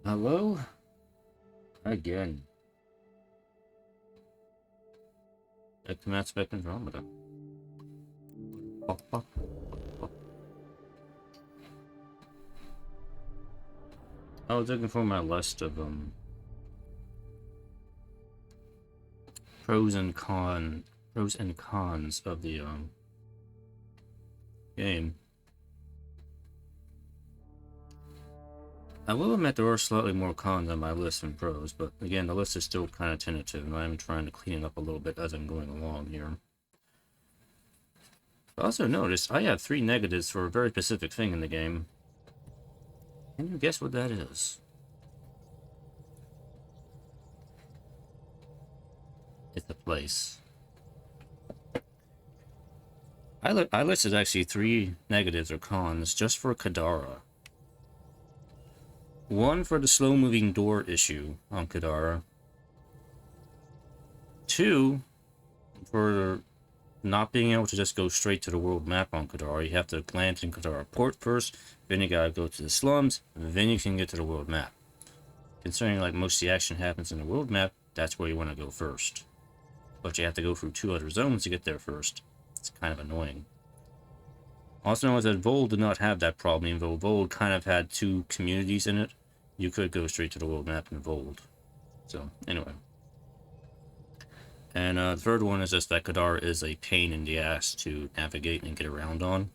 Hello? Again. Command spec Andromeda. Pop. I was looking for my list of pros and cons of the game. I will admit there are slightly more cons on my list than pros, but again, the list is still kind of tentative, and I'm trying to clean it up a little bit as I'm going along here. I also noticed I have 3 negatives for a very specific thing in the game. Can you guess what that is? It's a place. I listed actually 3 negatives or cons just for Kadara. 1 for the slow-moving door issue on Kadara. 2 for not being able to just go straight to the world map on Kadara. You have to land in Kadara port first, then you gotta go to the slums, and then you can get to the world map. Considering like most of the action happens in the world map, that's where you want to go first. But you have to go through 2 other zones to get there first. It's kind of annoying. Also notice that Vold did not have that problem, even though Vold kind of had 2 communities in it. You could go straight to the world map in Vold. So, anyway. And the third one is just that Kadara is a pain in the ass to navigate and get around on.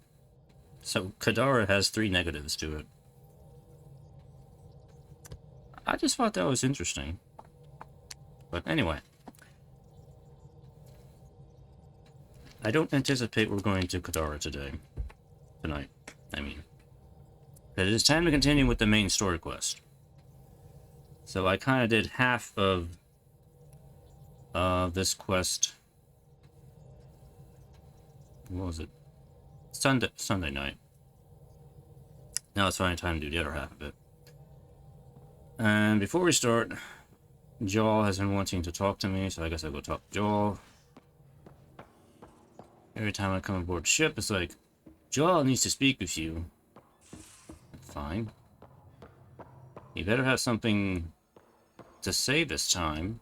So, Kadara has 3 negatives to it. I just thought that was interesting. But anyway. I don't anticipate we're going to Kadara tonight, I mean. But it is time to continue with the main story quest. So I kind of did half of this quest. What was it? Sunday night. Now it's finally time to do the other half of it. And before we start, Jaal has been wanting to talk to me, so I guess I'll go talk to Jaal. Every time I come aboard ship, it's like, Jaal needs to speak with you. Fine. You better have something to say this time.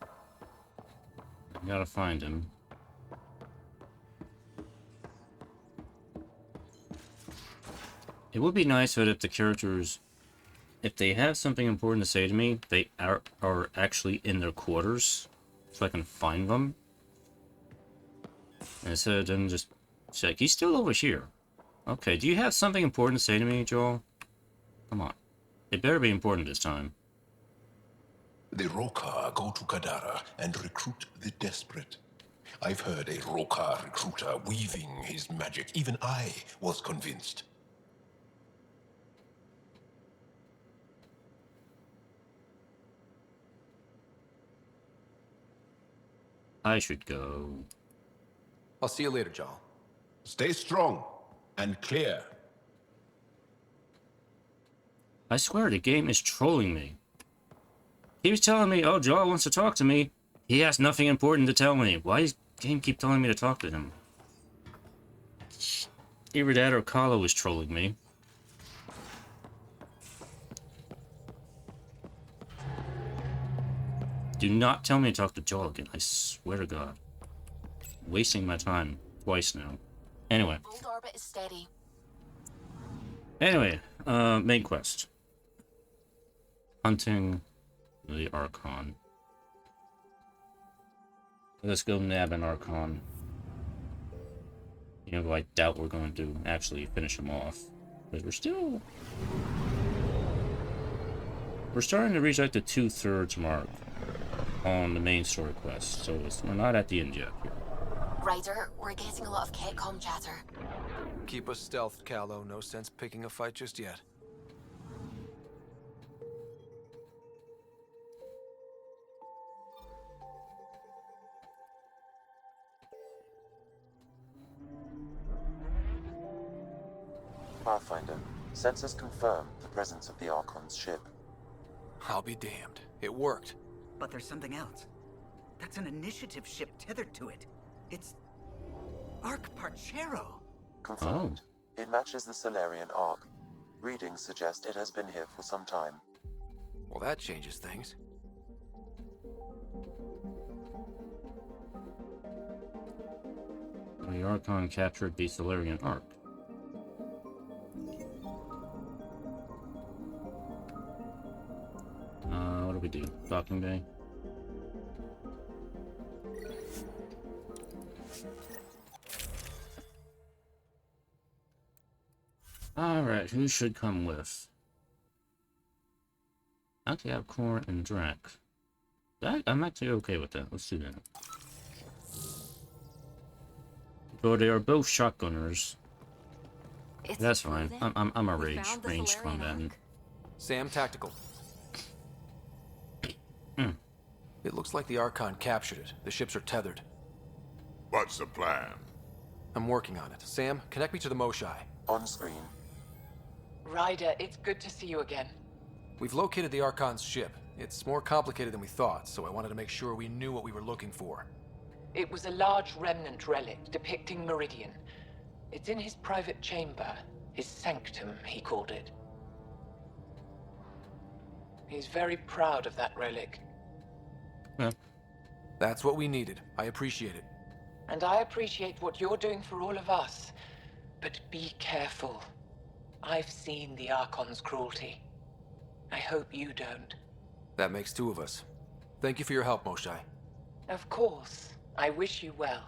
I gotta find him. It would be nice that if the characters, if they have something important to say to me, they are actually in their quarters, so I can find them. Instead of them just like, he's still over here. Okay, do you have something important to say to me, Jaal? Come on. It better be important this time. The Roka go to Kadara and recruit the desperate. I've heard a Roka recruiter weaving his magic. Even I was convinced. I should go. I'll see you later, Jaal. Stay strong and clear. I swear the game is trolling me. He was telling me, oh, Jaal wants to talk to me. He has nothing important to tell me. Why does the game keep telling me to talk to him? Either that or Kala was trolling me. Do not tell me to talk to Jaal again. I swear to God. I'm wasting my time twice now. Anyway. Old orbit is steady. Anyway, main quest. Hunting the Archon. Let's go nab an Archon. You know, I doubt we're going to actually finish him off. Because we're starting to reach like the 2/3 mark on the main story quest. So we're not at the end yet. Ryder, we're getting a lot of Ketcom chatter. Keep us stealthed, Callow. No sense picking a fight just yet. Pathfinder, sensors confirm the presence of the Archon's ship. I'll be damned. It worked. But there's something else. That's an initiative ship tethered to it. It's Arc Parchero. Confirmed. It matches the Salarian Arc. Readings suggest it has been here for some time. Well, that changes things. The Archon captured the Salarian Ark. What do we do? Docking bay? Alright, who should come with? I actually have Cora and Drac. I'm actually okay with that. Let's do that. Though they are both shotgunners. That's fine. I'm a ranged combatant. Sam, tactical. It looks like the Archon captured it. The ships are tethered. What's the plan? I'm working on it. Sam, connect me to the Moshai. On screen. Ryder, it's good to see you again. We've located the Archon's ship. It's more complicated than we thought, so I wanted to make sure we knew what we were looking for. It was a large remnant relic depicting Meridian. It's in his private chamber. His sanctum, he called it. He's very proud of that relic. Yeah. That's what we needed. I appreciate it. And I appreciate what you're doing for all of us. But be careful. I've seen the Archon's cruelty. I hope you don't. That makes two of us. Thank you for your help, Moshai. Of course. I wish you well.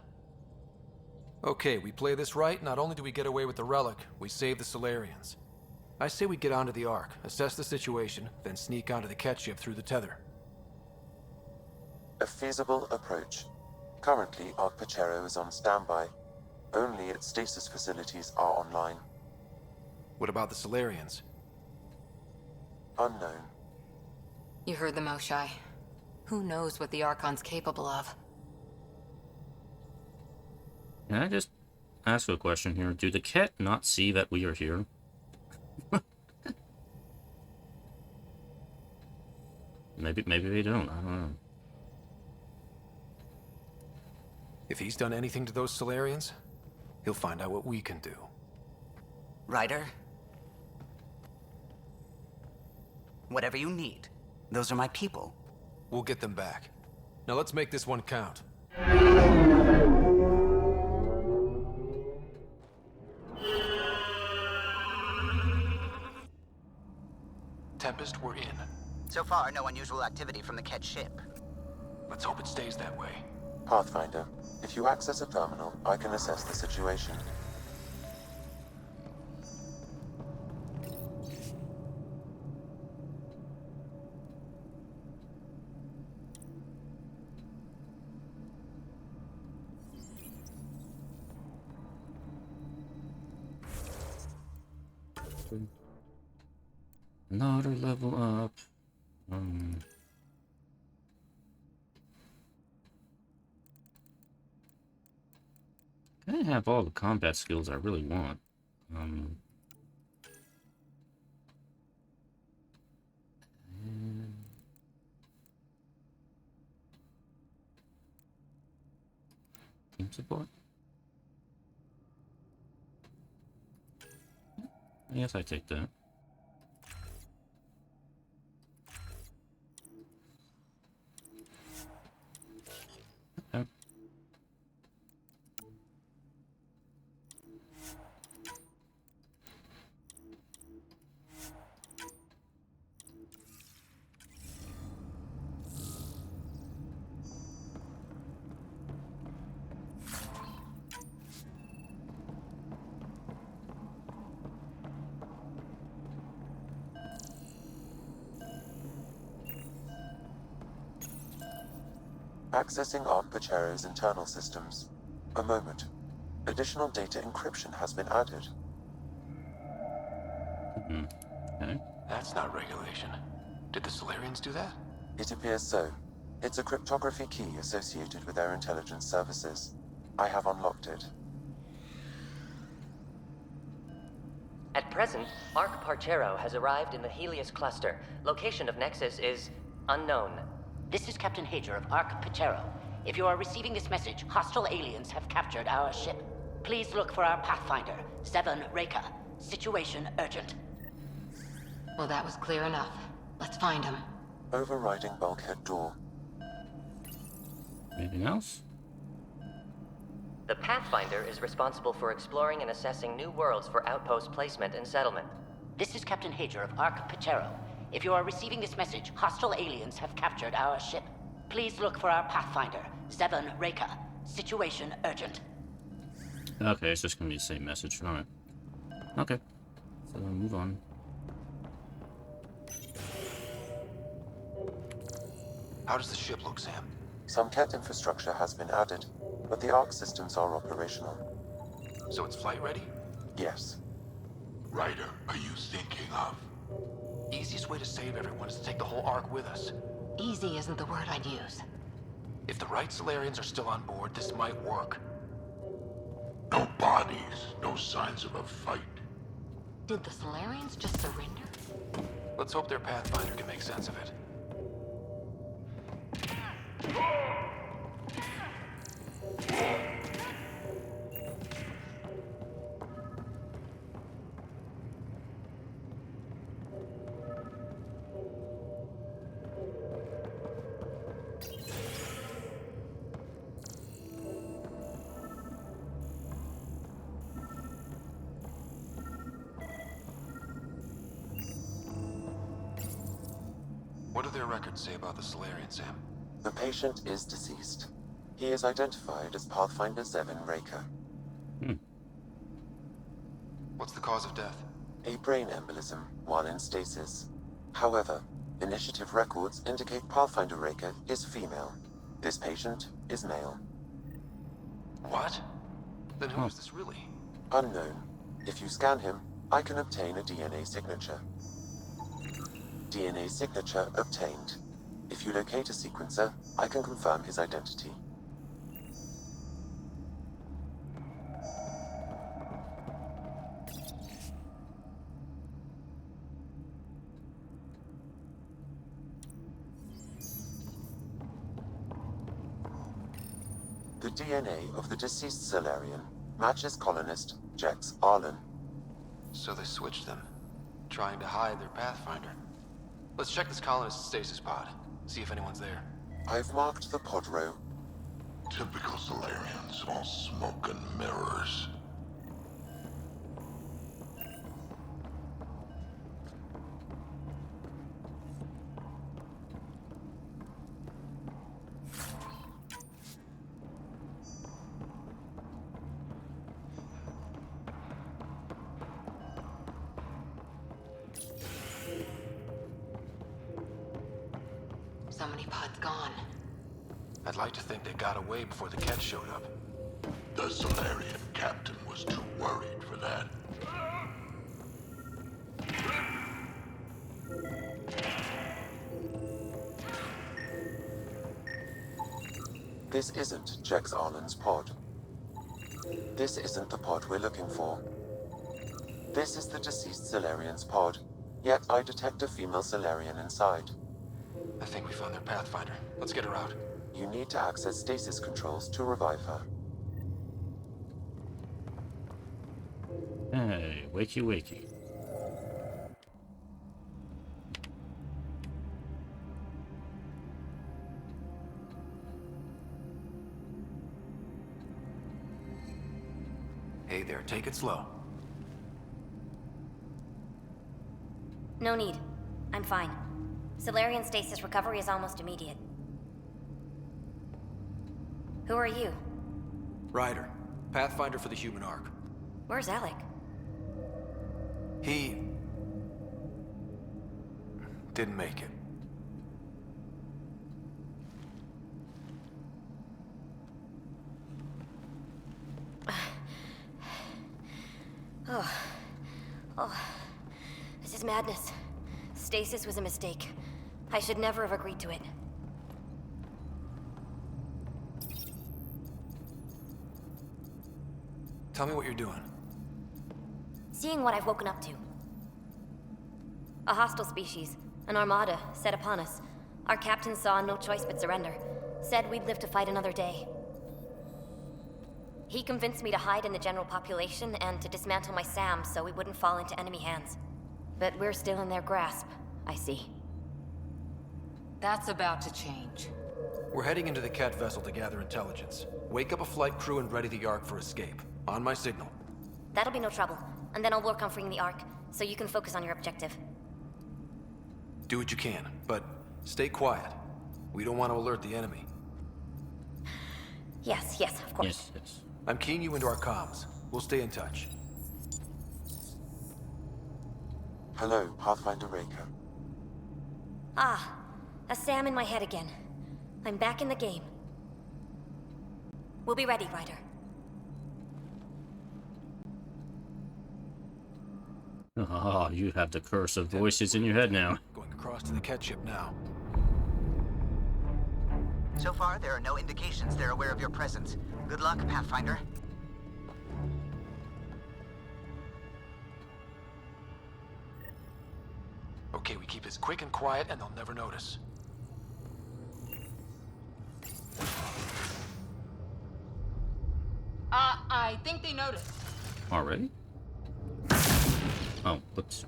Okay, we play this right. Not only do we get away with the relic, we save the Salarians. I say we get onto the Ark, assess the situation, then sneak onto the Ket ship through the tether. A feasible approach. Currently, Ark Pachero is on standby. Only its stasis facilities are online. What about the Salarians? Unknown. You heard the Moshai. Who knows what the Archon's capable of? Can I just ask a question here? Do the Ket not see that we are here? Maybe they don't. I don't know. If he's done anything to those Salarians, he'll find out what we can do. Ryder? Whatever you need. Those are my people. We'll get them back. Now let's make this one count. Tempest, we're in. So far, no unusual activity from the Ket ship. Let's hope it stays that way. Pathfinder, if you access a terminal, I can assess the situation. Another level up. I have all the combat skills I really want. Team support. I guess I take that. Accessing Ark Pachero's internal systems. A moment. Additional data encryption has been added. Okay. That's not regulation. Did the Salarians do that? It appears so. It's a cryptography key associated with their intelligence services. I have unlocked it. At present, Ark Parchero has arrived in the Helios cluster. Location of Nexus is unknown. This is Captain Hager of Ark Pachero. If you are receiving this message, hostile aliens have captured our ship. Please look for our Pathfinder, 7 Reka. Situation urgent. Well, that was clear enough. Let's find him. Overriding bulkhead door. Anything else? The Pathfinder is responsible for exploring and assessing new worlds for outpost placement and settlement. This is Captain Hager of Arc Pachero. If you are receiving this message, hostile aliens have captured our ship. Please look for our Pathfinder, Zevon Reka. Situation urgent. Okay, it's just gonna be the same message. Alright. Okay. So move on. How does the ship look, Sam? Some cat infrastructure has been added, but the Arc systems are operational. So it's flight ready? Yes. Ryder, are you thinking of? Easiest way to save everyone is to take the whole Ark with us. Easy isn't the word I'd use. If the right Salarians are still on board, this might work. No bodies, no signs of a fight. Did the Salarians just surrender? Let's hope their Pathfinder can make sense of it. What do their records say about the Salarian, Sam? The patient is deceased. He is identified as Pathfinder Zevon Reka. What's the cause of death? A brain embolism while in stasis. However, initiative records indicate Pathfinder Reka is female. This patient is male. What? Then who is this really? Unknown. If you scan him, I can obtain a DNA signature. DNA signature obtained. If you locate a sequencer, I can confirm his identity. The DNA of the deceased Salarian matches colonist Jax Arlen. So they switched them, trying to hide their Pathfinder. Let's check this colonist's stasis pod, see if anyone's there. I've marked the pod row. Typical Salarians, all smoke and mirrors. So many pods gone. I'd like to think they got away before the Ket showed up. The Salarian captain was too worried for that. This isn't Jax Arlen's pod. This isn't the pod we're looking for. This is the deceased Salarian's pod, yet I detect a female Salarian inside. I think we found their Pathfinder. Let's get her out. You need to access stasis controls to revive her. Hey, wakey wakey. Hey there, take it slow. No need. I'm fine. Salarian stasis recovery is almost immediate. Who are you? Ryder, Pathfinder for the human Ark. Where's Alec? He... didn't make it. Oh, this is madness. Stasis was a mistake. I should never have agreed to it. Tell me what you're doing. Seeing what I've woken up to. A hostile species, an armada, set upon us. Our captain saw no choice but surrender. Said we'd live to fight another day. He convinced me to hide in the general population and to dismantle my SAM so we wouldn't fall into enemy hands. But we're still in their grasp, I see. That's about to change. We're heading into the Cat vessel to gather intelligence. Wake up a flight crew and ready the Ark for escape. On my signal. That'll be no trouble. And then I'll work on freeing the Ark, so you can focus on your objective. Do what you can, but stay quiet. We don't want to alert the enemy. Yes, of course. Yes. I'm keying you into our comms. We'll stay in touch. Hello, Pathfinder Raker. Ah, a Sam in my head again. I'm back in the game. We'll be ready, Ryder. Ah, you have the curse of voices in your head now. Going across to the Cat ship now. So far, there are no indications they're aware of your presence. Good luck, Pathfinder. Okay, we keep this quick and quiet and they'll never notice. I think they noticed. Already? Oh, whoops.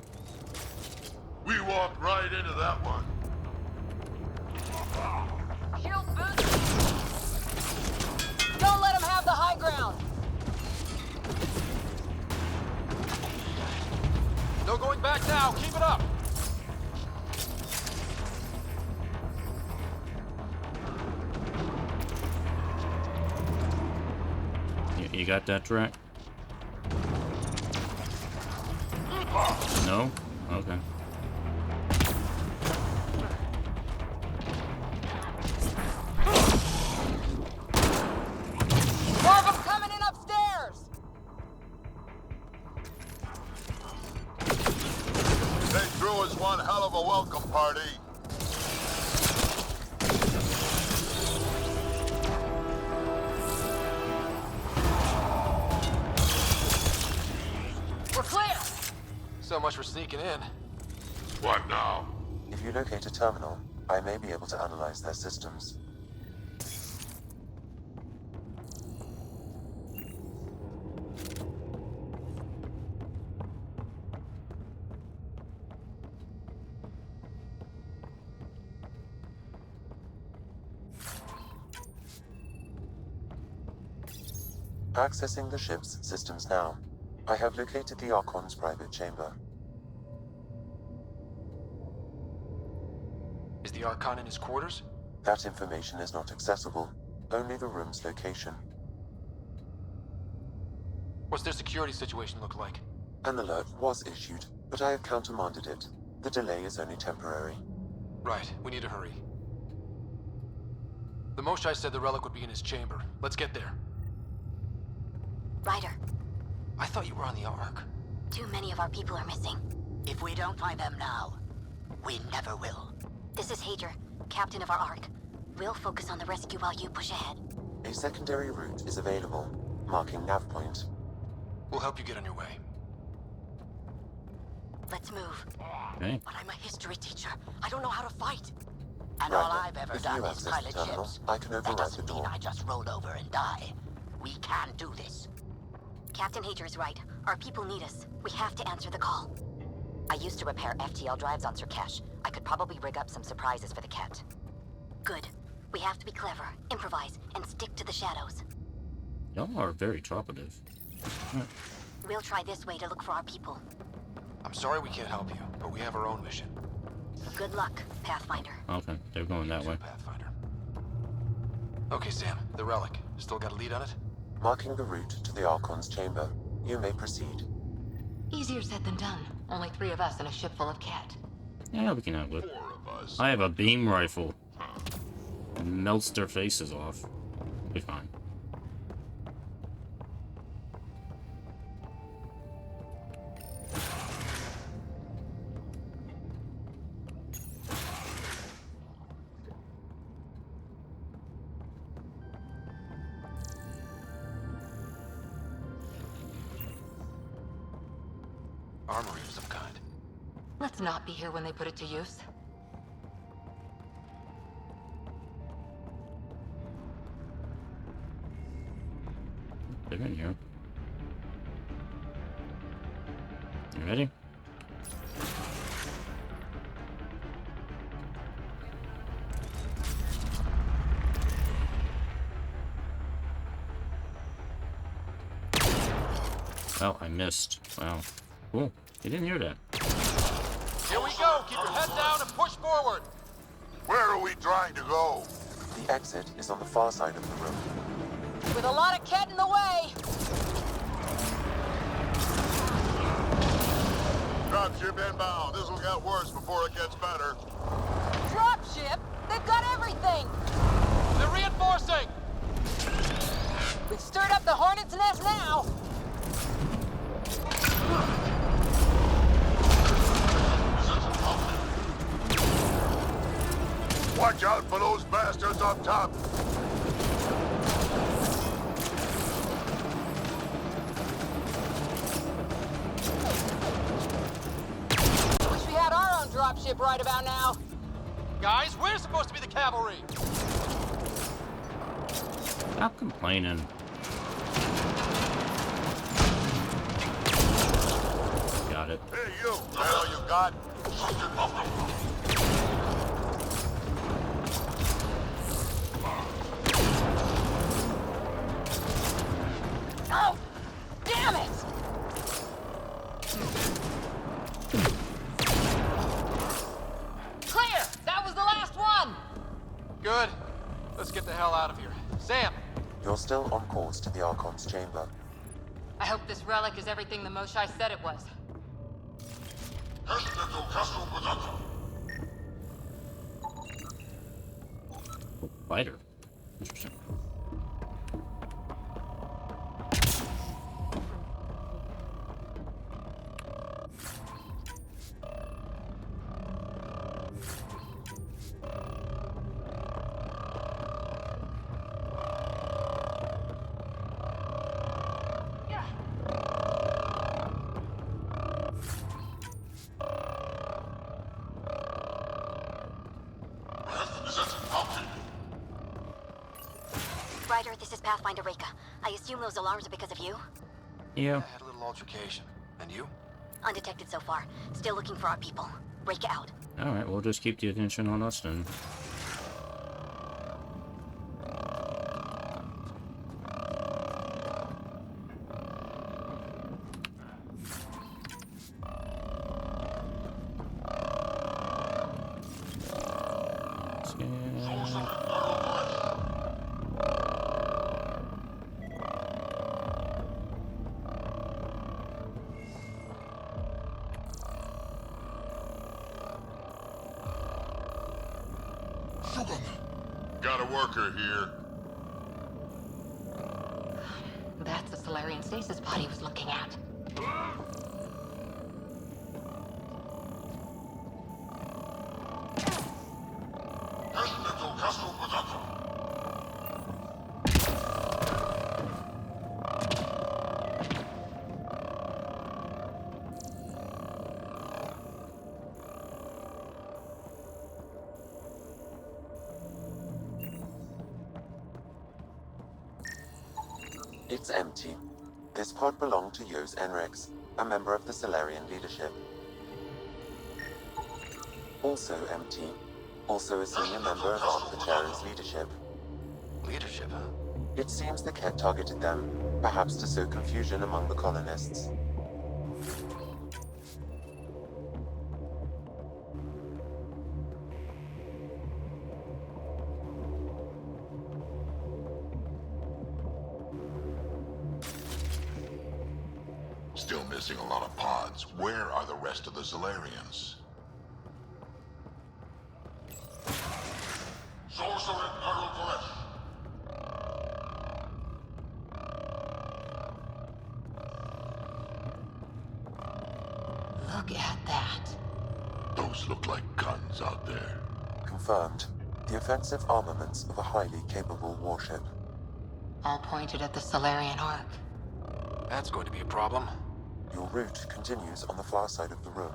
We walked right into that one. Shield boost! Don't let them have the high ground! No going back now! Keep it up! You got that track? No? Okay. More of them coming in upstairs! They threw us one hell of a welcome party. We're clear! So much for sneaking in. What now? If you locate a terminal, I may be able to analyze their systems. Accessing the ship's systems now. I have located the Archon's private chamber. Is the Archon in his quarters? That information is not accessible, only the room's location. What's their security situation look like? An alert was issued, but I have countermanded it. The delay is only temporary. Right, we need to hurry. The Moshai said the relic would be in his chamber. Let's get there. Ryder, I thought you were on the Ark. too many of our people are missing. If we don't find them now, we never will. This is Hager, captain of our Ark. We'll focus on the rescue while you push ahead. A secondary route is available, marking nav point. We'll help you get on your way. Let's move. Okay. But I'm a history teacher. I don't know how to fight. And Ryder, all I've ever if done you is access the pilot terminal, ships. I can That override the doesn't mean door. I just roll over and die. We can do this. Captain Hager is right. Our people need us. We have to answer the call. I used to repair FTL drives on Surkesh. I could probably rig up some surprises for the Cat. Good. We have to be clever, improvise, and stick to the shadows. Y'all are very talkative. We'll try this way to look for our people. I'm sorry we can't help you, but we have our own mission. Good luck, Pathfinder. Okay, they're going that way. Pathfinder. Okay, Sam, the relic. Still got a lead on it? Marking the route to the Archon's chamber. You may proceed. Easier said than done. Only 3 of us and a ship full of cat. Yeah, we can outlive. 4 of us. I have a beam rifle. It melts their faces off. Be fine. Armory of some kind. Let's not be here when they put it to use. They're in here. You ready? Oh, I missed. Wow. Cool. You didn't hear that. Here we go! Keep your head down and push forward! Where are we trying to go? The exit is on the far side of the room. With a lot of Ket in the way! Dropship inbound. This'll get worse before it gets better. Dropship? They've got everything! They're reinforcing! We've stirred up the hornet's nest now! Watch out for those bastards up top. Wish we had our own dropship right about now. Guys, we're supposed to be the cavalry! Stop complaining. Got it. Hey, you. That all you got? Oh! Damn it! Clear! That was the last one! Good. Let's get the hell out of here. Sam! You're still on course to the Archon's chamber. I hope this relic is everything the Moshai said it was. Fighter. Interesting. Ryder, this is Pathfinder Reka. I assume those alarms are because of you? Yeah. I had a little altercation. And you? Undetected so far. Still looking for our people. Reka out. Alright, we'll just keep the attention on us then. Got a worker here. That's the Salarian stasis pod he was looking at. It's empty. This pod belonged to Yos Enrix, a member of the Salarian leadership. Also empty. Also a senior member of Archon's leadership. Leadership, huh? It seems the Ket targeted them, perhaps to sow confusion among the colonists. Still missing a lot of pods. Where are the rest of the Salarians? Look at that. Those look like guns out there. Confirmed. The offensive armaments of a highly capable warship. All pointed at the Salarian Ark. That's going to be a problem. Your route continues on the far side of the room.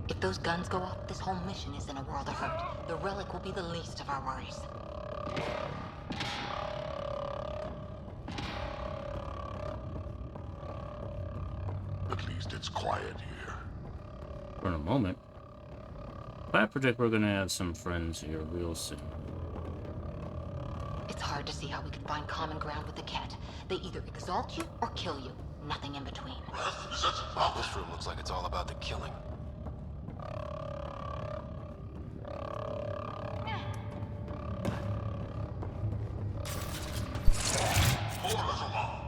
If those guns go off, this whole mission is in a world of hurt. The relic will be the least of our worries. At least it's quiet here. For a moment. But I predict we're gonna have some friends here real soon. hard to see how we could find common ground with the Ket. They either exalt you or kill you. Nothing in between. This room looks like it's all about the killing.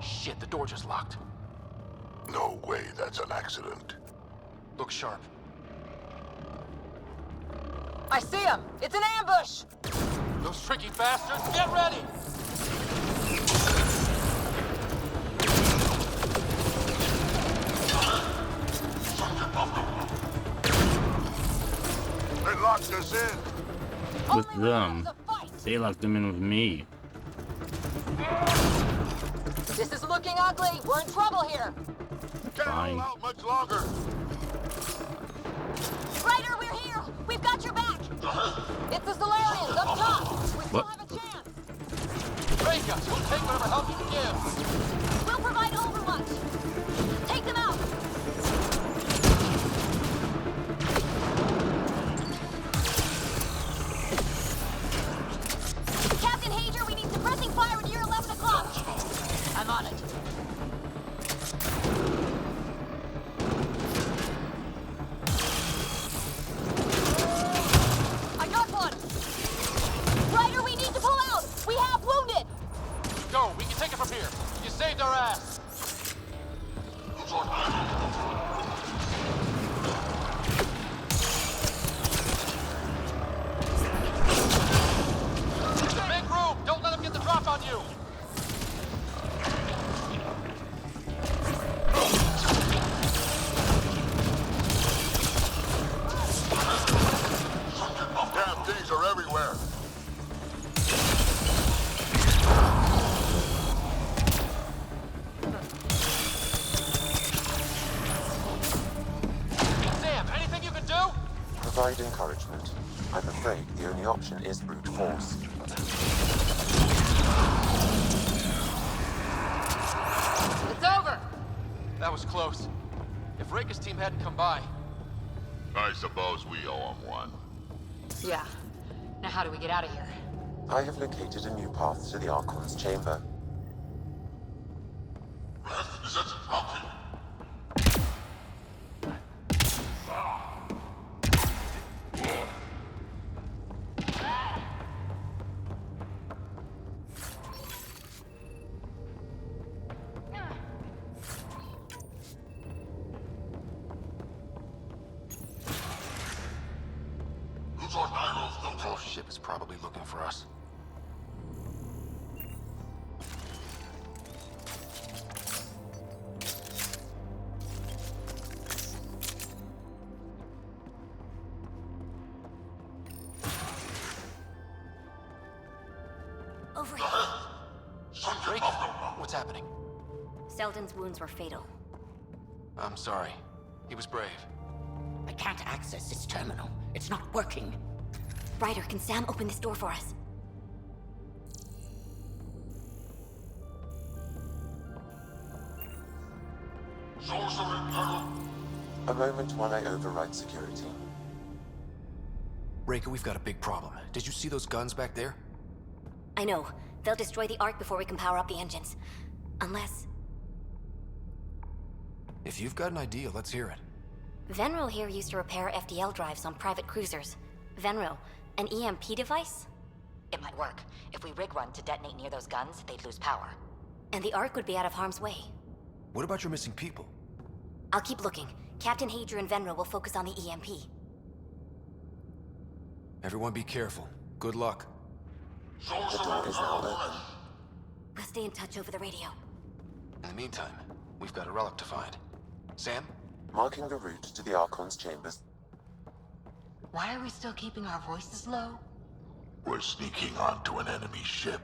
Shit, the door just locked. No way that's an accident. Look sharp. I see him! It's an ambush! Those tricky bastards, get ready! They locked us in. With them. They locked them in with me. This is looking ugly! We're in trouble here! Can't Fine. hold out much longer. Ryder, we're here! We've got your back! It's the Salarians up top! We still What? have a chance! Break us! We'll take whatever help you can give! We'll provide overwatch! Take them out! Captain Hager, we need suppressing fire at near 11 o'clock! I'm on it. I got one! Ryder, we need to pull out! We have wounded! Go, we can take it from here. You saved our ass. Make room! Don't let them get the drop on you! Damn things are everywhere. Sam, anything you can do? Provide encouragement. I'm afraid the only option is brute force. It's over! That was close. If Reika's team hadn't come by, I suppose we owe them one. Yeah. Now how do we get out of here? I have located a new path to the Archon's chamber. the ship is probably looking for us. Over here. Drake, what's happening? Selden's wounds were fatal. I'm sorry. He was brave. I can't access this terminal. It's not working. Ryder, can Sam open this door for us? A moment while I override security. Reika, we've got a big problem. Did you see those guns back there? I know. They'll destroy the Ark before we can power up the engines. Unless... If you've got an idea, let's hear it. Venro here used to repair FDL drives on private cruisers. Venro, an EMP device? It might work. If we rig one to detonate near those guns, they'd lose power. And the Ark would be out of harm's way. What about your missing people? I'll keep looking. Captain Hager and Venro will focus on the EMP. Everyone be careful. Good luck. The door is now open. We'll stay in touch over the radio. In the meantime, we've got a relic to find. Sam? Marking the route to the Archon's chambers. Why are we still keeping our voices low? We're sneaking onto an enemy ship.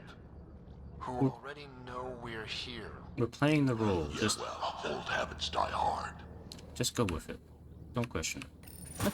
Who already know we're here. We're playing the role. Yeah, Just well, old habits die hard. go with it. Don't question it.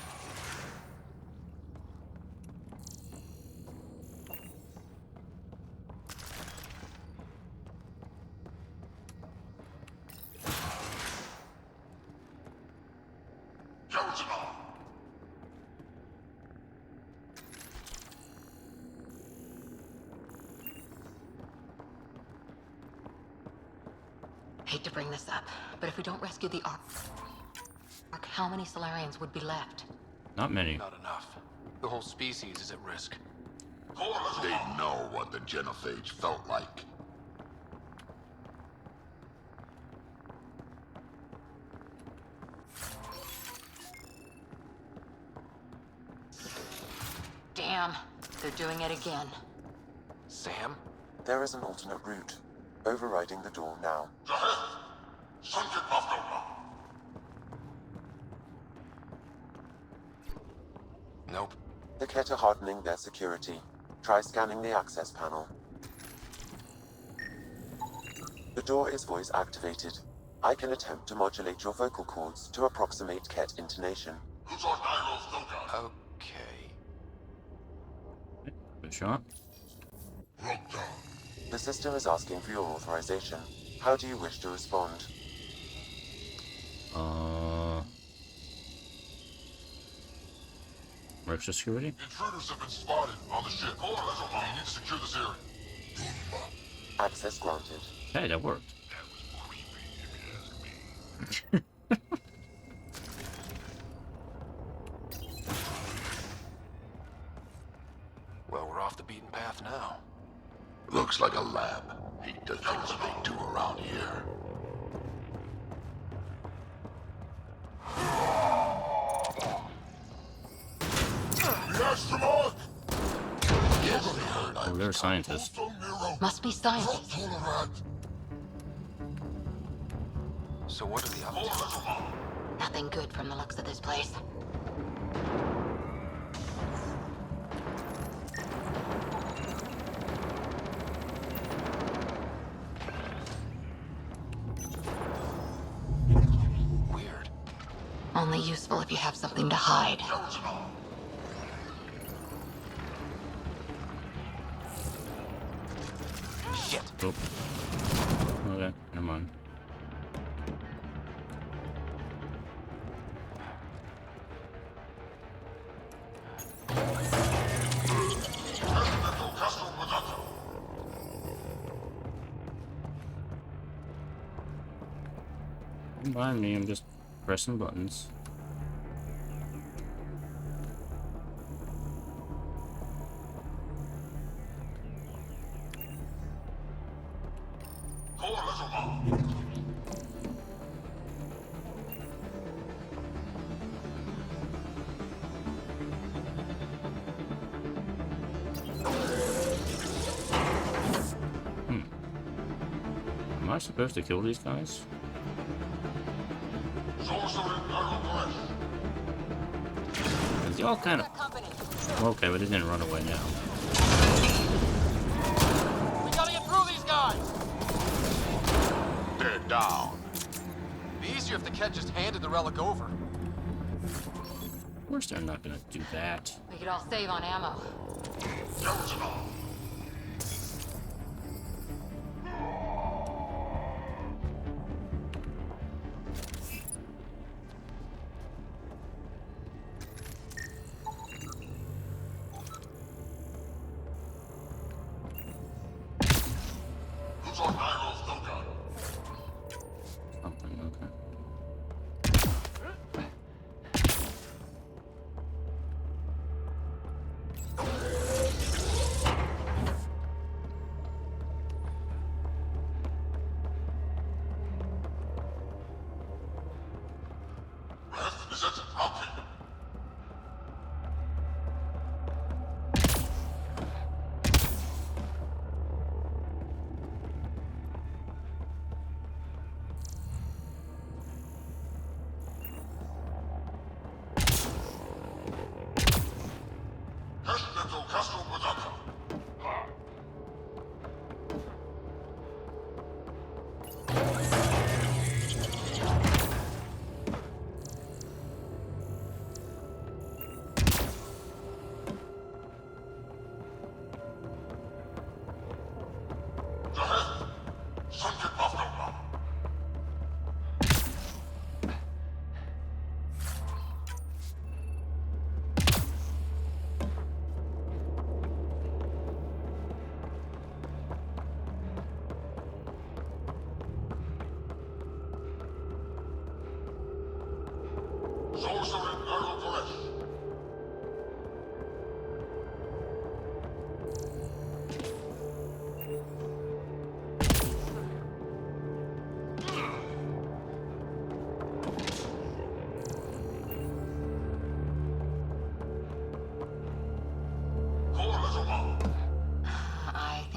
hate to bring this up, but if we don't rescue the Ark, how many Salarians would be left? Not many. Not enough. The whole species is at risk. They know what the genophage felt like. Damn, they're doing it again. Sam? There is an alternate route. Overriding the door now. Nope. The Ket are hardening their security. Try scanning the access panel. The door is voice activated. I can attempt to modulate your vocal cords to approximate Ket intonation. Okay. Good shot. The system is asking for your authorization. How do you wish to respond? Extra security? Intruders have been spotted on the ship. We need to secure this area. Access granted. Hey, that worked. That was creepy, if you ask me. Well, we're off the beaten path now. Looks like a lab. Hate the things they do around here. The astronaut! Yes, Oh, they're scientists. Must be scientists. So what are they up to? Nothing good from the looks of this place. Weird. Only useful if you have something to hide. Shit. Oh. Okay, never mind. Don't mind me, I'm just pressing buttons. Am I supposed to kill these guys? They all kind of... Okay, but it didn't run away now. We gotta get through these guys! They're down. Be easier if the Ket just handed the relic over. Of course they're not gonna do that. We could all save on ammo. Something, okay.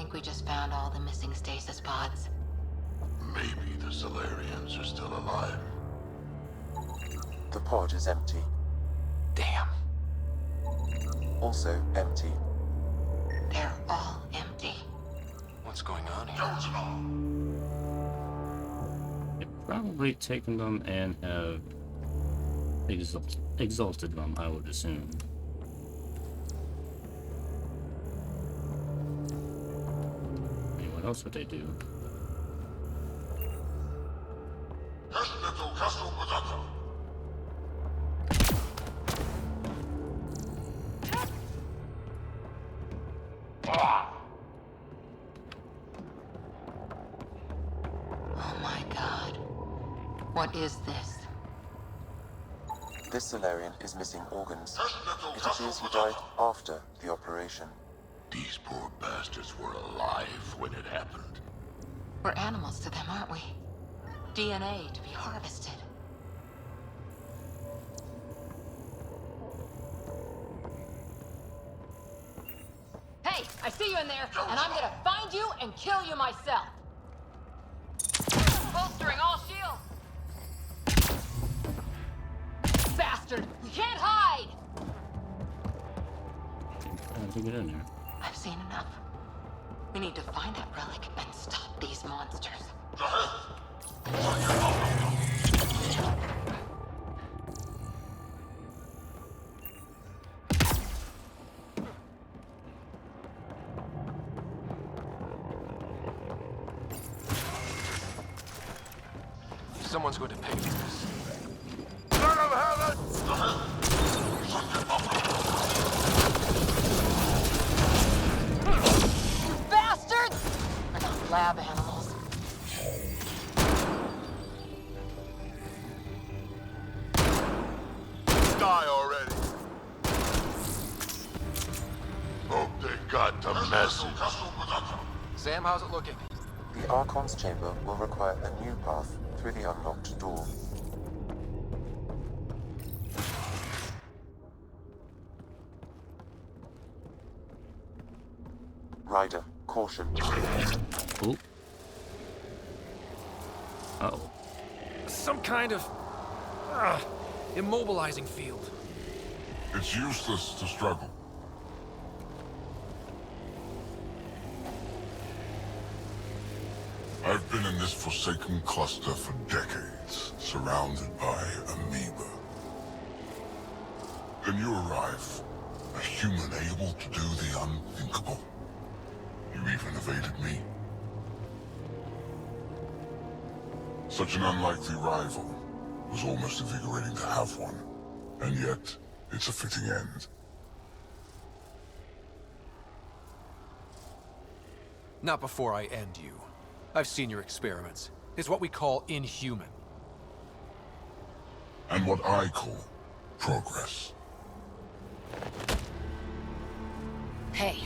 think we just found all the missing stasis pods. Maybe the Salarians are still alive. The pod is empty. Damn. Also empty. They're all empty. What's going on here? They've probably taken them and have exalted them, I would assume. I mean, what else would they do? Oh my god. What is this? This Salarian is missing organs. It appears he died after the operation. These poor bastards were alive when it happened. We're animals to them, aren't we? DNA to be harvested. Hey, I see you in there, and I'm gonna find you and kill you myself. Bolstering all shields. Bastard, you can't hide! How to get in there? I've seen enough. We need to find that relic and stop these monsters. Someone's going to pay for this. You bastards! We're not lab animals. Die already. Hope they got the message. Sam, how's it looking? The Archon's chamber will require a new path through the unlocked door. Ryder, caution. Oh. Uh-oh. Some kind of immobilizing field. It's useless to struggle. I've been in this forsaken cluster for decades, surrounded by amoeba. Then you arrive, a human able to do the unthinkable. You even evaded me. Such an unlikely rival. Was almost invigorating to have one. And yet, it's a fitting end. Not before I end you. I've seen your experiments. It's what we call inhuman. And what I call progress. Hey,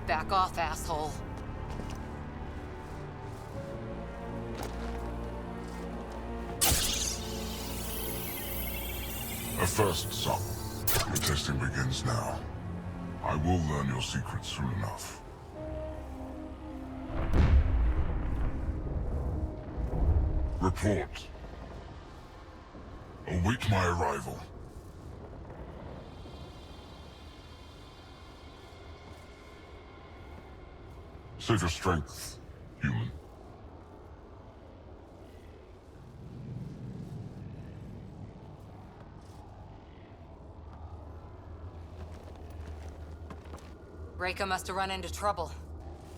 back off, asshole. A first, son. Your testing begins now. I will learn your secrets soon enough. Report. Await my arrival. Save your strength, human. Reka must have run into trouble.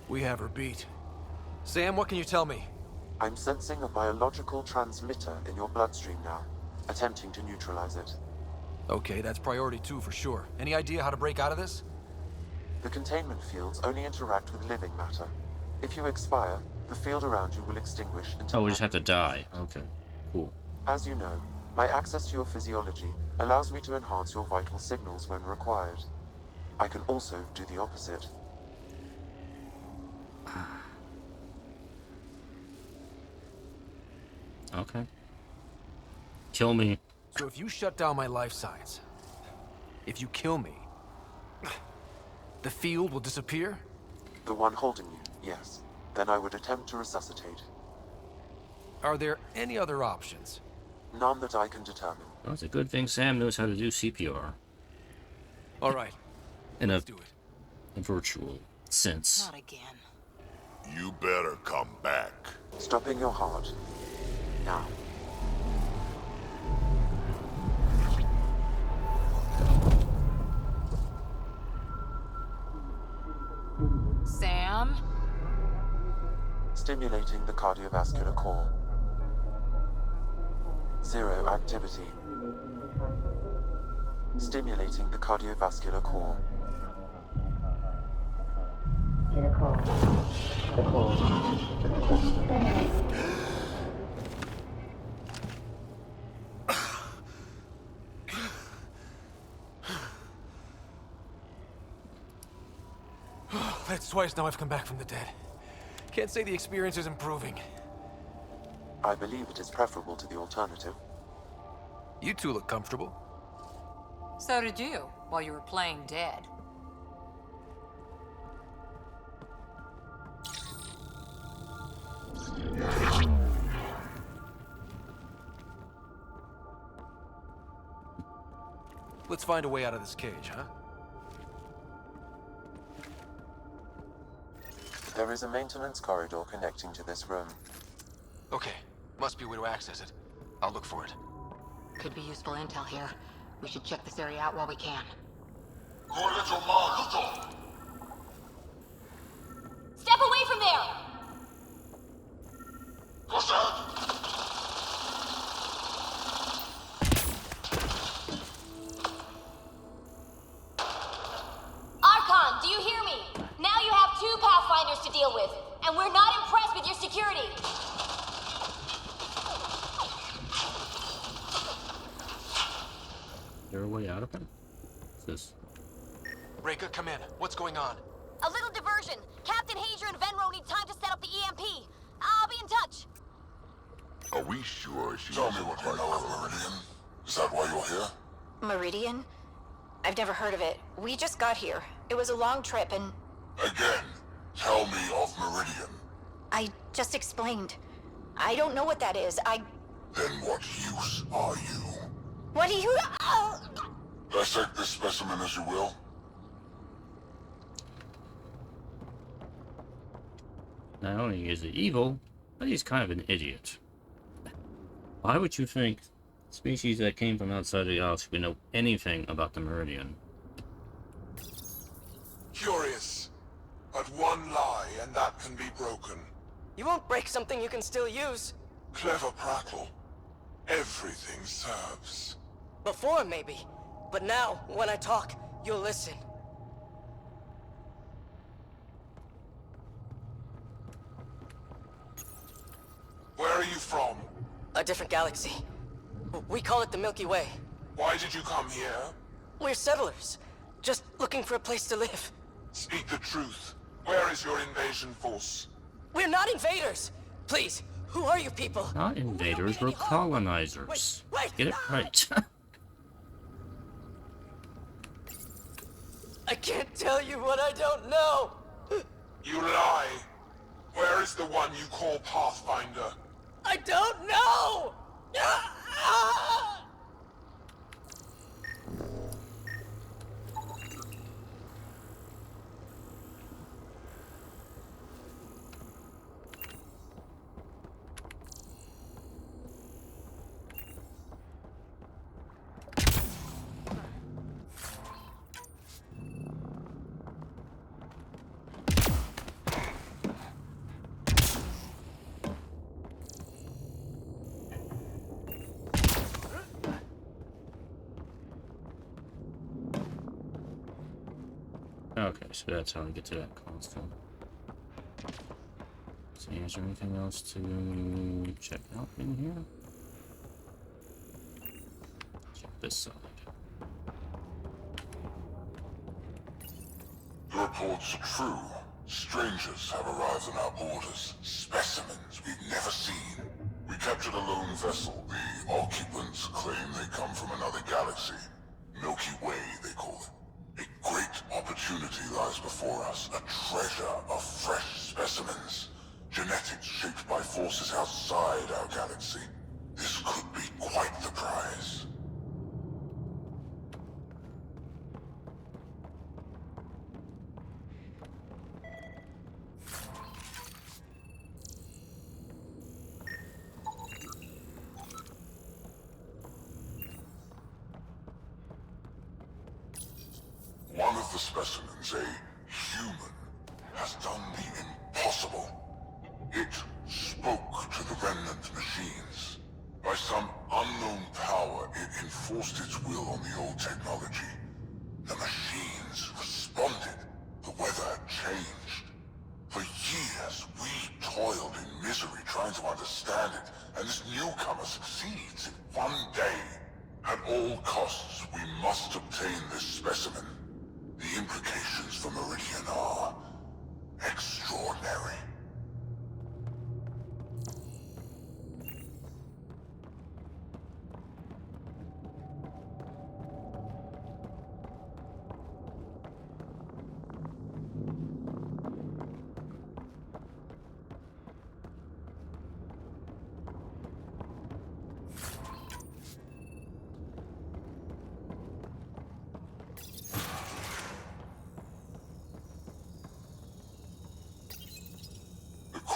We have her beat. Sam, what can you tell me? I'm sensing a biological transmitter in your bloodstream now, attempting to neutralize it. Okay, that's priority 2 for sure. Any idea how to break out of this? The containment fields only interact with living matter. If you expire, the field around you will extinguish until... Oh, we just have to die. Okay, cool. As you know, my access to your physiology allows me to enhance your vital signals when required. I can also do the opposite. Okay. Kill me. So if you shut down my life signs, if you kill me, the field will disappear? The one holding you Yes. Then I would attempt to resuscitate. Are there any other options? None that I can determine. Well, it's a good thing Sam knows how to do CPR. All right. In Let's do it. a virtual sense. Not again. You better come back. Stopping your heart. Now. Sam? Stimulating the cardiovascular core. 0 activity. Stimulating the cardiovascular core. That's twice now I've come back from the dead. Can't say the experience is improving. I believe it is preferable to the alternative. You two look comfortable. So did you, while you were playing dead. Let's find a way out of this cage, huh? There is a maintenance corridor connecting to this room. Okay. Must be a way to access it. I'll look for it. Could be useful intel here. We should check this area out while we can. Step away from there! Archon, do you hear me? Now you have 2 Pathfinders to deal with, and we're not impressed with your security. Is there a way out of it? What's this? Reka, come in. What's going on? A little diversion. Captain Hager and Venro need time to set up the EMP. I'll be in touch. Are we sure she... Tell me what you know of Meridian. Is that why you're here? Meridian? I've never heard of it. We just got here. It was a long trip and... Again, tell me of Meridian. I just explained. I don't know what that is. Then what use are you? What do you... Dissect this specimen as you will. Not only is he evil, but he's kind of an idiot. Why would you think species that came from outside the galaxy would know anything about the Meridian? Curious. But one lie, and that can be broken. You won't break something you can still use. Clever prattle. Everything serves. Before, maybe. But now, when I talk, you'll listen. Where are you from? A different galaxy. We call it the Milky Way. Why did you come here? We're settlers. Just looking for a place to live. Speak the truth. Where is your invasion force? We're not invaders! Please, who are you people? Not invaders, we're colonizers. Wait, Get it right. I can't tell you what I don't know! You lie. Where is the one you call Pathfinder? I don't know! Okay, so that's how I get to that console. See, is there anything else to check out in here? Check this side. The reports are true. Strangers have arrived on our borders. Specimens we've never seen. We captured a lone vessel. The occupants claim they come from another galaxy. Milky Way, they call it. A great opportunity opportunity lies before us, a treasure of fresh specimens. Genetics shaped by forces outside our galaxy. This could be quite the prize. One of the specimens, a human, has done the impossible. It spoke to the remnant machines. By some unknown power, it enforced its will on the old technology. The machines responded. The weather had changed. For years, we toiled in misery trying to understand it, and this newcomer succeeds. One day, at all costs, we must obtain this specimen. The implications for Meridian are extraordinary.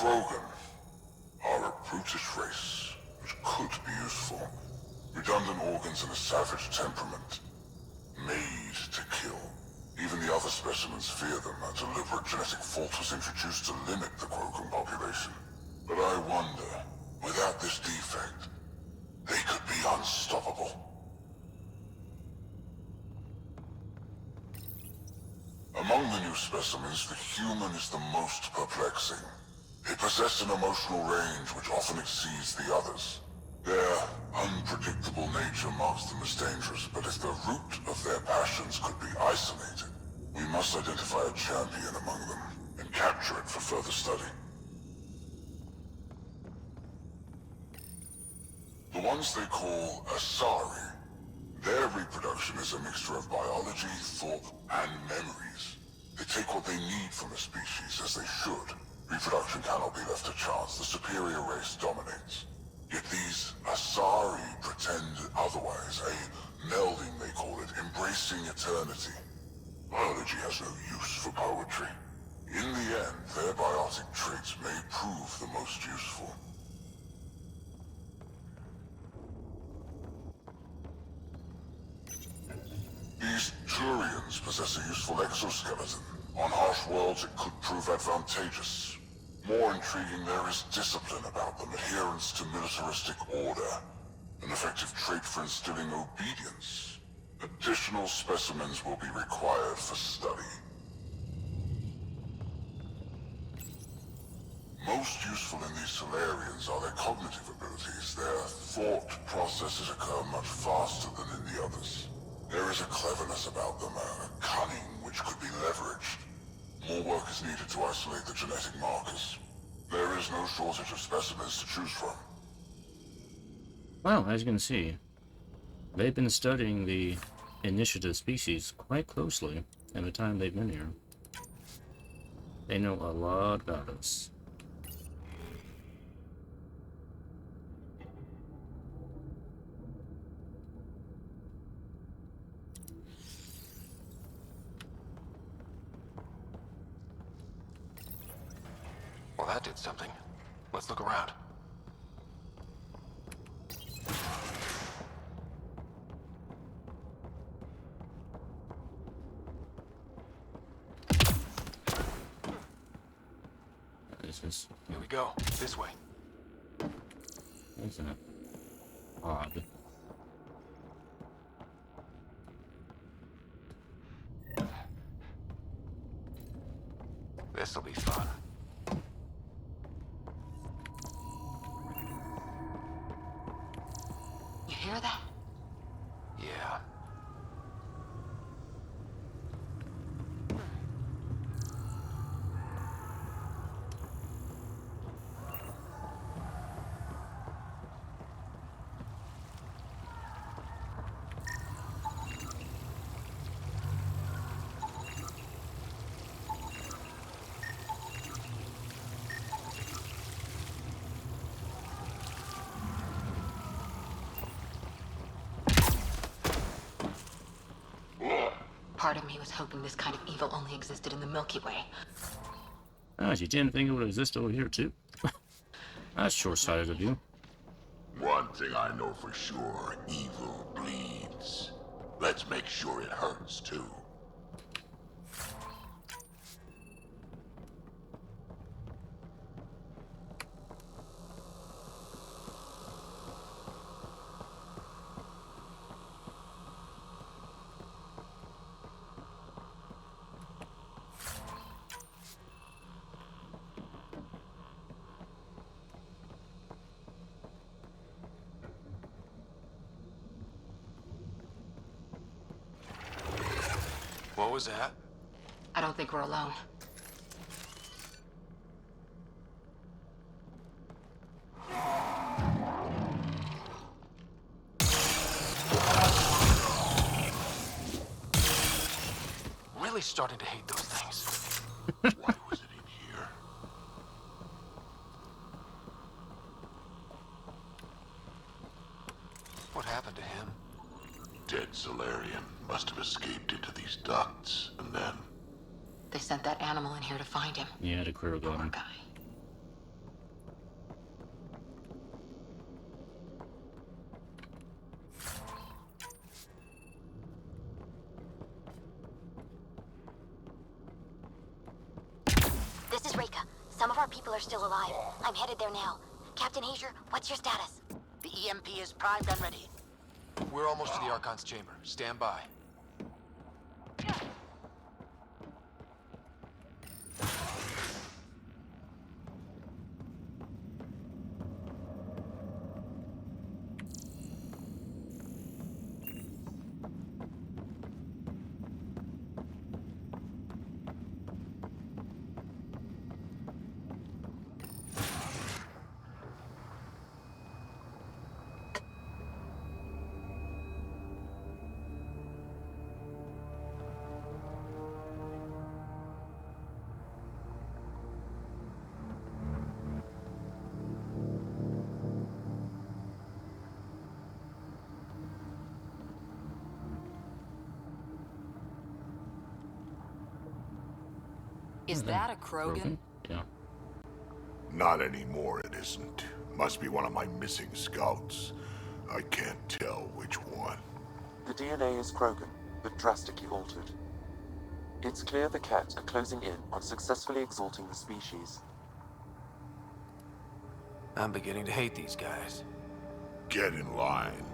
Krogan are a brutish race, which could be useful. Redundant organs and a savage temperament. Made to kill. Even the other specimens fear them. A deliberate genetic fault was introduced to limit the Krogan population. But I wonder, without this defect, they could be unstoppable. Among the new specimens, the human is the most perplexing. They possess an emotional range which often exceeds the others. Their unpredictable nature marks them as dangerous, but if the root of their passions could be isolated, we must identify a champion among them and capture it for further study. The ones they call Asari, their reproduction is a mixture of biology, thought, and memories. They take what they need from a species, as they should. Reproduction cannot be left to chance. The superior race dominates. Yet these Asari pretend otherwise. A melding, they call it, embracing eternity. Biology has no use for poetry. In the end, their biotic traits may prove the most useful. These Turians possess a useful exoskeleton. On harsh worlds, it could prove advantageous. More intriguing, there is discipline about them, adherence to militaristic order. An effective trait for instilling obedience. Additional specimens will be required for study. Most useful in these Salarians are their cognitive abilities. Their thought processes occur much faster than in the others. There is a cleverness about them, a cunning which could be leveraged. More work is needed to isolate the genetic markers. There is no shortage of specimens to choose from. Well, as you can see, they've been studying the initiative species quite closely in the time they've been here. They know a lot about us. Well, that did something. Let's look around. Here we go. This way. Isn't it odd? This'll be fun. You hear that? Yeah. Part of me was hoping this kind of evil only existed in the Milky Way. Ah, you didn't think it would exist over here, too? That's short-sighted of you. One thing I know for sure, evil bleeds. Let's make sure it hurts, too. What was that? I don't think we're alone. Really starting to hate those things. Why was it in here? What happened to him? Dead Salarian must have escaped into these ducts, and then... They sent that animal in here to find him. Yeah, the crew got him. Poor guy. This is Reka. Some of our people are still alive. I'm headed there now. Captain Hazer, what's your status? The EMP is primed and ready. We're almost to the Archon's chamber. Stand by. Is that a Krogan? Yeah. Not anymore, it isn't. Must be one of my missing scouts. I can't tell which one. The DNA is Krogan, but drastically altered. It's clear the Cat are closing in on successfully exalting the species. I'm beginning to hate these guys. Get in line.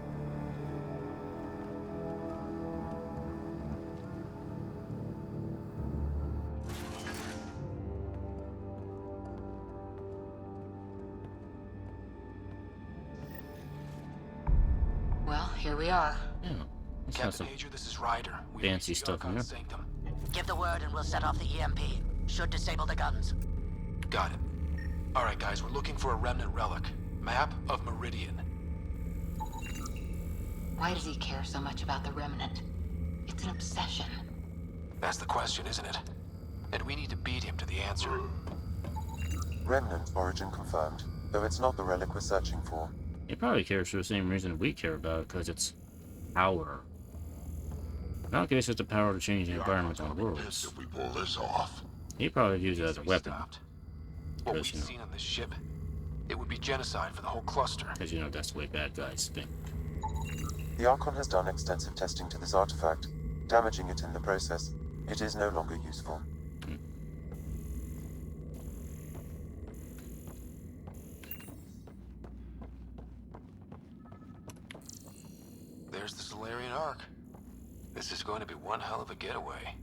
Well, here we are. Yeah. It's got Captain some Hager, this is Ryder. We fancy reached the stuff in Archon's there. sanctum. Give the word and we'll set off the EMP. Should disable the guns. Got it. Alright guys, we're looking for a remnant relic. Map of Meridian. Why does he care so much about the remnant? It's an obsession. That's the question, isn't it? And we need to beat him to the answer. Remnant origin confirmed, though it's not the relic we're searching for. He probably cares for the same reason we care about it, because it's power. In our case, it's the power to change the environment on worlds. If we pull this off. He probably views it as a weapon. What we've Because, you know, seen on this ship, it would be genocide for the whole cluster. because, you know, that's the way bad guys think. The Archon has done extensive testing to this artifact, damaging it in the process. It is no longer useful. There's the Salarian Ark. This is going to be one hell of a getaway.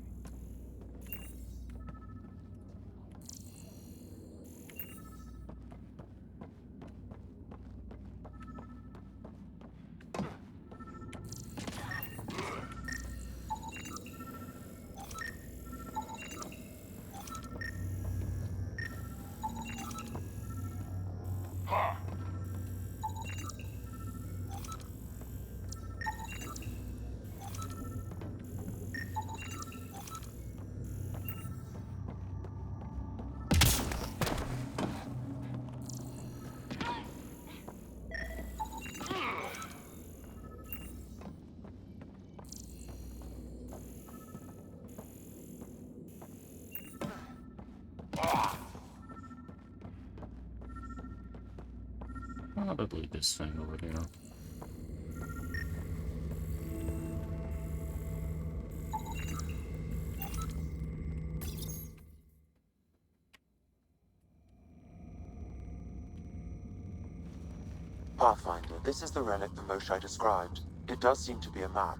Probably this thing over here. Pathfinder, this is the relic the Moshai described. It does seem to be a map.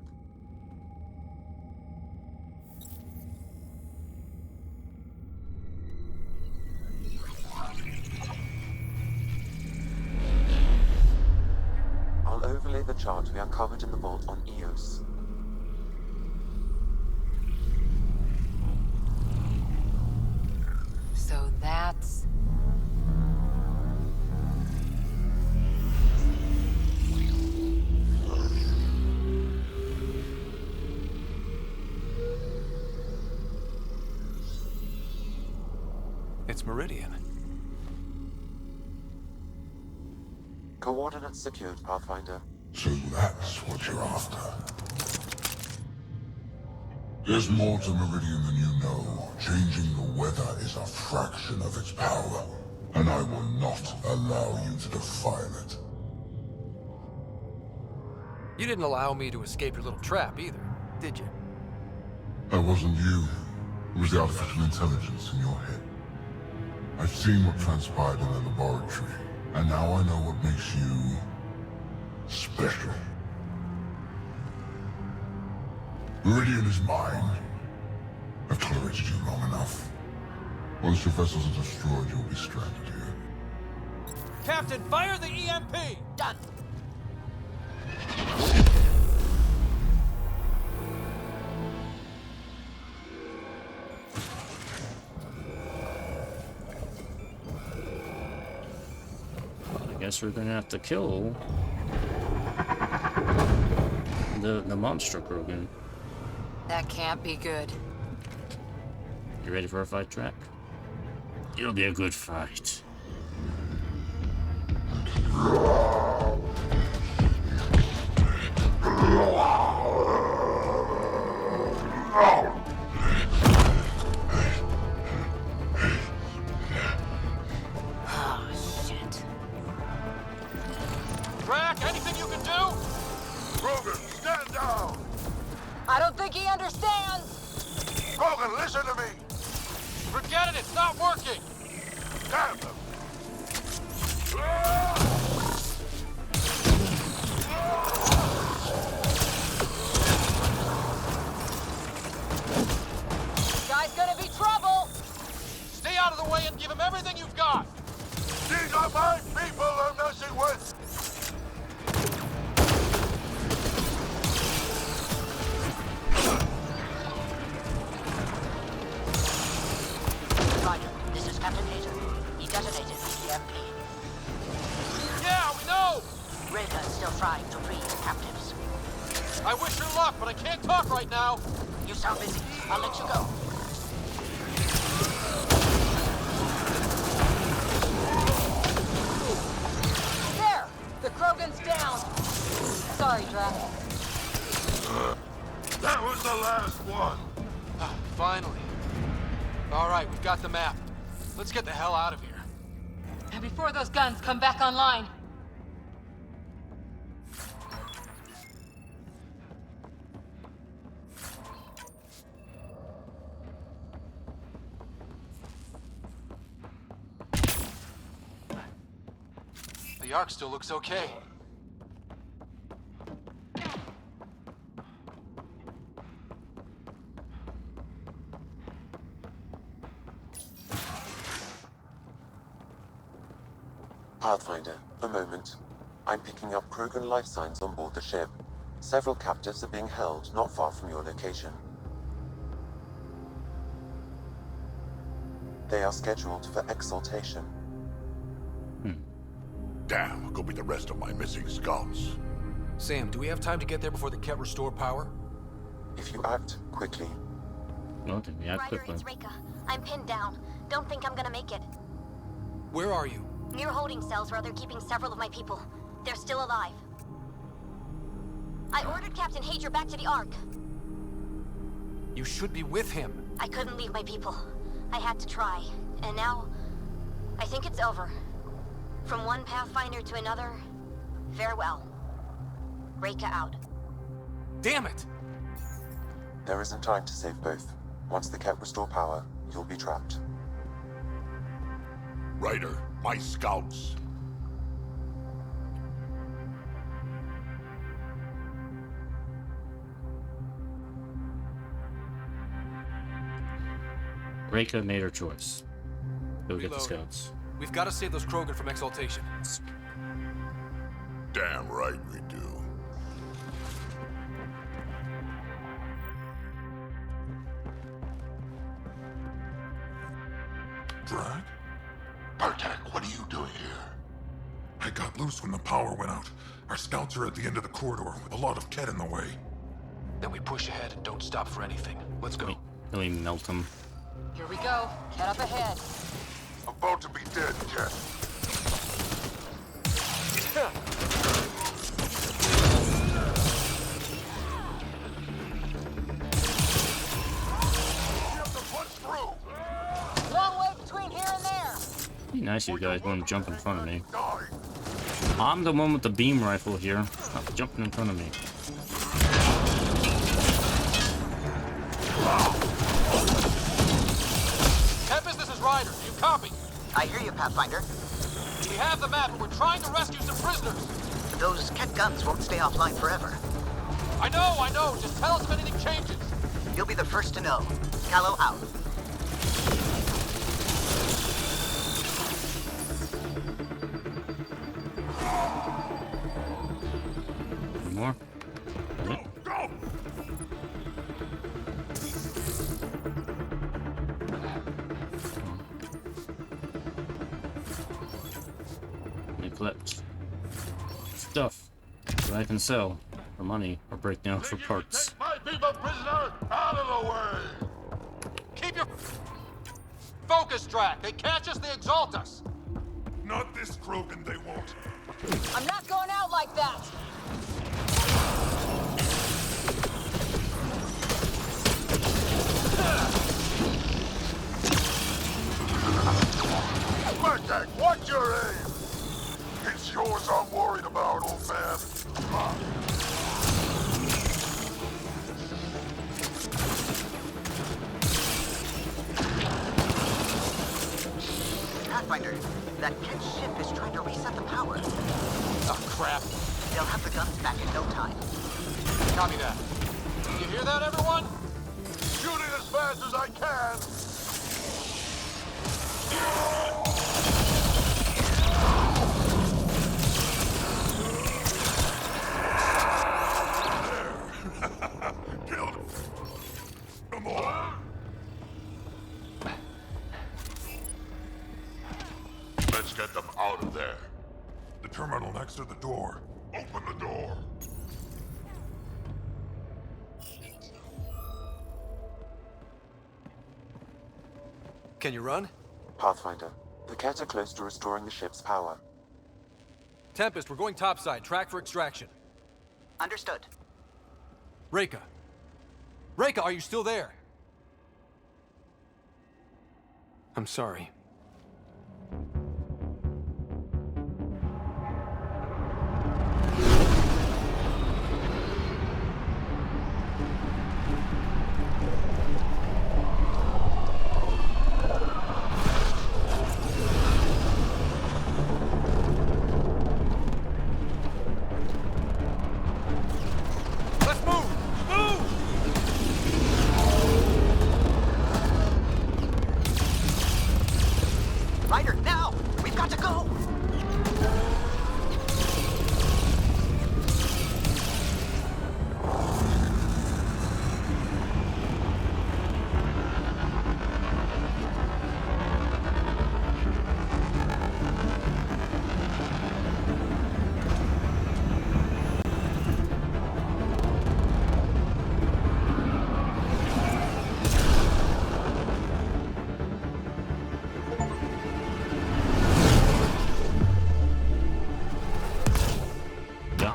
I'll overlay the chart we uncovered in the vault on Eos. So that's... It's Meridian. Coordinates secured, Pathfinder. So that's what you're after. There's more to Meridian than you know. Changing the weather is a fraction of its power, and I will not allow you to defile it. You didn't allow me to escape your little trap either, did you? That wasn't you. It was the artificial intelligence in your head. I've seen what transpired in the laboratory, and now I know what makes you special. Meridian is mine. I've tolerated you long enough. Once your vessels are destroyed, you'll be stranded here. Captain, fire the EMP! Done. I guess we're gonna have to kill the monster Krogan. That can't be good. You ready for a fight, Track? It'll be a good fight. I don't think he understands! Krogan, listen to me! Forget it, it's not working! Damn them! Guy's gonna be trouble! Stay out of the way and give him everything you've got! These are my people I'm messing with! Roger, this is Captain Hazer. He detonated the EMP. Yeah, we know! Reka is still trying to free his captives. I wish her luck, but I can't talk right now! You sound busy. I'll let you go. There! The Krogan's down! Sorry, Drac. That was the last one! Finally. Alright, we've got the map. Let's get the hell out of here. And before those guns come back online. The Ark still looks okay. Pathfinder, a moment. I'm picking up Krogan life signs on board the ship. Several captives are being held not far from your location. They are scheduled for exaltation. Damn, go be the rest of my missing scums. Sam, do we have time to get there before the Ket restore power? If you act quickly. No, then we act Ryder, quickly. it's Reka. I'm pinned down. Don't think I'm gonna make it. Where are you? Near holding cells where they're keeping several of my people. They're still alive. I ordered Captain Hager back to the Ark. You should be with him. I couldn't leave my people. I had to try. And now, I think it's over. From one Pathfinder to another, farewell. Reka out. Damn it! There isn't time to save both. Once the Ket restore power, you'll be trapped. Ryder, my scouts. Reka made her choice. Go get the Reload. scouts. We've got to save those Krogan from exaltation. Damn right we do. Drag? Bartek, what are you doing here? I got loose when the power went out. Our scouts are at the end of the corridor with a lot of Ket in the way. Then we push ahead and don't stop for anything. Let's go. Then we melt them. Here we go. Get up ahead. About to be dead, Ket. Long way between here and there. Be nice you guys won't jump in front of me. I'm the one with the beam rifle here. Stop jumping in front of me. Tempest, this is Ryder. Do you copy? I hear you, Pathfinder. We have the map and we're trying to rescue some prisoners. Those Ket guns won't stay offline forever. I know. Just tell us if anything changes. You'll be the first to know. Callow out. Any more? Go! They collect stuff that I can sell for money or break down for parts. Take my people prisoner out of the way! Keep your focus, Drac. They catch us, they exalt us. Not this Krogan, they won't. I'm not going out like that. Bartek, what's your aim? It's yours I'm worried about, old man. Pathfinder, that Ket ship is trying to reset the power. Oh, crap. They'll have the guns back in no time. Copy that. You hear that, everyone? Shooting as fast as I can! Killed him. Come on. Let's get them out of there. The terminal next to the door. Open the door. Can you run? Pathfinder, the Ket are close to restoring the ship's power. Tempest, we're going topside. Track for extraction. Understood. Reka. Reka, are you still there? I'm sorry.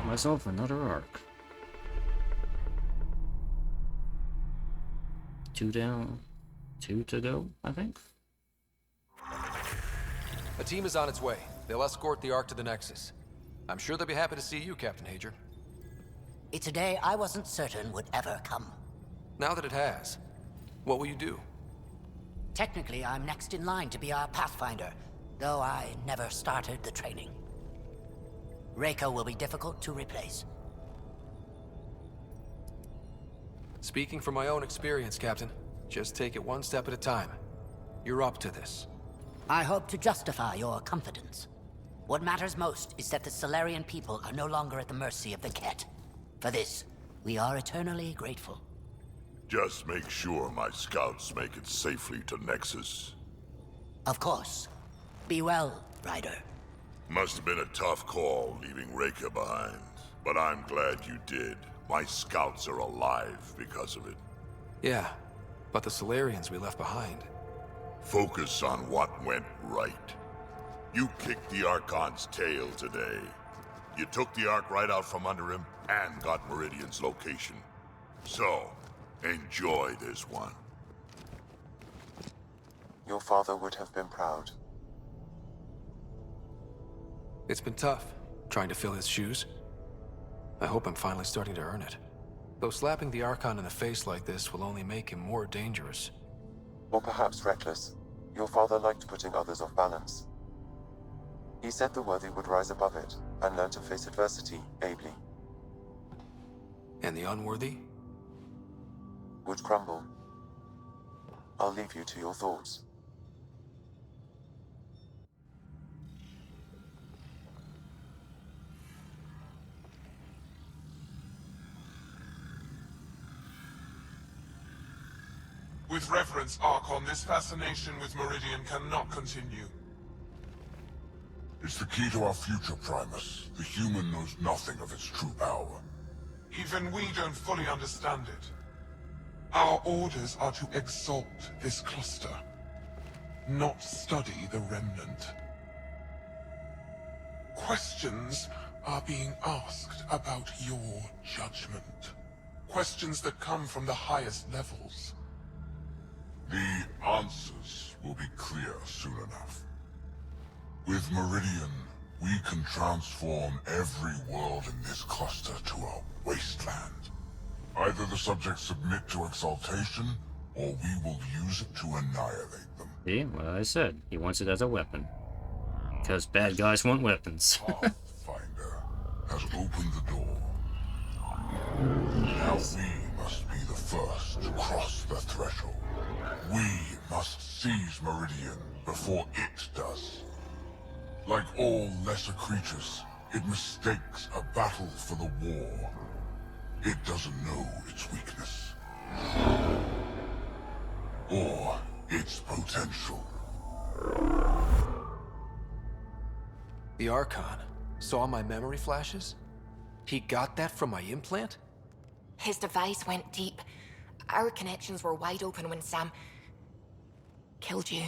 Myself another arc. 2 down, 2 to go, I think. A team is on its way. They'll escort the Ark to the Nexus. I'm sure they'll be happy to see you, Captain Hager. It's a day I wasn't certain would ever come. Now that it has, what will you do? Technically, I'm next in line to be our Pathfinder, though I never started the training. Reika will be difficult to replace. Speaking from my own experience, Captain, just take it one step at a time. You're up to this. I hope to justify your confidence. What matters most is that the Salarian people are no longer at the mercy of the Ket. For this, we are eternally grateful. Just make sure my scouts make it safely to Nexus. Of course. Be well, Ryder. Must have been a tough call leaving Reika behind, but I'm glad you did. My scouts are alive because of it. Yeah, but the Salarians we left behind. Focus on what went right. You kicked the Archon's tail today. You took the Ark right out from under him and got Meridian's location. So, enjoy this one. Your father would have been proud. It's been tough, trying to fill his shoes. I hope I'm finally starting to earn it. Though slapping the Archon in the face like this will only make him more dangerous. Or perhaps reckless. Your father liked putting others off balance. He said the worthy would rise above it and learn to face adversity ably. And the unworthy? Would crumble. I'll leave you to your thoughts. With reverence, Archon, this fascination with Meridian cannot continue. It's the key to our future, Primus. The human knows nothing of its true power. Even we don't fully understand it. Our orders are to exalt this cluster, not study the remnant. Questions are being asked about your judgment. Questions that come from the highest levels. The answers will be clear soon enough. With Meridian, we can transform every world in this cluster to a wasteland. Either the subjects submit to exaltation, or we will use it to annihilate them. See, what I said. He wants it as a weapon. Because bad guys want weapons. Pathfinder has opened the door. Now we must be the first to cross the threshold. We must seize Meridian before it does. Like all lesser creatures, it mistakes a battle for the war. It doesn't know its weakness. Or its potential. The Archon saw my memory flashes? He got that from my implant? His device went deep. Our connections were wide open when Sam killed you.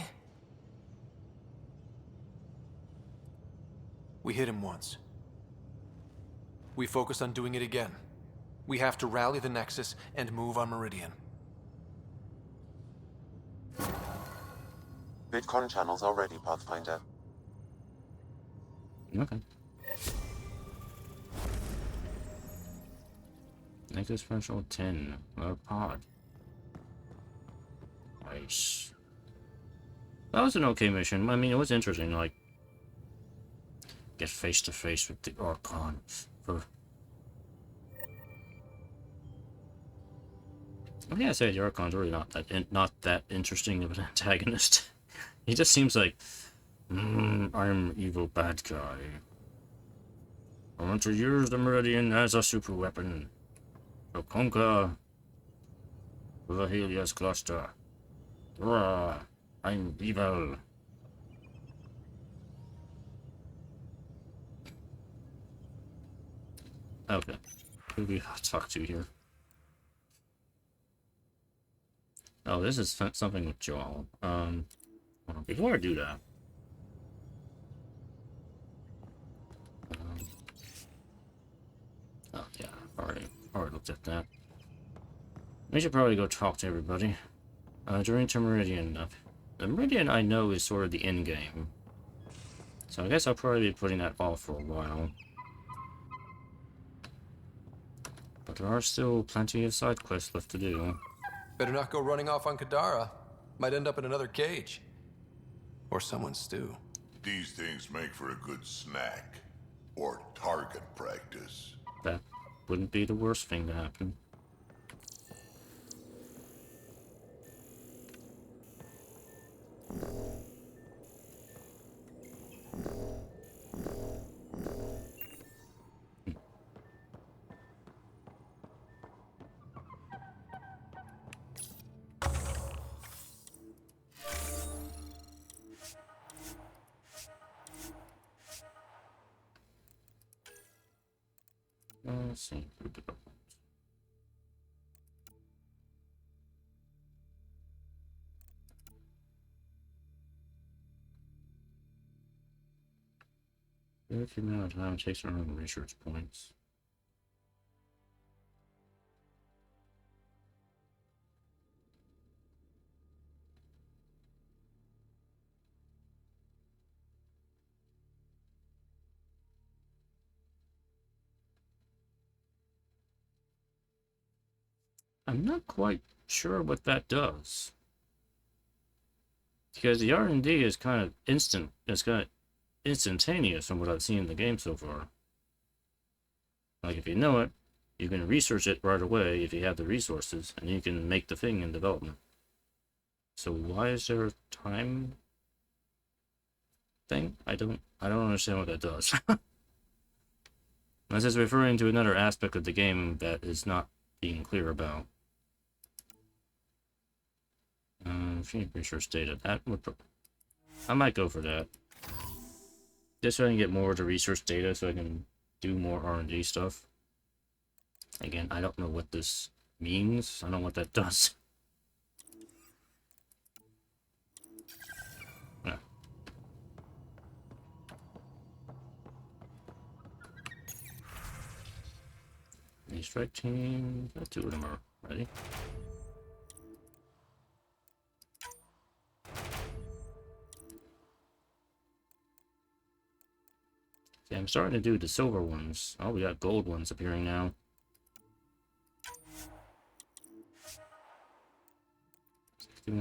We hit him once. We focus on doing it again. We have to rally the Nexus and move on Meridian. Bitcoin channels are ready, Pathfinder. Okay. Nexus Threshold 10. Pod. Nice. That was an okay mission. I mean, it was interesting, like, get face to face with the Archon. I think I say the Archon's really not that interesting of an antagonist. He just seems like, I'm evil bad guy. I want to use the Meridian as a super weapon to conquer the Helios cluster. I'm evil. Okay. Who do we talk to here? Oh, this is something with Jaal. Before I do that, oh yeah, already looked at that. We should probably go talk to everybody. Journey to Meridian. The Meridian I know is sort of the end game. So I guess I'll probably be putting that off for a while. But there are still plenty of side quests left to do. Better not go running off on Kadara. Might end up in another cage. Or someone's stew. These things make for a good snack. Or target practice. That wouldn't be the worst thing to happen. Let's see. If you amount of time it takes to earn research points. I'm not quite sure what that does. Because the R&D is kind of instant. It's kind of instantaneous from what I've seen in the game so far. Like, if you know it, you can research it right away if you have the resources, and you can make the thing in development. So why is there a time thing? I don't understand what that does. Unless it's referring to another aspect of the game that is not being clear about. Research data. That would. I might go for that. Just so I can get more of the research data, so I can do more R&D stuff. Again, I don't know what this means. I don't know what that does. Yeah. The strike team. Two of them are ready. Yeah, I'm starting to do the silver ones. Oh, we got gold ones appearing now. Yeah.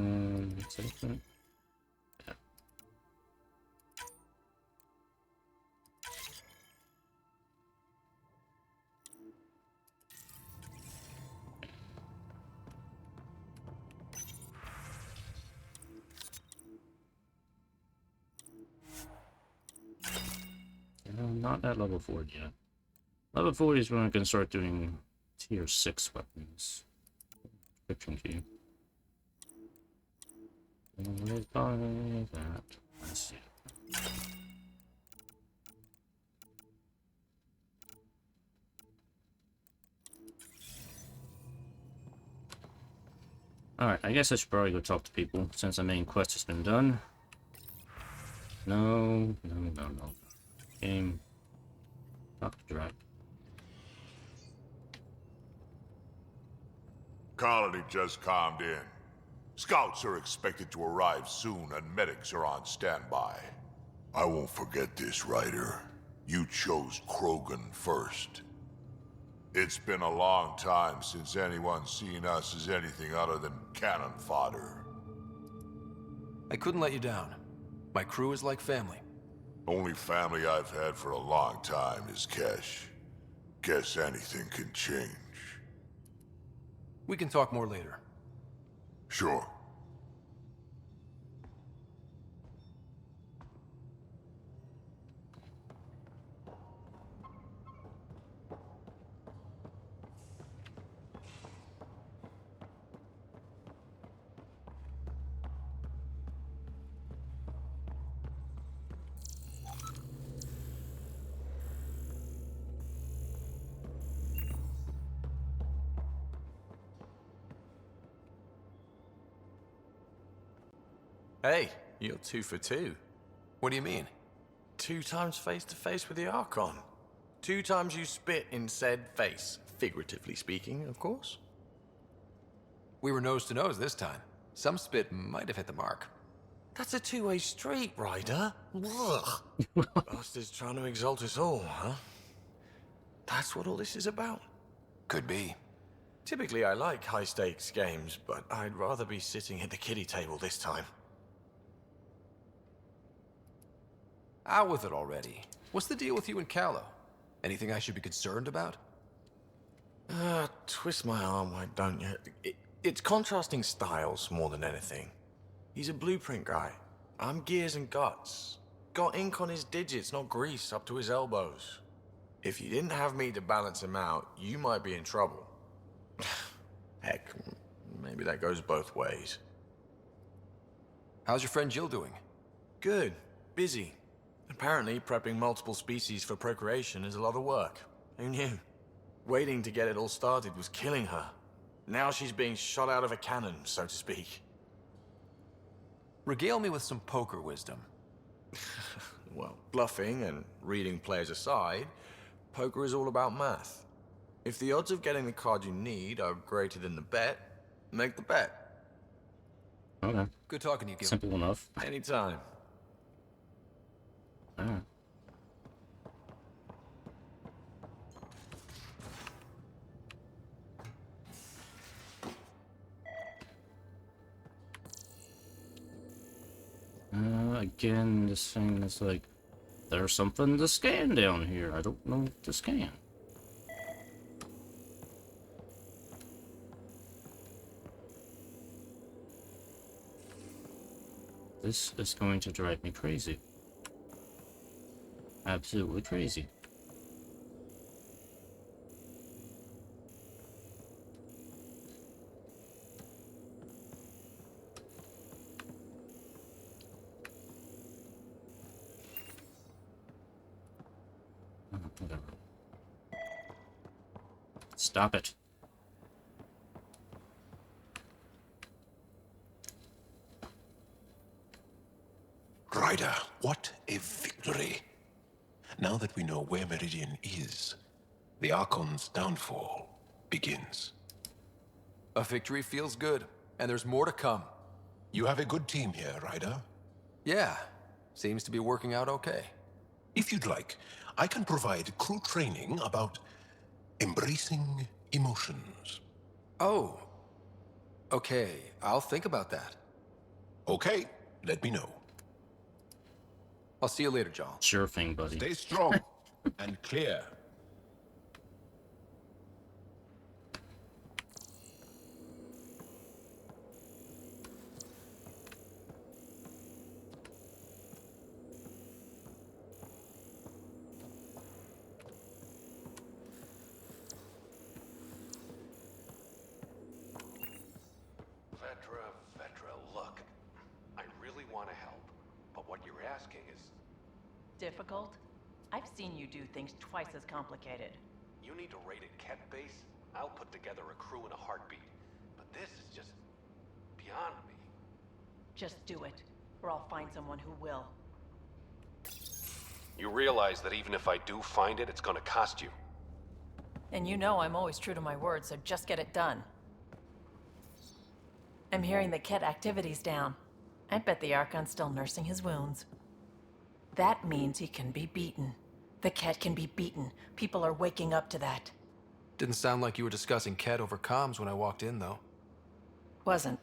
Not at level 40 yet. Level 40 is when I can start doing tier 6 weapons. Description key. And by that. Let's see. Alright, I guess I should probably go talk to people since the main quest has been done. No. Game. Talk to Drac. Colony just calmed in. Scouts are expected to arrive soon and medics are on standby. I won't forget this, Ryder. You chose Krogan first. It's been a long time since anyone's seen us as anything other than cannon fodder. I couldn't let you down. My crew is like family. Only family I've had for a long time is Kesh. Guess anything can change. We can talk more later. Sure. Hey, you're 2 for 2. What do you mean? 2 times face to face with the Archon. 2 times you spit in said face. Figuratively speaking, of course. We were nose to nose this time. Some spit might have hit the mark. That's a two-way street, Ryder. Ugh. Bastard's trying to exalt us all, huh? That's what all this is about? Could be. Typically, I like high-stakes games, but I'd rather be sitting at the kiddie table this time. Out with it already. What's the deal with you and Callow? Anything I should be concerned about? Twist my arm, why don't you? It's contrasting styles more than anything. He's a blueprint guy. I'm gears and guts. Got ink on his digits, not grease up to his elbows. If you didn't have me to balance him out, you might be in trouble. Heck, maybe that goes both ways. How's your friend Jill doing? Good. Busy. Apparently, prepping multiple species for procreation is a lot of work. Who knew? Waiting to get it all started was killing her. Now she's being shot out of a cannon, so to speak. Regale me with some poker wisdom. Well, bluffing and reading players aside, poker is all about math. If the odds of getting the card you need are greater than the bet, make the bet. Okay. Good talking to you, Gil. Simple enough. Anytime. Alright. Again, this thing is like, there's something to scan down here. I don't know what to scan. This is going to drive me crazy. Absolutely crazy. Whatever. Stop it. Ryder, what a victory. Now that we know where Meridian is, the Archon's downfall begins. A victory feels good, and there's more to come. You have a good team here, Ryder. Yeah, seems to be working out okay. If you'd like, I can provide crew training about embracing emotions. Oh. Okay, I'll think about that. Okay, let me know. I'll see you later, Jaal. Sure thing, buddy. Stay strong and clear. Vetra, look. I really want to help, but what you're asking is... Difficult? I've seen you do things twice as complicated. You need a rated Ket base? I'll put together a crew in a heartbeat. But this is just... beyond me. Just do it, or I'll find someone who will. You realize that even if I do find it, it's gonna cost you. And you know I'm always true to my word, so just get it done. I'm hearing the Ket activity's down. I bet the Archon's still nursing his wounds. That means he can be beaten. The Ket can be beaten. People are waking up to that. Didn't sound like you were discussing Ket over comms when I walked in, though. Wasn't.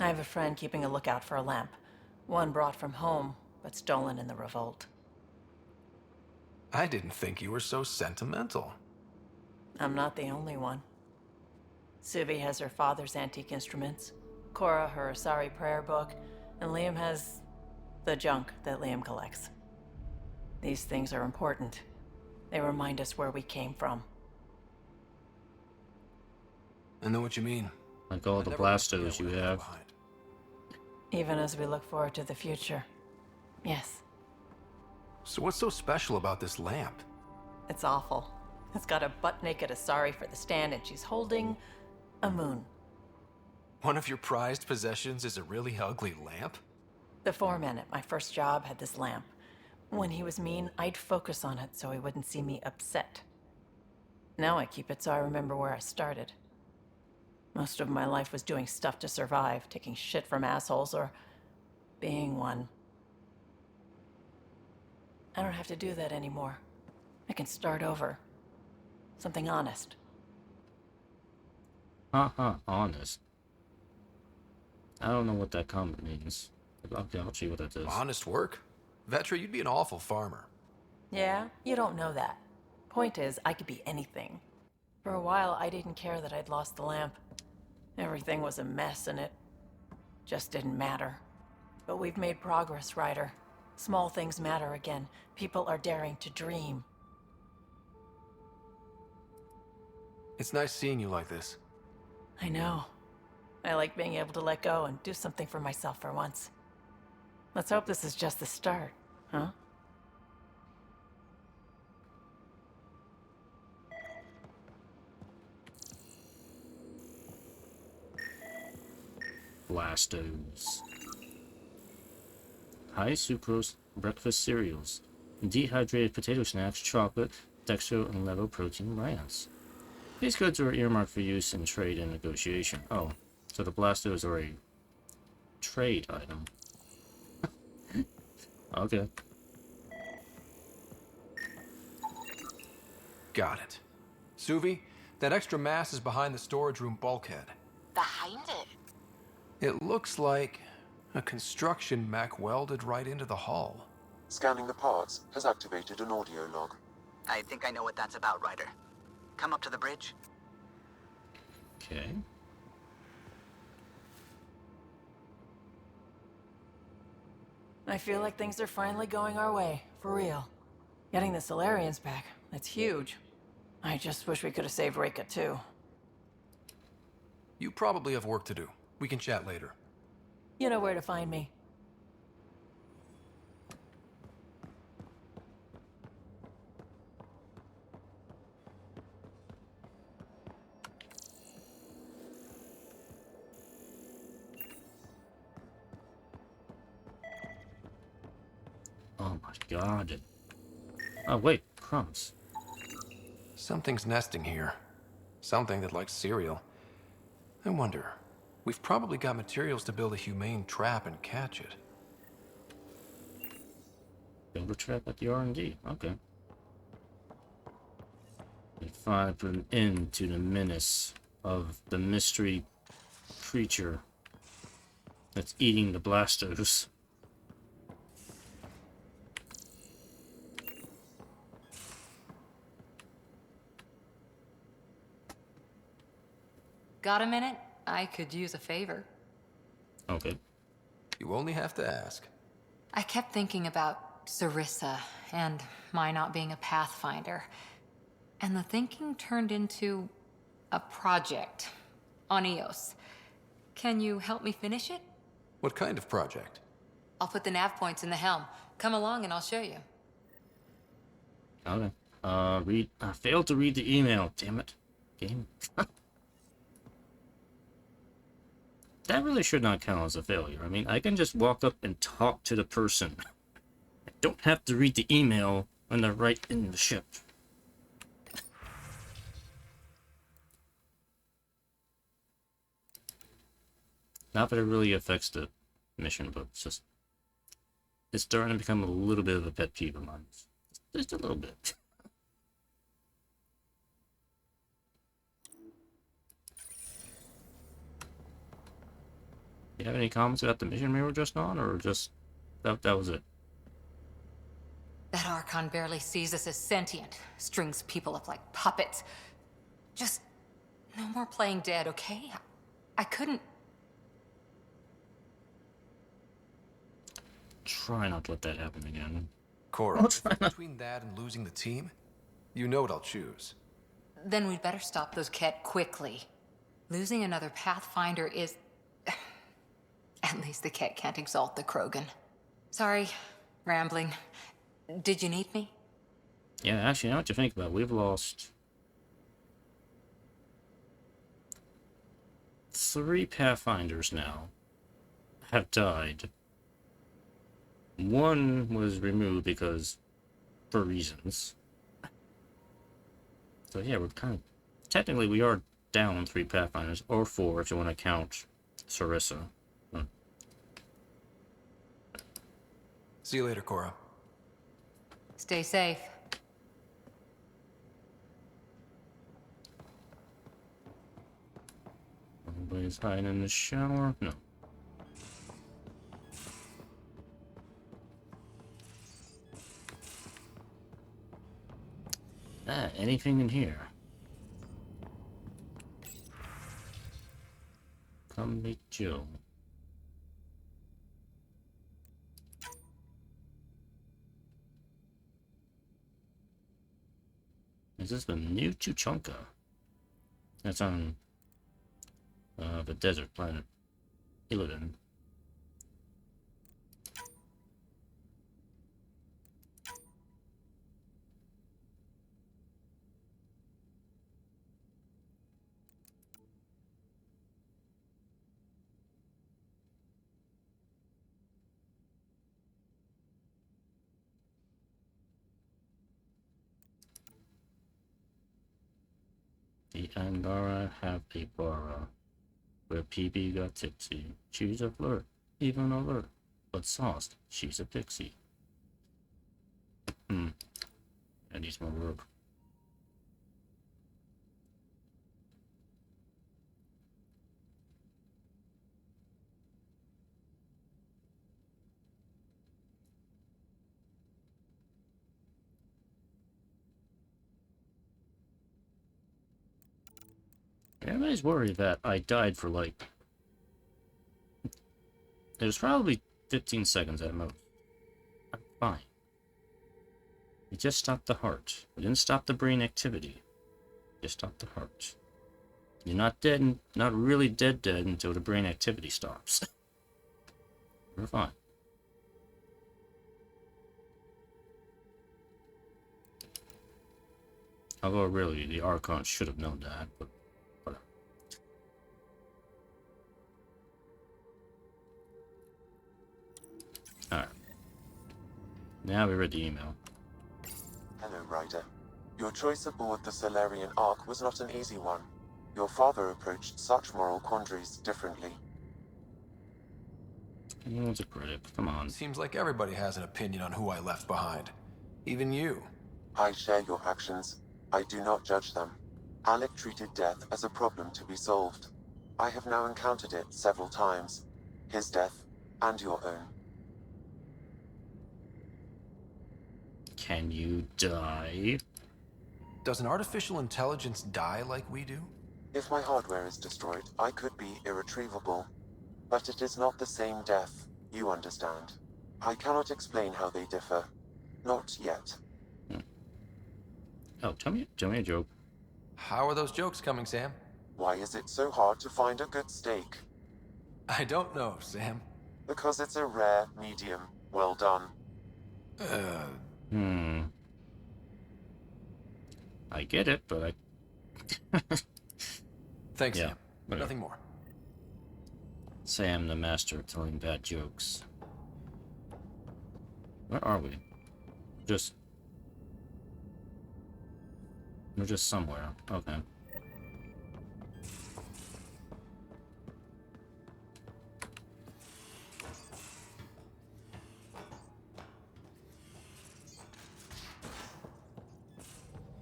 I have a friend keeping a lookout for a lamp. One brought from home, but stolen in the revolt. I didn't think you were so sentimental. I'm not the only one. Suvi has her father's antique instruments, Cora her Asari prayer book, and Liam has the junk that Liam collects. These things are important. They remind us where we came from. I know what you mean. Like all the blastos you have. Even as we look forward to the future. Yes. So what's so special about this lamp? It's awful. It's got a butt-naked Asari for the stand, and she's holding a moon. One of your prized possessions is a really ugly lamp? The foreman at my first job had this lamp. When he was mean, I'd focus on it so he wouldn't see me upset. Now I keep it so I remember where I started. Most of my life was doing stuff to survive, taking shit from assholes, or being one. I don't have to do that anymore. I can start over. Something honest. Honest. I don't know what that comment means. I'll see what that is. Honest work? Vetra, you'd be an awful farmer. Yeah? You don't know that. Point is, I could be anything. For a while, I didn't care that I'd lost the lamp. Everything was a mess, and it just didn't matter. But we've made progress, Ryder. Small things matter again. People are daring to dream. It's nice seeing you like this. I know. I like being able to let go and do something for myself for once. Let's hope this is just the start, huh? Blastos. High sucrose breakfast cereals. Dehydrated potato snacks, chocolate, dextro, and levo protein brands. These goods are earmarked for use in trade and negotiation. Oh, so the Blastos are a trade item. Okay. Got it. Suvi, that extra mass is behind the storage room bulkhead. Behind it? It looks like a construction mech welded right into the hull. Scanning the parts has activated an audio log. I think I know what that's about, Ryder. Come up to the bridge. Okay. I feel like things are finally going our way, for real. Getting the Salarians back, that's huge. I just wish we could have saved Reka too. You probably have work to do. We can chat later. You know where to find me. Oh my god. Oh wait, crumbs. Something's nesting here. Something that likes cereal. I wonder. We've probably got materials to build a humane trap and catch it. Build a trap at the R&D. Okay. And finally put an end to the menace of the mystery creature that's eating the Blastos. Got a minute? I could use a favor. Okay. You only have to ask. I kept thinking about Sarissa and my not being a Pathfinder. And the thinking turned into a project on Eos. Can you help me finish it? What kind of project? I'll put the nav points in the helm. Come along and I'll show you. Okay. I failed to read the email. Damn it. Game. That really should not count as a failure. I mean, I can just walk up and talk to the person. I don't have to read the email when they're right in the ship. Not that it really affects the mission, but it's starting to become a little bit of a pet peeve of mine. Just a little bit. You have any comments about the mission we were just on, or just that was it? That Archon barely sees us as sentient, strings people up like puppets. Just no more playing dead, okay? I couldn't. Try not to let that happen again. Cora, between that and losing the team, you know what I'll choose. Then we'd better stop those Ket quickly. Losing another Pathfinder is... At least the Ket can't exalt the Krogan. Sorry, rambling. Did you need me? Yeah, actually, now what you think about it, we've lost 3 Pathfinders now have died. 1 was removed for reasons. So yeah, we're technically we are down 3 Pathfinders, or 4 if you want to count Sarissa. See you later, Cora. Stay safe. Nobody's hiding in the shower? No. Anything in here? Come meet Joe. Is this the new Chuchunka? That's on the desert planet Illidan. The Angara have a bara, where PB got tipsy. She's a flirt, even alert, but sauced, she's a pixie. That needs more work. Everybody's worried that I died for like... It was probably 15 seconds at most. I'm fine. It just stopped the heart. It didn't stop the brain activity. It just stopped the heart. You're not dead, and not really dead until the brain activity stops. We're fine. Although really, the Archon should have known that, but whatever. Alright. Now we read the email. Hello, Ryder. Your choice aboard the Salarian Ark was not an easy one. Your father approached such moral quandaries differently. Anyone's a critic. Come on. Seems like everybody has an opinion on who I left behind. Even you. I share your actions. I do not judge them. Alec treated death as a problem to be solved. I have now encountered it several times. His death, and your own. Can you die? Does an artificial intelligence die like we do? If my hardware is destroyed, I could be irretrievable. But it is not the same death, you understand. I cannot explain how they differ. Not yet. Oh, tell me a joke. How are those jokes coming, Sam? Why is it so hard to find a good steak? I don't know, Sam. Because it's a rare medium. Well done. I get it, but I... Thanks, yeah, Sam. whatever. Nothing more. Sam, the master of telling bad jokes. Where are we? We're just somewhere. Okay.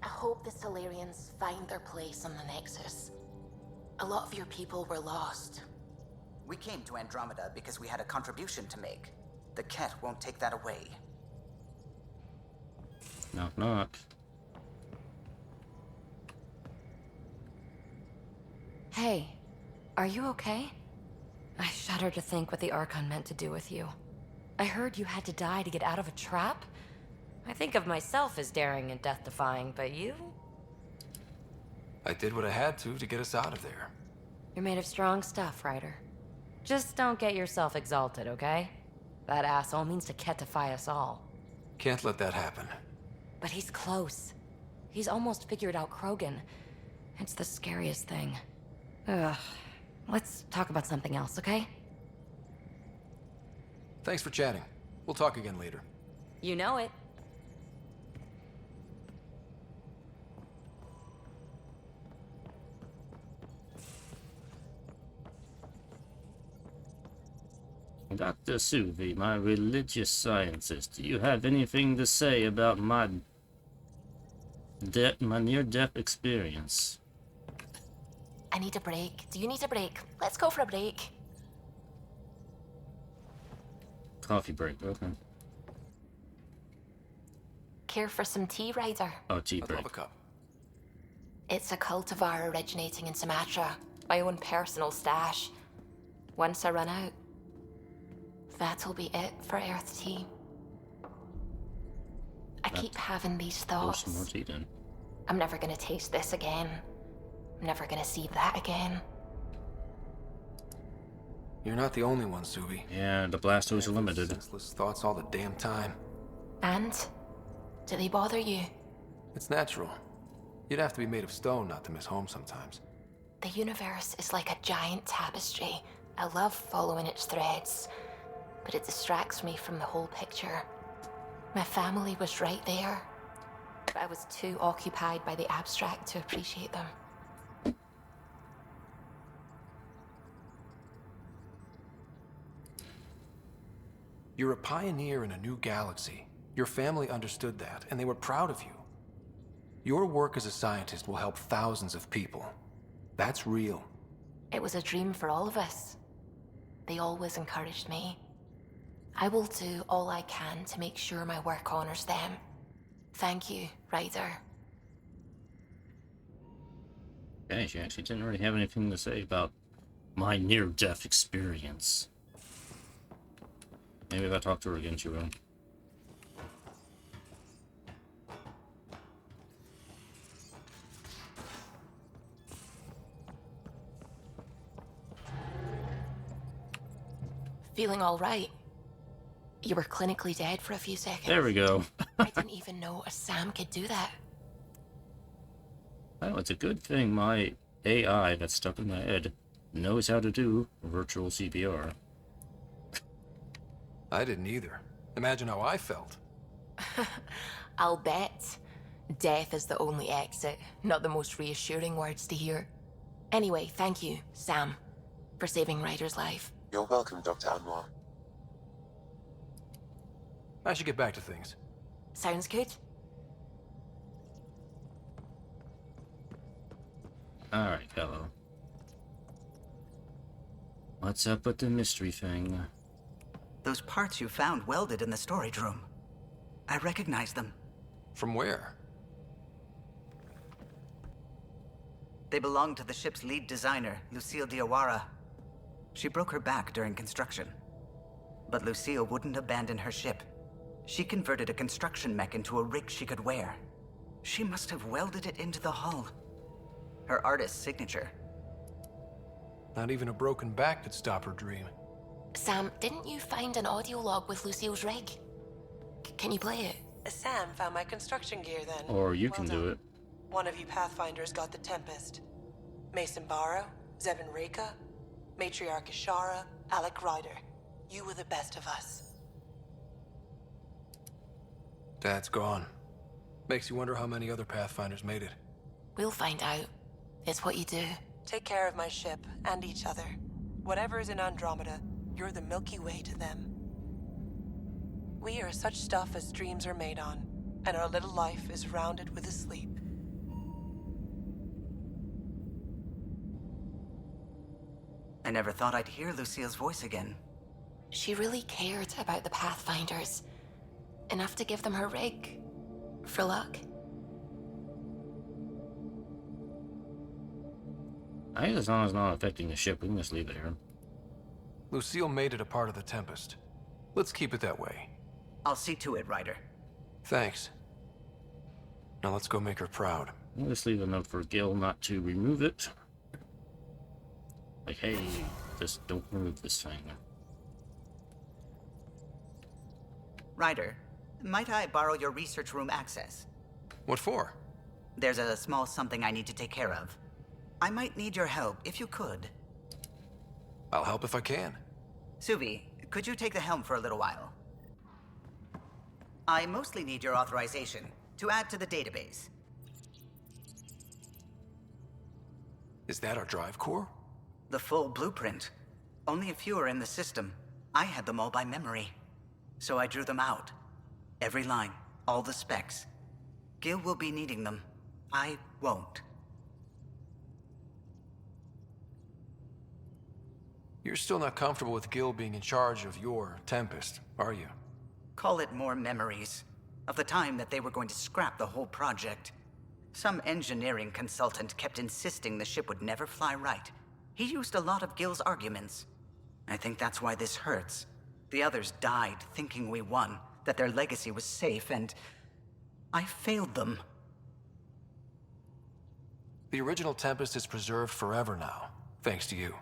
I hope the Salarians find their place on the Nexus. A lot of your people were lost. We came to Andromeda because we had a contribution to make. The Ket won't take that away. Knock, knock. Hey, are you okay? I shudder to think what the Archon meant to do with you. I heard you had to die to get out of a trap? I think of myself as daring and death-defying, but you? I did what I had to get us out of there. You're made of strong stuff, Ryder. Just don't get yourself exalted, okay? That asshole means to ketify us all. Can't let that happen. But he's close. He's almost figured out Krogan. It's the scariest thing. Ugh. Let's talk about something else, okay? Thanks for chatting. We'll talk again later. You know it. Dr. Suvi, my religious scientist, do you have anything to say about my near-death experience? I need a break. Do you need a break? Let's go for a break. Coffee break, okay. Care for some tea, Ryder? Oh, tea break. I'd love a cup. It's a cultivar originating in Sumatra. My own personal stash. Once I run out, that'll be it for Earth tea. I keep having these thoughts. Some more tea then. I'm never gonna taste this again. I'm never gonna see that again. You're not the only one, Suvi. Yeah, the Blastos are limited. Senseless thoughts all the damn time. And? Do they bother you? It's natural. You'd have to be made of stone not to miss home sometimes. The universe is like a giant tapestry. I love following its threads, but it distracts me from the whole picture. My family was right there, but I was too occupied by the abstract to appreciate them. You're a pioneer in a new galaxy. Your family understood that, and they were proud of you. Your work as a scientist will help thousands of people. That's real. It was a dream for all of us. They always encouraged me. I will do all I can to make sure my work honors them. Thank you, Ryder. Okay, she actually didn't really have anything to say about my near-death experience. Maybe if I talk to her again, she will. Feeling all right? You were clinically dead for a few seconds. There we go. I didn't even know a Sam could do that. Well, it's a good thing my AI that's stuck in my head knows how to do virtual CPR. I didn't either. Imagine how I felt. I'll bet. Death is the only exit, not the most reassuring words to hear. Anyway, thank you, Sam, for saving Ryder's life. You're welcome, Dr. Anwar. I should get back to things. Sounds good. Alright, hello. What's up with the mystery thing? Those parts you found welded in the storage room. I recognize them. From where? They belong to the ship's lead designer, Lucille Diawara. She broke her back during construction. But Lucille wouldn't abandon her ship. She converted a construction mech into a rig she could wear. She must have welded it into the hull. Her artist's signature. Not even a broken back could stop her dream. Sam, didn't you find an audio log with Lucille's rig? Can you play it? Sam found my construction gear then. Or you can do it. One of you Pathfinders got the Tempest. Mason Barrow, Zevin Reka, Matriarch Ishara, Alec Ryder. You were the best of us. Dad's gone. Makes you wonder how many other Pathfinders made it. We'll find out. It's what you do. Take care of my ship and each other. Whatever is in Andromeda, you're the Milky Way to them. We are such stuff as dreams are made on, and our little life is rounded with a sleep. I never thought I'd hear Lucille's voice again. She really cared about the Pathfinders. Enough to give them her rig. For luck. I guess as long as it's not affecting the ship, we can just leave it here. Lucille made it a part of the Tempest. Let's keep it that way. I'll see to it, Ryder. Thanks. Now let's go make her proud. We'll just leave a note for Gil not to remove it. Like, hey, just don't remove this thing. Ryder, might I borrow your research room access? What for? There's a small something I need to take care of. I might need your help, if you could. I'll help if I can. Suvi, could you take the helm for a little while? I mostly need your authorization to add to the database. Is that our drive core? The full blueprint. Only a few are in the system. I had them all by memory. So I drew them out. Every line, all the specs. Gil will be needing them. I won't. You're still not comfortable with Gil being in charge of your Tempest, are you? Call it more memories of the time that they were going to scrap the whole project. Some engineering consultant kept insisting the ship would never fly right. He used a lot of Gil's arguments. I think that's why this hurts. The others died thinking we won, that their legacy was safe, and I failed them. The original Tempest is preserved forever now, thanks to you.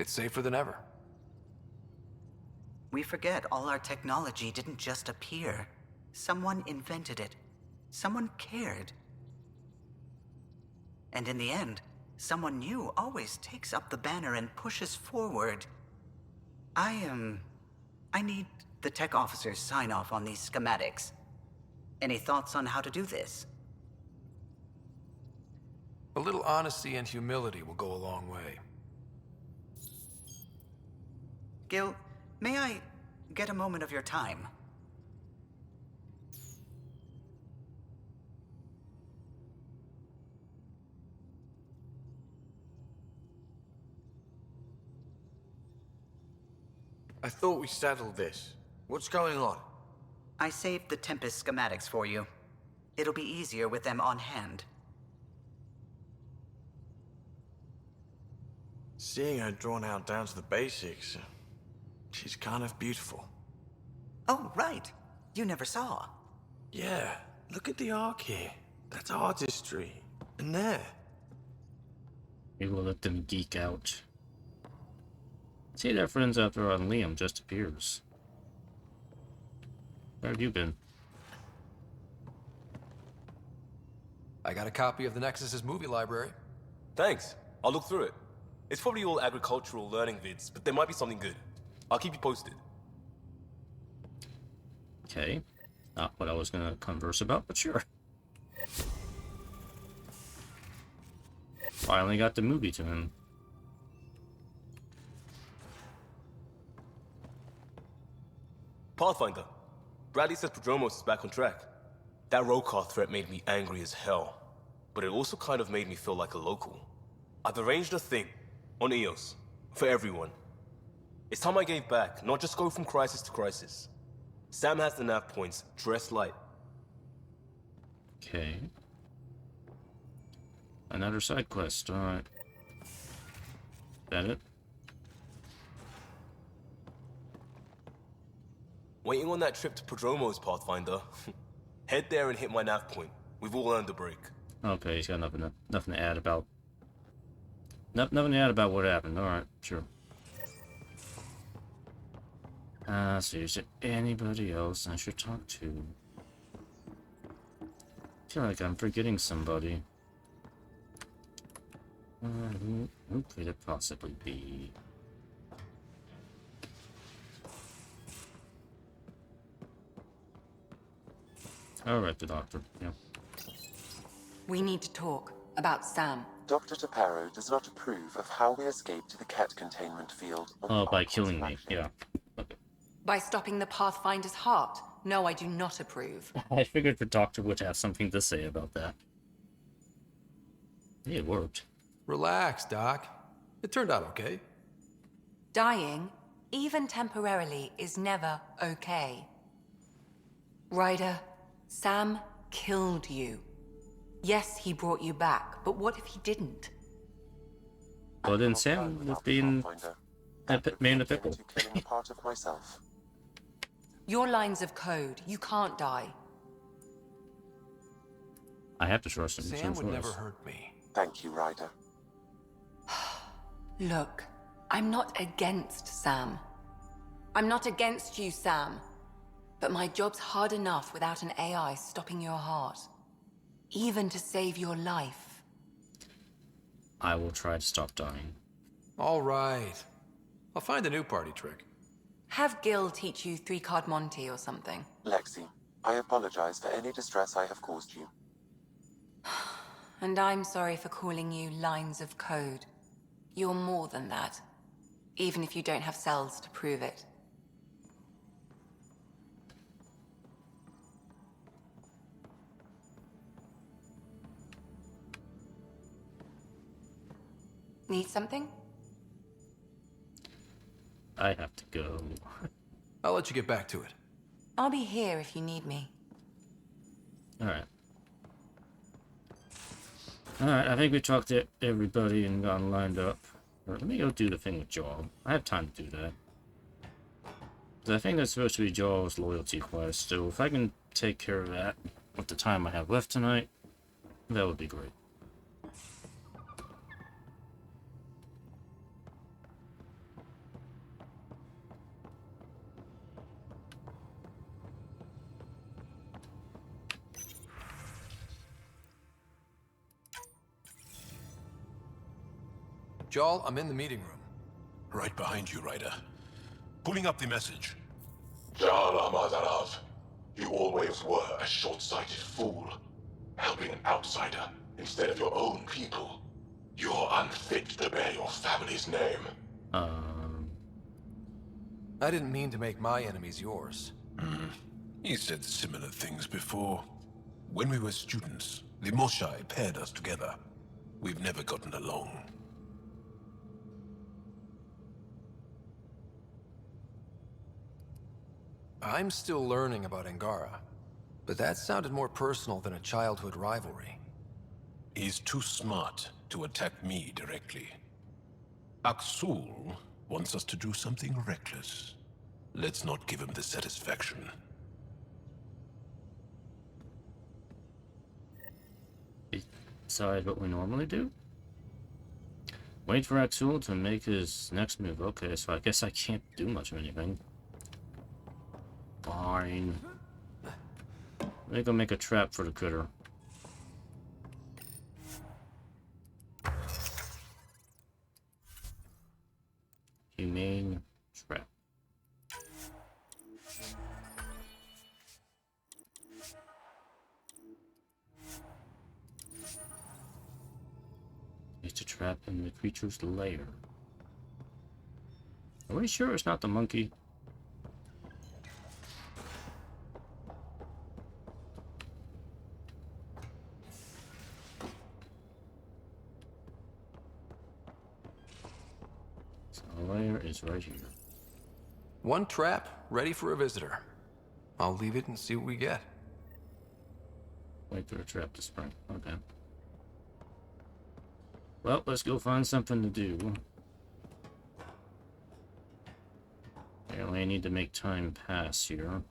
It's safer than ever. We forget all our technology didn't just appear. Someone invented it. Someone cared. And in the end, someone new always takes up the banner and pushes forward. I need the tech officer's sign-off on these schematics. Any thoughts on how to do this? A little honesty and humility will go a long way. Gil, may I get a moment of your time? I thought we settled this. What's going on? I saved the Tempest schematics for you. It'll be easier with them on hand. Seeing her drawn out down to the basics, she's kind of beautiful. Oh, right. You never saw. Yeah, look at the arc here. That's artistry. And there. We will let them geek out. See their friends after on Liam just appears. Where have you been? I got a copy of the Nexus's movie library. Thanks. I'll look through it. It's probably all agricultural learning vids, but there might be something good. I'll keep you posted. Okay. Not what I was gonna converse about, but sure. Finally got the movie to him. Pathfinder. Bradley says Prodromos is back on track. That Rokar threat made me angry as hell, but it also kind of made me feel like a local. I've arranged a thing on Eos for everyone. It's time I gave back, not just go from crisis to crisis. Sam has the nav points, dress light. Okay. Another side quest, alright. That it? Waiting on that trip to Prodromos, Pathfinder. Head there and hit my nav point. We've all earned a break. Okay, he's got nothing to add about. Nothing to add about what happened. All right, sure. So is there anybody else I should talk to? I feel like I'm forgetting somebody. Who could it possibly be? Alright, the doctor. Yeah. We need to talk about Sam. Dr. Taparo does not approve of how we escaped the Ket containment field. Oh, by killing me. Yeah. Okay. By stopping the Pathfinder's heart. No, I do not approve. I figured the doctor would have something to say about that. It worked. Relax, Doc. It turned out okay. Dying, even temporarily, is never okay. Ryder, Sam killed you. Yes, he brought you back, but what if he didn't? Well, then Sam would have been made a pickle. Part of myself. Your lines of code, you can't die. I have to trust him. Sam would never hurt me. Thank you, Ryder. Look, I'm not against Sam. I'm not against you, Sam. But my job's hard enough without an AI stopping your heart. Even to save your life. I will try to stop dying. All right. I'll find a new party trick. Have Gil teach you 3-card Monty or something. Lexi, I apologize for any distress I have caused you. And I'm sorry for calling you lines of code. You're more than that. Even if you don't have cells to prove it. Need something? I have to go. I'll let you get back to it. I'll be here if you need me. Alright. Alright, I think we talked to everybody and gotten lined up. Let me go do the thing with Jaal. I have time to do that. 'Cause I think that's supposed to be Jaal's loyalty quest, so if I can take care of that with the time I have left tonight, that would be great. Jaal, I'm in the meeting room. Right behind you, Ryder. Pulling up the message. Jaal Amadarav, you always were a short-sighted fool. Helping an outsider instead of your own people. You're unfit to bear your family's name. I didn't mean to make my enemies yours. He said similar things before. When we were students, the Moshai paired us together. We've never gotten along. I'm still learning about Angara, but that sounded more personal than a childhood rivalry. He's too smart to attack me directly. Aksul wants us to do something reckless. Let's not give him the satisfaction. Decide what we normally do? Wait for Aksul to make his next move. Okay, so I guess I can't do much of anything. Fine. Let me go make a trap for the critter. Humane trap. It's a trap in the creature's lair. Are we sure it's not the monkey? The lair is right here. One trap, ready for a visitor. I'll leave it and see what we get. Wait for the trap to spring. Okay. Well, let's go find something to do. Apparently I need to make time pass here.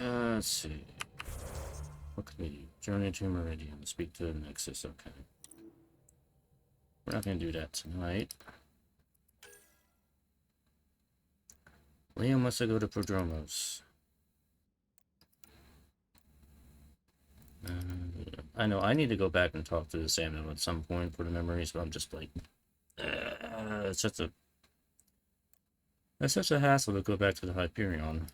Let's see. What can we do? Journey to Meridian. Speak to the Nexus. Okay. We're not going to do that tonight. Liam wants to go to Prodromos. I know I need to go back and talk to the Samuel at some point for the memories, but I'm just like, it's such a hassle to go back to the Hyperion.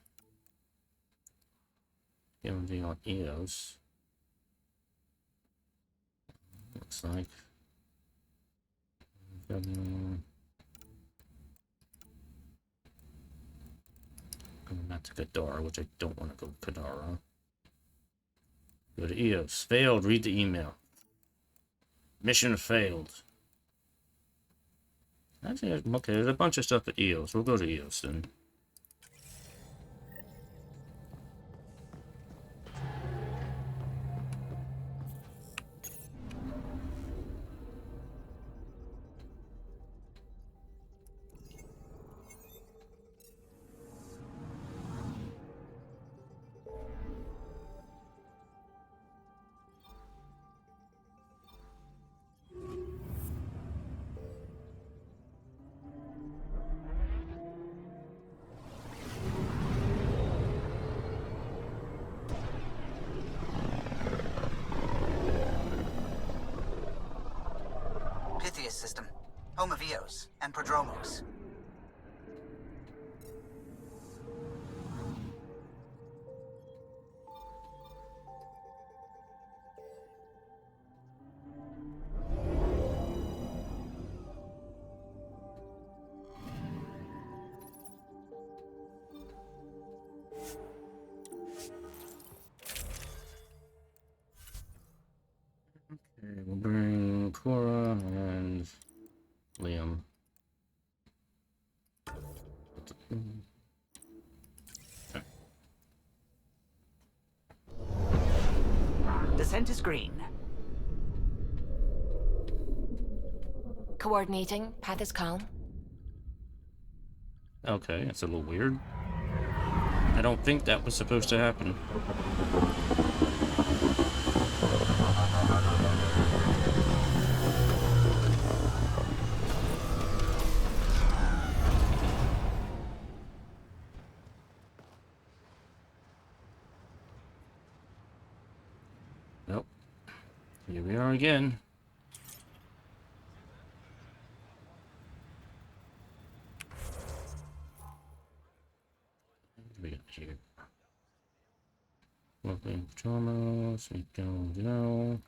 Given being on Eos. Looks like. Going back to Kadara, which I don't want to go to Kadara. Go to Eos. Failed. Read the email. Mission failed. Actually, okay, there's a bunch of stuff at Eos. We'll go to Eos then. System, home of Eos and Prodromos. We'll bring Cora and Liam. Okay. Descent is green. Coordinating. Path is calm. Okay, that's a little weird. I don't think that was supposed to happen. Nope. Here we are again. What do we got here? Welcome trauma, sneak down Jaal.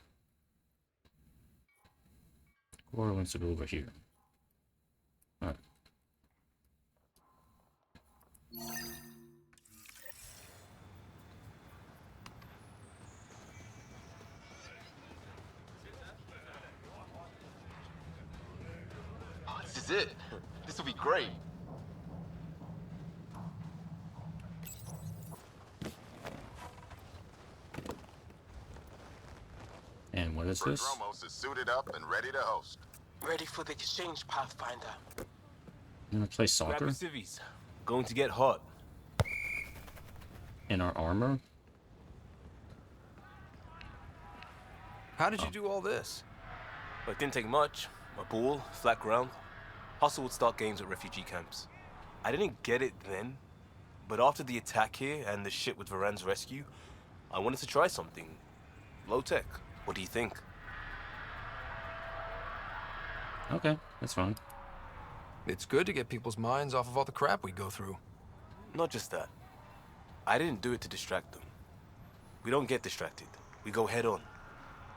Cora wants to go over here. Alright. Oh, this is it. This will be great. And what is this? Prodromos is suited up and ready to host. Ready for the exchange, Pathfinder. You wanna play Grab soccer? your civvies. Going to get hot. In our armor? How did you do all this? Well, it didn't take much. A ball, flat ground. Hustle would start games at refugee camps. I didn't get it then, but after the attack here and the shit with Varan's rescue, I wanted to try something. Low tech. What do you think? Okay, that's fine. It's good to get people's minds off of all the crap we go through. Not just that. I didn't do it to distract them. We don't get distracted. We go head on.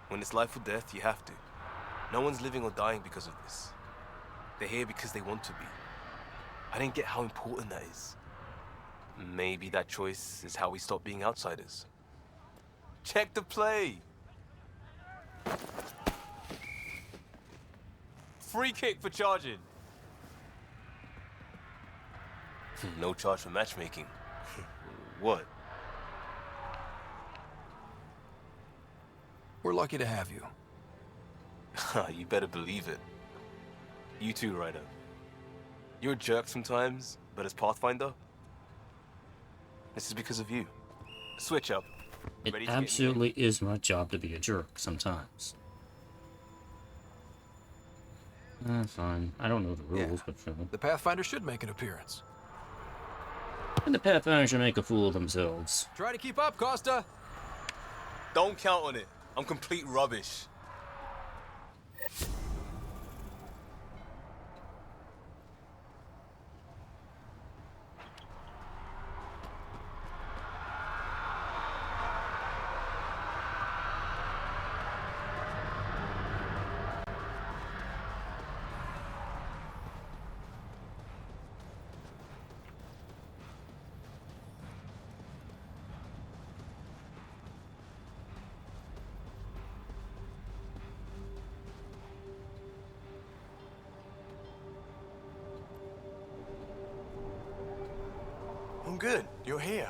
When it's life or death, you have to. No one's living or dying because of this. They're here because they want to be. I didn't get how important that is. Maybe that choice is how we stop being outsiders. Check the play! Free kick for charging. No charge for matchmaking. What? We're lucky to have you. You better believe it. You too, Ryder. You're a jerk sometimes, but as Pathfinder, this is because of you. Switch up. It Ready to get me in? absolutely is my job to be a jerk sometimes. Fine. I don't know the rules, but sure. The Pathfinder should make an appearance. And the Pathfinder should make a fool of themselves. Try to keep up, Costa. Don't count on it. I'm complete rubbish. I'm good. You're here.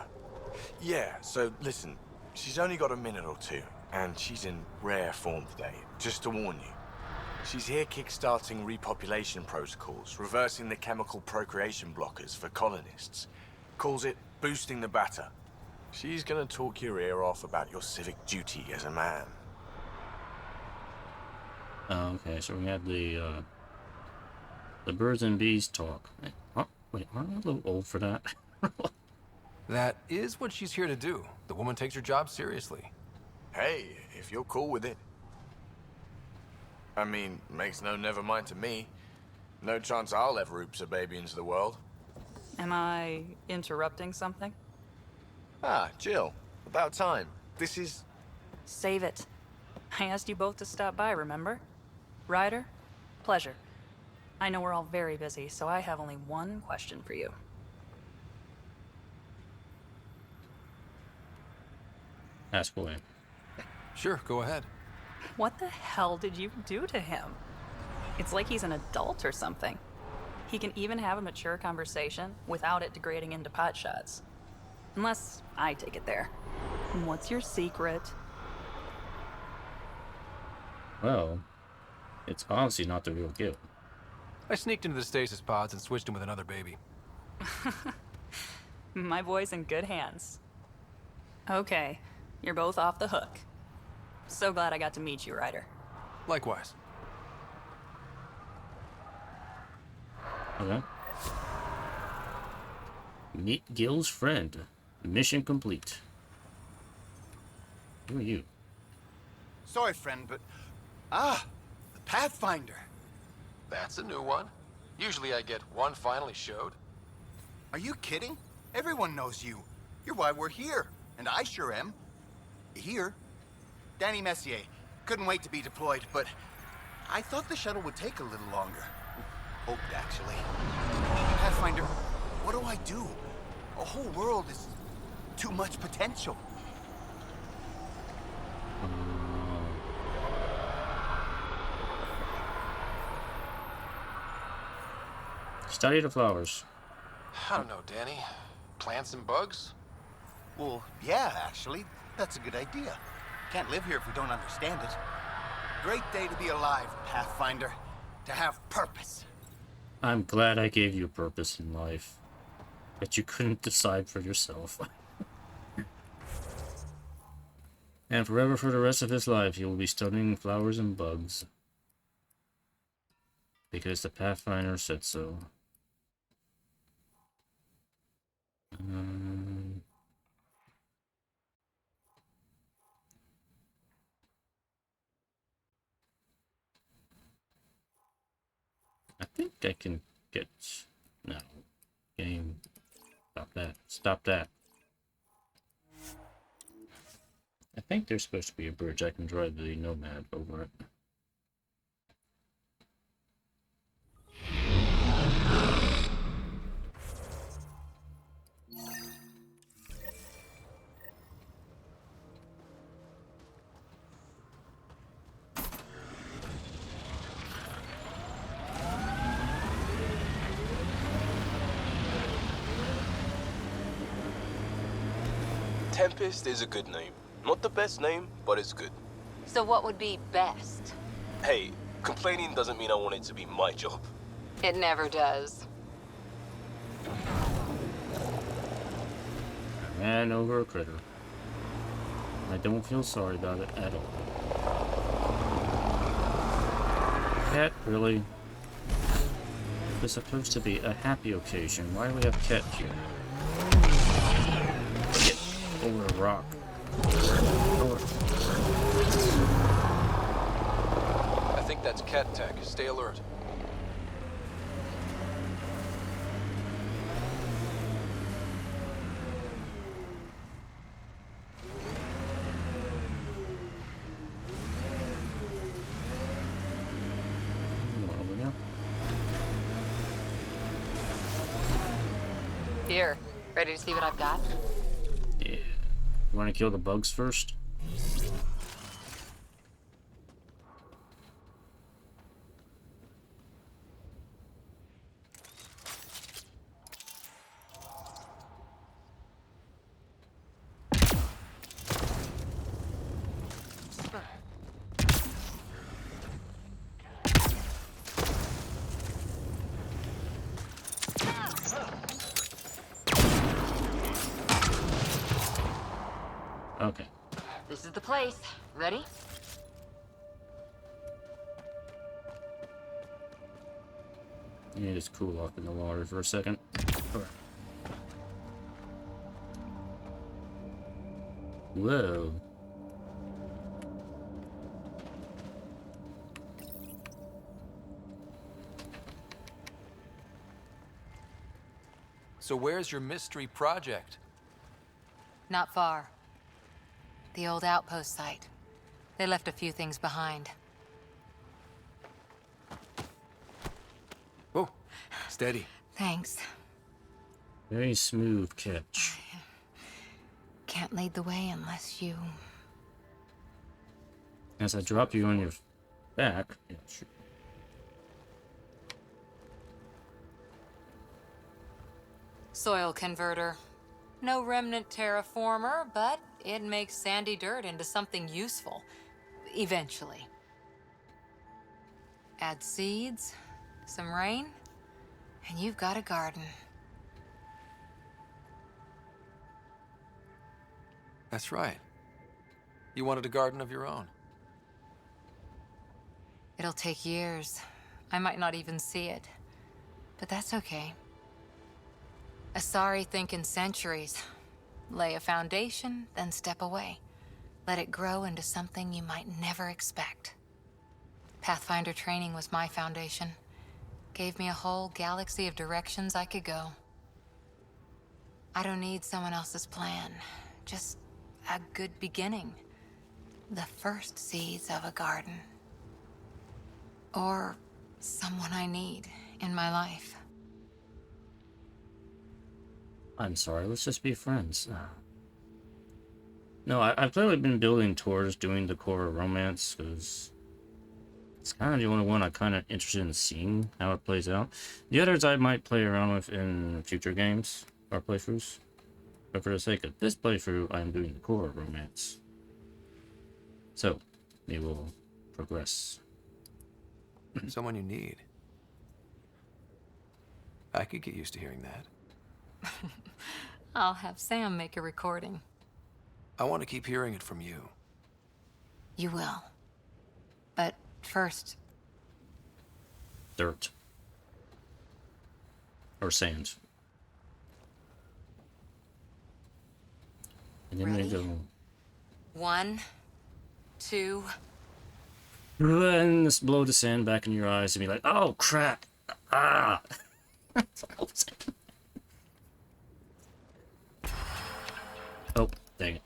Yeah, so listen, she's only got a minute or two, and she's in rare form today, just to warn you. She's here kickstarting repopulation protocols, reversing the chemical procreation blockers for colonists. Calls it boosting the batter. She's gonna talk your ear off about your civic duty as a man. Okay, so we have the birds and bees talk. Oh, wait, aren't I a little old for that? That is what she's here to do. The woman takes her job seriously. Hey, if you're cool with it. I mean, makes no never mind to me. No chance I'll ever oops a baby into the world. Am I interrupting something? Ah, Jill. About time. This is... Save it. I asked you both to stop by, remember? Ryder, pleasure. I know we're all very busy, so I have only one question for you. Ask away. Sure, go ahead. What the hell did you do to him? It's like he's an adult or something. He can even have a mature conversation without it degrading into pot shots. Unless I take it there. What's your secret? Well, it's honestly not the real Gil. I sneaked into the stasis pods and switched him with another baby. My boy's in good hands. Okay, you're both off the hook. So glad I got to meet you, Ryder. Likewise. Okay. Meet Gil's friend. Mission complete. Who are you? Sorry, friend, but... Ah! The Pathfinder! That's a new one. Usually I get one finally showed. Are you kidding? Everyone knows you. You're why we're here. And I sure am. Here. Danny Messier. Couldn't wait to be deployed, but... I thought the shuttle would take a little longer. Hoped, actually. Pathfinder, what do I do? A whole world is... too much potential. Study the flowers. I don't know, Danny. Plants and bugs? Well, yeah, actually. That's a good idea. Can't live here if we don't understand it. Great day to be alive, Pathfinder. To have purpose. I'm glad I gave you a purpose in life that you couldn't decide for yourself. And forever for the rest of his life, he will be studying flowers and bugs. Because the Pathfinder said so. I think I can get... No. Game. Stop that. Stop that. I think there's supposed to be a bridge. I can drive the Nomad over it. Tempest is a good name. Not the best name, but it's good. So what would be best? Hey, complaining doesn't mean I want it to be my job. It never does. I ran over a critter. I don't feel sorry about it at all. Cat, really? It's supposed to be a happy occasion. Why do we have Cat here? Get over a rock. I think that's cat tech. Stay alert. Here, ready to see what I've got? Yeah. You want to kill the bugs first? Okay. This is the place. Ready? You need to cool off in the water for a second. Alright. Whoa. So where's your mystery project? Not far. The old outpost site. They left a few things behind. Oh, steady. Thanks. Very smooth catch. Can't lead the way unless you... As I drop you on your back. Yeah, sure. Soil converter. No remnant terraformer, but it makes sandy dirt into something useful. Eventually. Add seeds, some rain, and you've got a garden. That's right. You wanted a garden of your own. It'll take years. I might not even see it. But that's okay. Asari think in centuries. Lay a foundation, then step away. Let it grow into something you might never expect. Pathfinder training was my foundation. Gave me a whole galaxy of directions I could go. I don't need someone else's plan. Just a good beginning. The first seeds of a garden. Or someone I need in my life. I'm sorry, let's just be friends. No, I've clearly been building towards doing the Cora romance, because it's kind of the only one I'm kind of interested in seeing how it plays out. The others I might play around with in future games or playthroughs. But for the sake of this playthrough, I'm doing the Cora romance. So, we will progress. Someone you need. I could get used to hearing that. I'll have Sam make a recording. I want to keep hearing it from you. You will. But first... Dirt. Or sand. And then Ready? they go... 1, 2... And just blow the sand back in your eyes and be like, oh crap! Ah! Oh, dang it.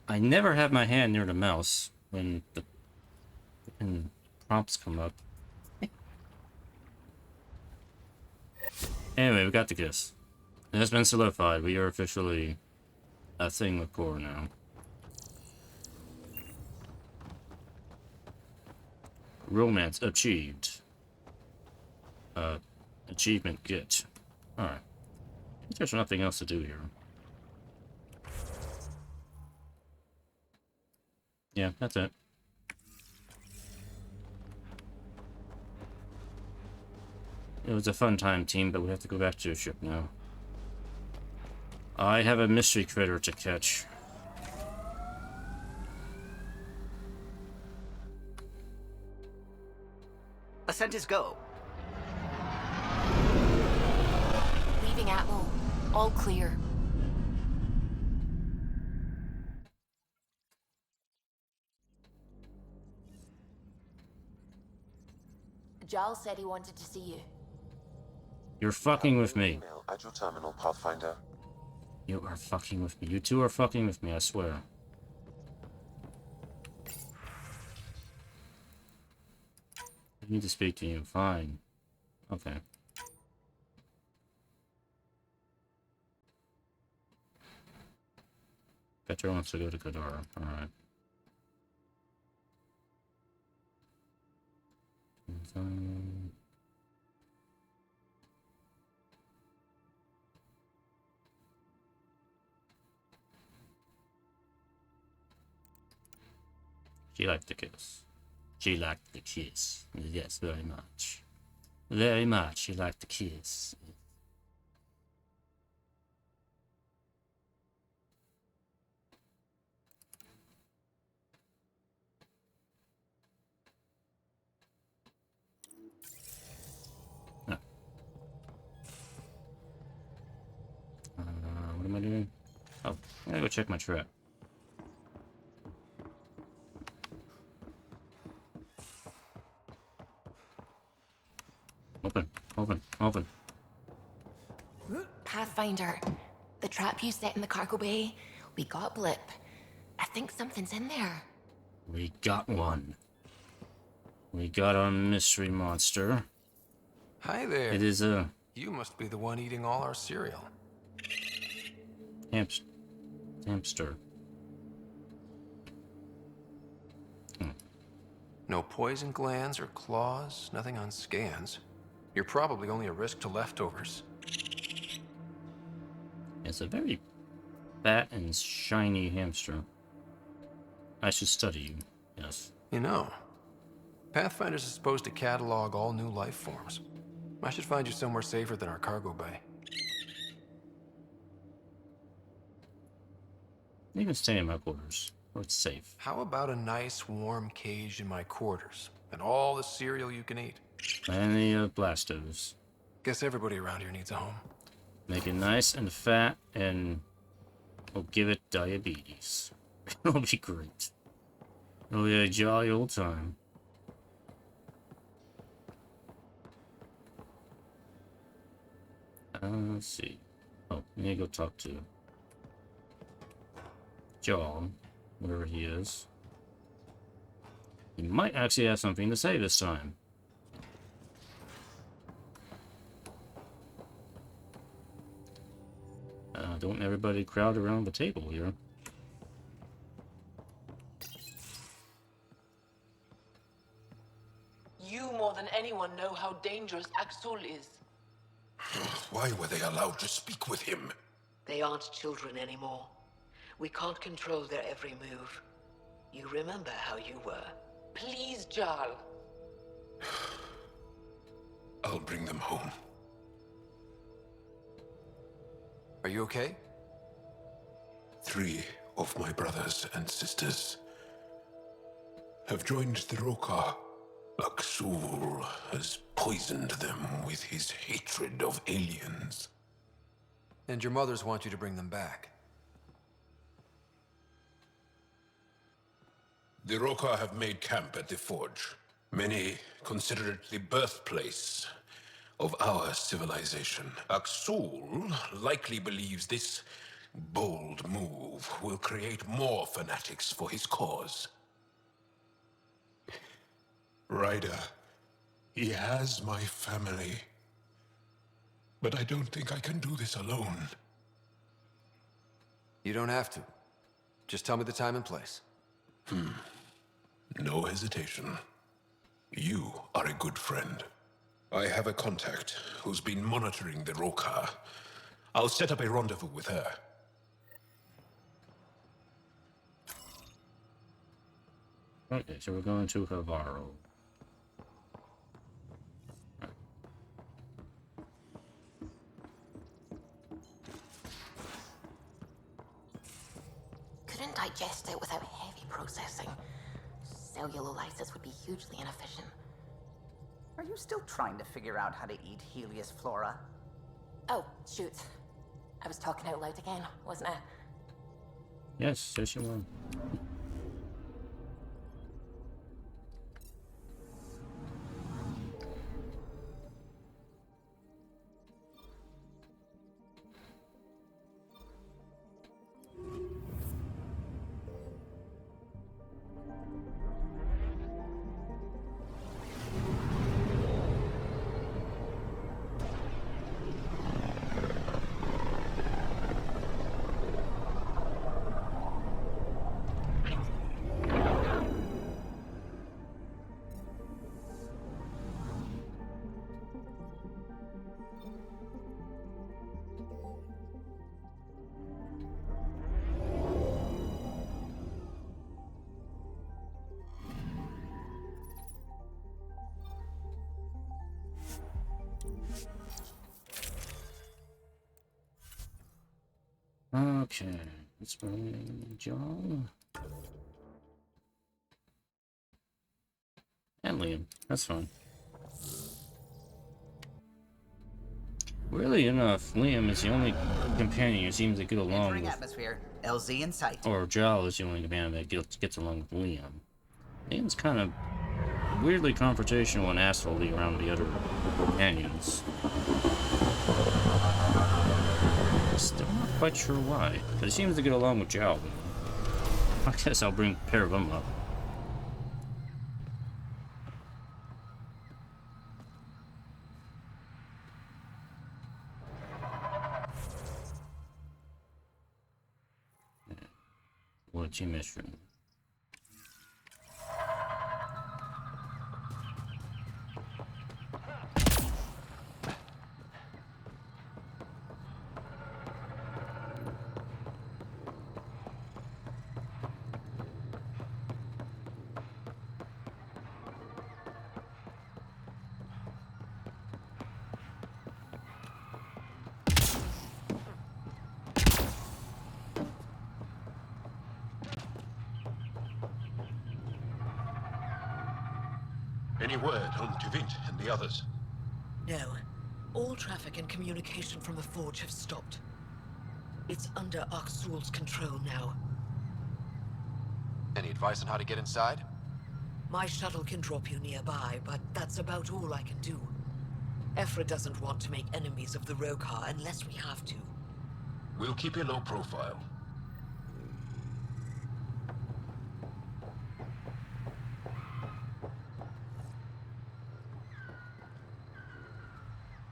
I never have my hand near the mouse when the prompts come up. Anyway, we got the kiss. It has been solidified. We are officially a thing with Cora now. Romance achieved. Achievement get. Alright. There's nothing else to do here. Yeah, that's it. It was a fun time, team, but we have to go back to the ship now. I have a mystery critter to catch. Ascent is go. Leaving Atmo. All clear. Jaal said he wanted to see you. You're fucking with me. Email at your terminal, Pathfinder. You are fucking with me. You two are fucking with me, I swear. I need to speak to you. Fine. Okay. Petra wants to go to Kadara. Alright. She liked the kiss. She liked the kiss. Yes, very much. Very much. She liked the kiss. No. What am I doing? Oh, I gotta go check my trap. Open, open, open. Pathfinder, the trap you set in the cargo bay, we got a blip. I think something's in there. We got one. We got our mystery monster. Hi there. It is a... You must be the one eating all our cereal. Hamster. No poison glands or claws, nothing on scans. You're probably only a risk to leftovers. It's a very fat and shiny hamster. I should study you, yes. You know, Pathfinders is supposed to catalog all new life forms. I should find you somewhere safer than our cargo bay. You can stay in my quarters, where it's safe. How about a nice warm cage in my quarters, and all the cereal you can eat? Plenty of blastos. Guess everybody around here needs a home. Make it nice and fat, and we'll give it diabetes. It'll be great. It'll be a jolly old time. Let's see. Oh, I need to go talk to Jaal, wherever he is. He might actually have something to say this time. Don't everybody crowd around the table here. You more than anyone know how dangerous Axul is. Why were they allowed to speak with him? They aren't children anymore. We can't control their every move. You remember how you were. Please, Jaal. I'll bring them home. Are you okay? 3 of my brothers and sisters have joined the Rokar. Axul has poisoned them with his hatred of aliens. And your mothers want you to bring them back. The Rokar have made camp at the Forge. Many consider it the birthplace of our civilization. Axul likely believes this bold move will create more fanatics for his cause. Ryder, he has my family. But I don't think I can do this alone. You don't have to. Just tell me the time and place. No hesitation. You are a good friend. I have a contact who's been monitoring the Rokar. I'll set up a rendezvous with her. Okay, so we're going to Havaro. Couldn't digest it without heavy processing. Cellular lysis would be hugely inefficient. Are you still trying to figure out how to eat Helios flora? Oh, shoot. I was talking out loud again, wasn't I? Yes, yes you were. Okay, let's bring Jaal. And Liam, that's fine. Weirdly enough, Liam is the only companion who seems to get along Entering with... atmosphere. LZ in sight. Or Jaal is the only companion that gets along with Liam. Liam's kind of weirdly confrontational and asshole-y around the other companions. Still not quite sure why, but he seems to get along with Jaal. I guess I'll bring a pair of them up. What's your mission? Any word on Tuvint and the others? No. All traffic and communication from the Forge have stopped. It's under Aksul's control now. Any advice on how to get inside? My shuttle can drop you nearby, but that's about all I can do. Ephra doesn't want to make enemies of the Rokar unless we have to. We'll keep a low profile.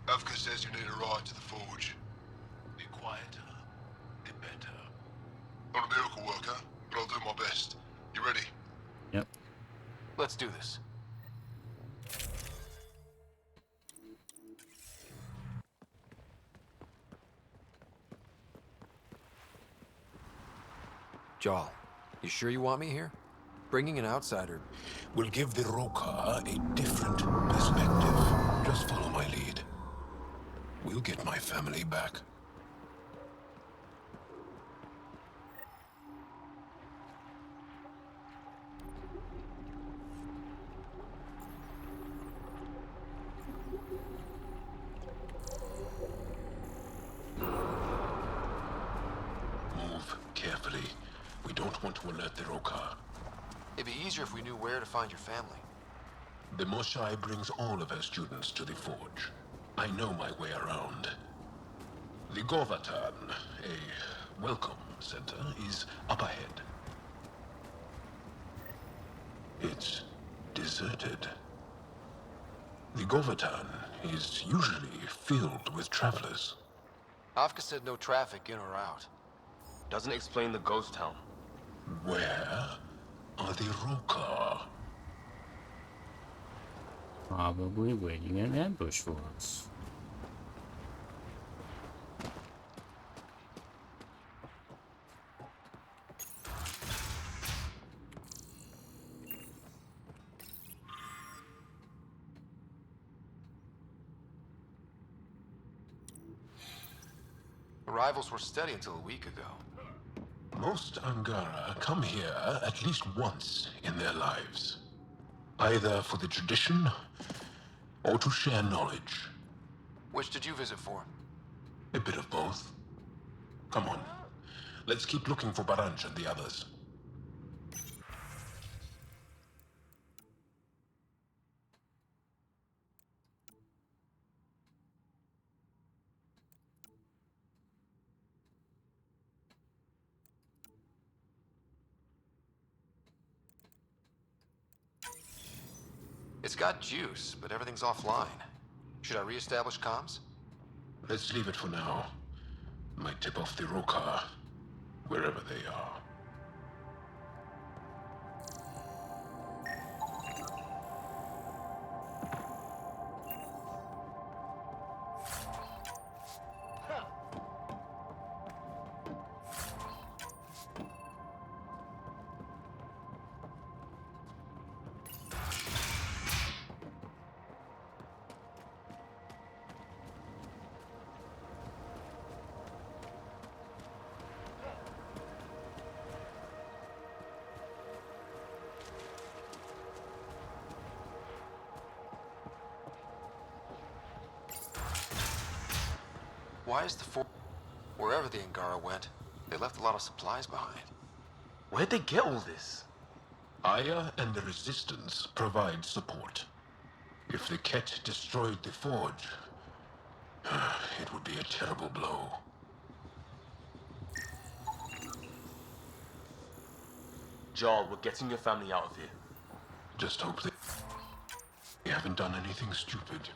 Avka says you need a ride to the Forge. Be quieter. Be better. Not a miracle worker, but I'll do my best. You ready? Yep. Let's do this. Jaal, you sure you want me here? Bringing an outsider will give the Rokar a different perspective. Just follow my lead. We'll get my family back. Move carefully. We don't want to alert the Rokar. It'd be easier if we knew where to find your family. The Moshai brings all of her students to the Forge. I know my way around. The Govatan, a welcome center, is up ahead. It's deserted. The Govatan is usually filled with travelers. Avka said no traffic in or out. Doesn't explain the ghost town. Where are the Rokar? Probably waiting in ambush for us. Arrivals were steady until a week ago. Most Angara come here at least once in their lives. Either for the tradition, or to share knowledge. Which did you visit for? A bit of both. Come on, let's keep looking for Baranj and the others. It's got juice, but everything's offline. Should I re-establish comms? Let's leave it for now. Might tip off the Rokar, wherever they are. Why is the wherever the Angara went, they left a lot of supplies behind. Where'd they get all this? Aya and the Resistance provide support. If the Ket destroyed the Forge, it would be a terrible blow. Jaal, we're getting your family out of here. Just hope they haven't done anything stupid.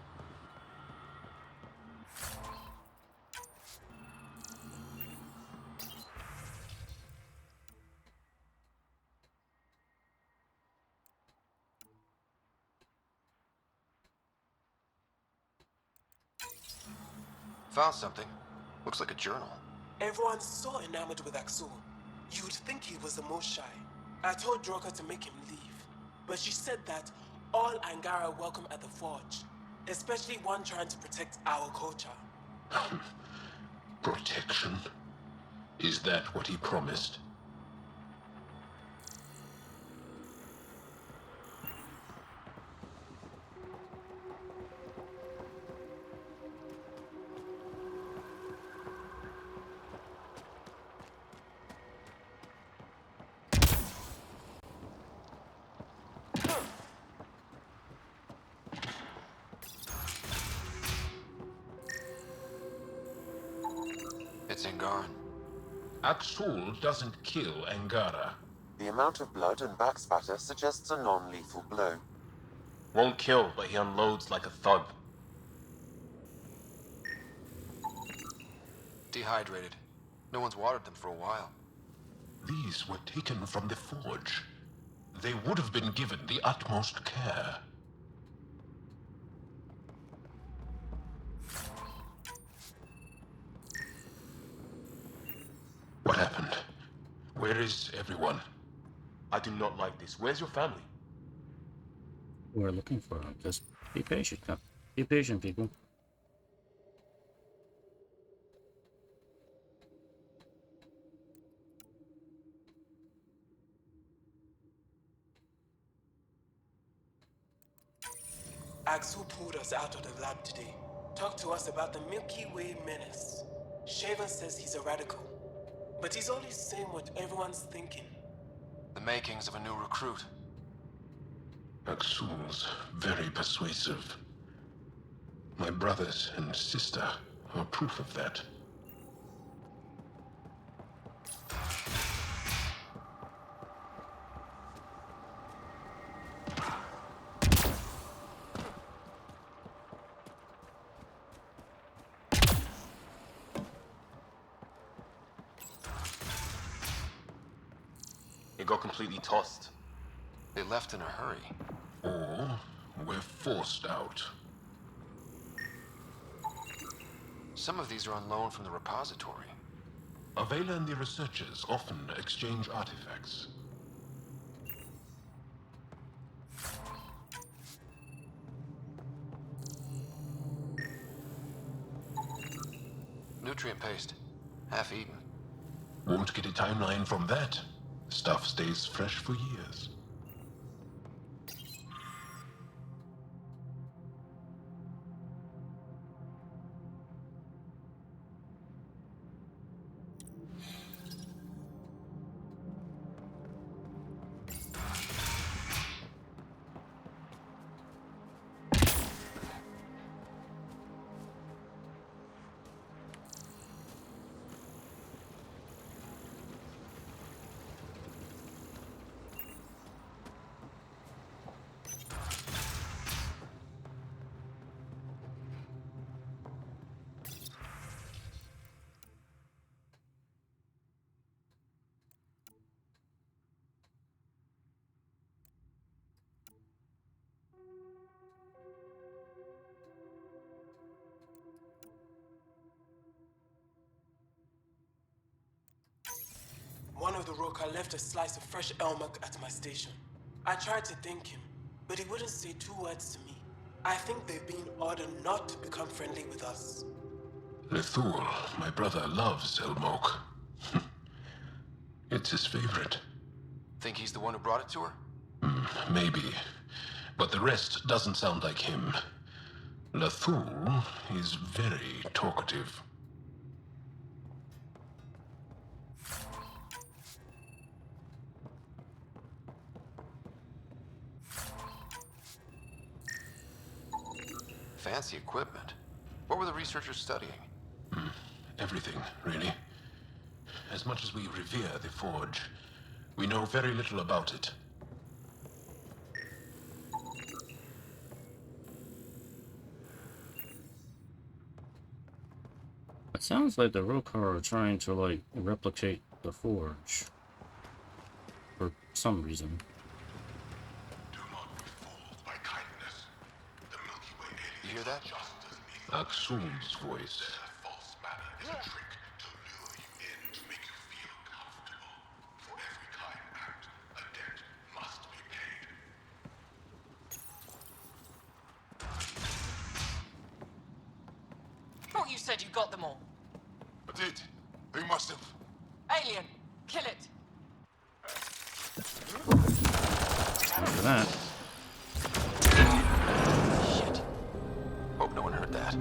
Found something. Looks like a journal. Everyone's so enamored with Aksul. You'd think he was the most shy. I told Droka to make him leave, but she said that all Angara are welcome at the Forge, especially one trying to protect our culture. Protection? Is that what he promised? Angaran. Aksul doesn't kill Angara. The amount of blood and backspatter suggests a non-lethal blow. Won't kill, but he unloads like a thug. Dehydrated. No one's watered them for a while. These were taken from the forge. They would have been given the utmost care. What happened? Where is everyone? I do not like this. Where's your family? We're looking for him. Just be patient. Be patient, people. Axel pulled us out of the lab today. Talked to us about the Milky Way menace. Shaven says he's a radical, but he's only saying what everyone's thinking. The makings of a new recruit. Aksul's very persuasive. My brothers and sister are proof of that. It got completely tossed. They left in a hurry. Or we're forced out. Some of these are on loan from the repository. Avela and the researchers often exchange artifacts. Nutrient paste. Half eaten. Won't get a timeline from that. Stuff stays fresh for years. One of the Roka left a slice of fresh elmuck at my station. I tried to thank him, but he wouldn't say 2 words to me. I think they've been ordered not to become friendly with us. Lethul, my brother, loves Elmok. It's his favorite. Think he's the one who brought it to her? Maybe. But the rest doesn't sound like him. Lethul is very talkative. Fancy equipment. What were the researchers studying? Everything, really. As much as we revere the Forge, we know very little about it. It sounds like the Rokar are trying to, like, replicate the Forge. For some reason. You hear that? Aksul's voice. Thought you said you got them all. I did. They must have. Alien, kill it. After that. Shit. Hope no one heard that.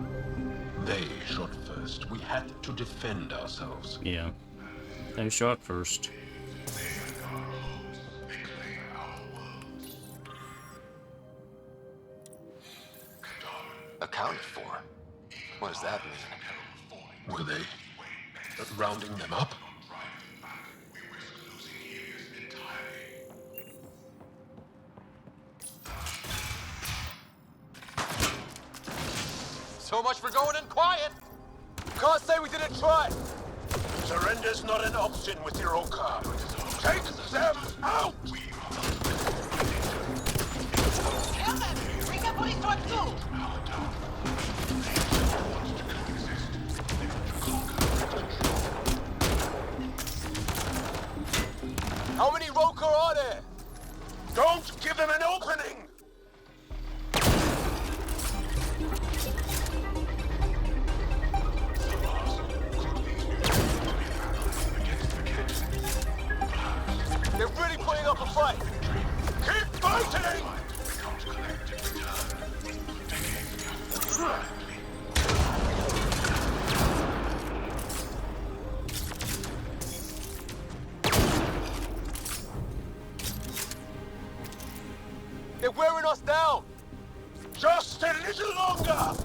They shot first. We had to defend ourselves. Yeah. They shot first. Accounted for? What does that mean? Were they? Rounding them up? So much for going in quiet! Can't say we didn't try! Surrender's not an option with your Oka. Take them out! Kill them! Bring the police to Aksu! How many Roker are there? Don't give them an opening! They're really putting up a fight! Keep fighting! They're wearing us down! Just a little longer!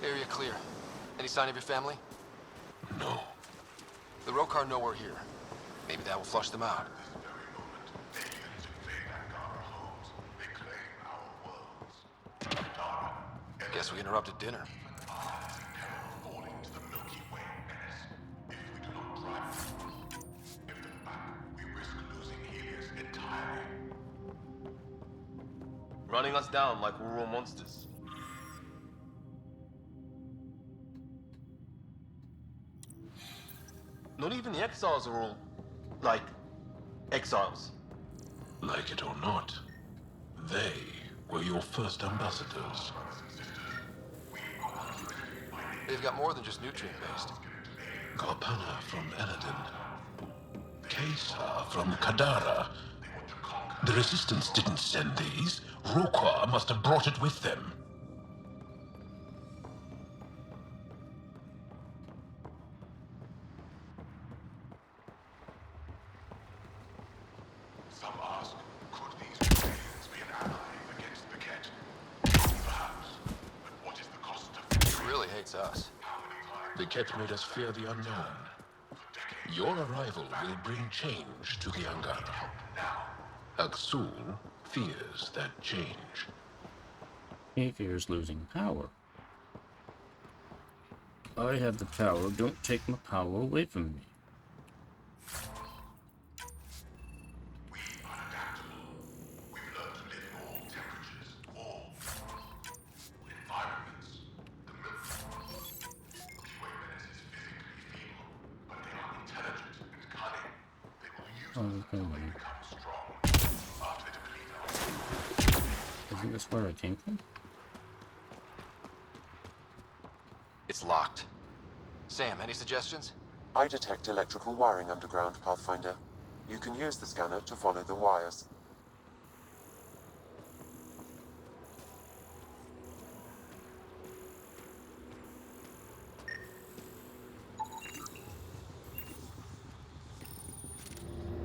Area clear. Any sign of your family? No. The Rokar know we're here. Maybe that will flush them out. Guess we interrupted dinner. Running us down like we're all monsters. Not even the exiles are all, like, exiles. Like it or not, they were your first ambassadors. They've got more than just nutrient-based. Karpana from Eladin. Kesa from Kadara. The Resistance didn't send these. Rokar must have brought it with them. Some ask, could these aliens be an ally against the Ket? Perhaps, but what is the cost of He really hates us. The Ket made us fear the unknown. Your arrival will bring change to the Angara. Aksul fears that change. He fears losing power. I have the power. Don't take my power away from me. Isn't this where I came from? It's locked. Sam, any suggestions? I detect electrical wiring underground, Pathfinder. You can use the scanner to follow the wires.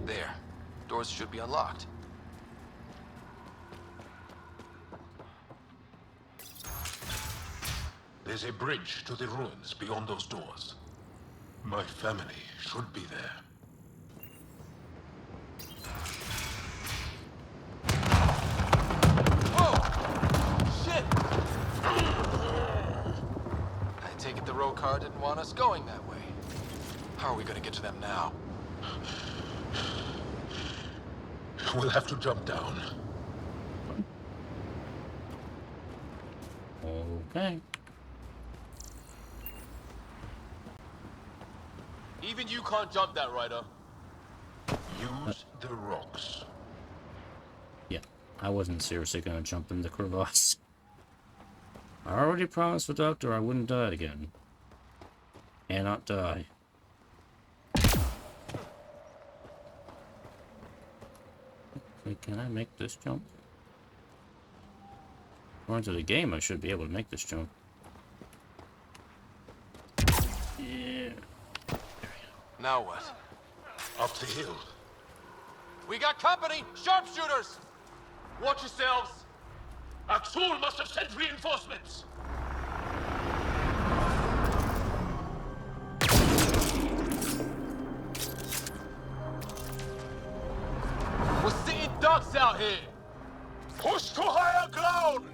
There. Doors should be unlocked. There's a bridge to the ruins beyond those doors. My family should be there. Shit! I take it the Rokar didn't want us going that way. How are we gonna get to them now? We'll have to jump down. Okay. Even you can't jump that, Ryder. Use the rocks. Yeah, I wasn't seriously gonna jump in the crevasse. I already promised the doctor I wouldn't die again. Cannot die. Wait, can I make this jump? According to the game, I should be able to make this jump. Yeah. Now what? Up the hill. We got company! Sharpshooters! Watch yourselves! Axul must have sent reinforcements! We're sitting ducks out here! Push to higher ground!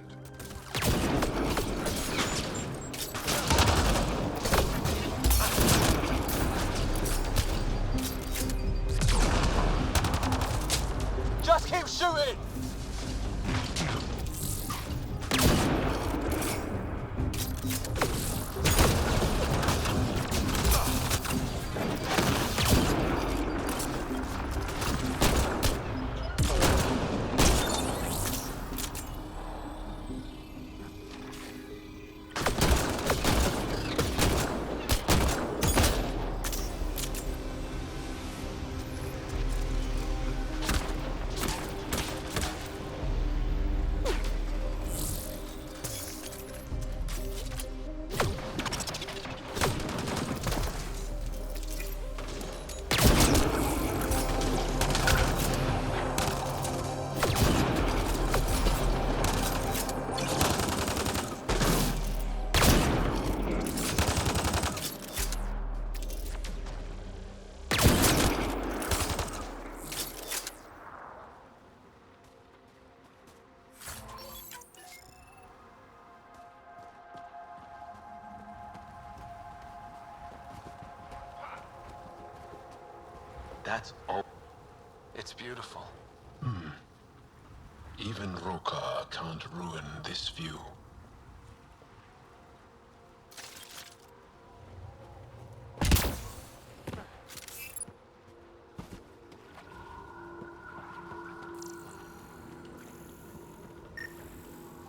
Just keep shooting! That's all. It's beautiful. Even Roka can't ruin this view.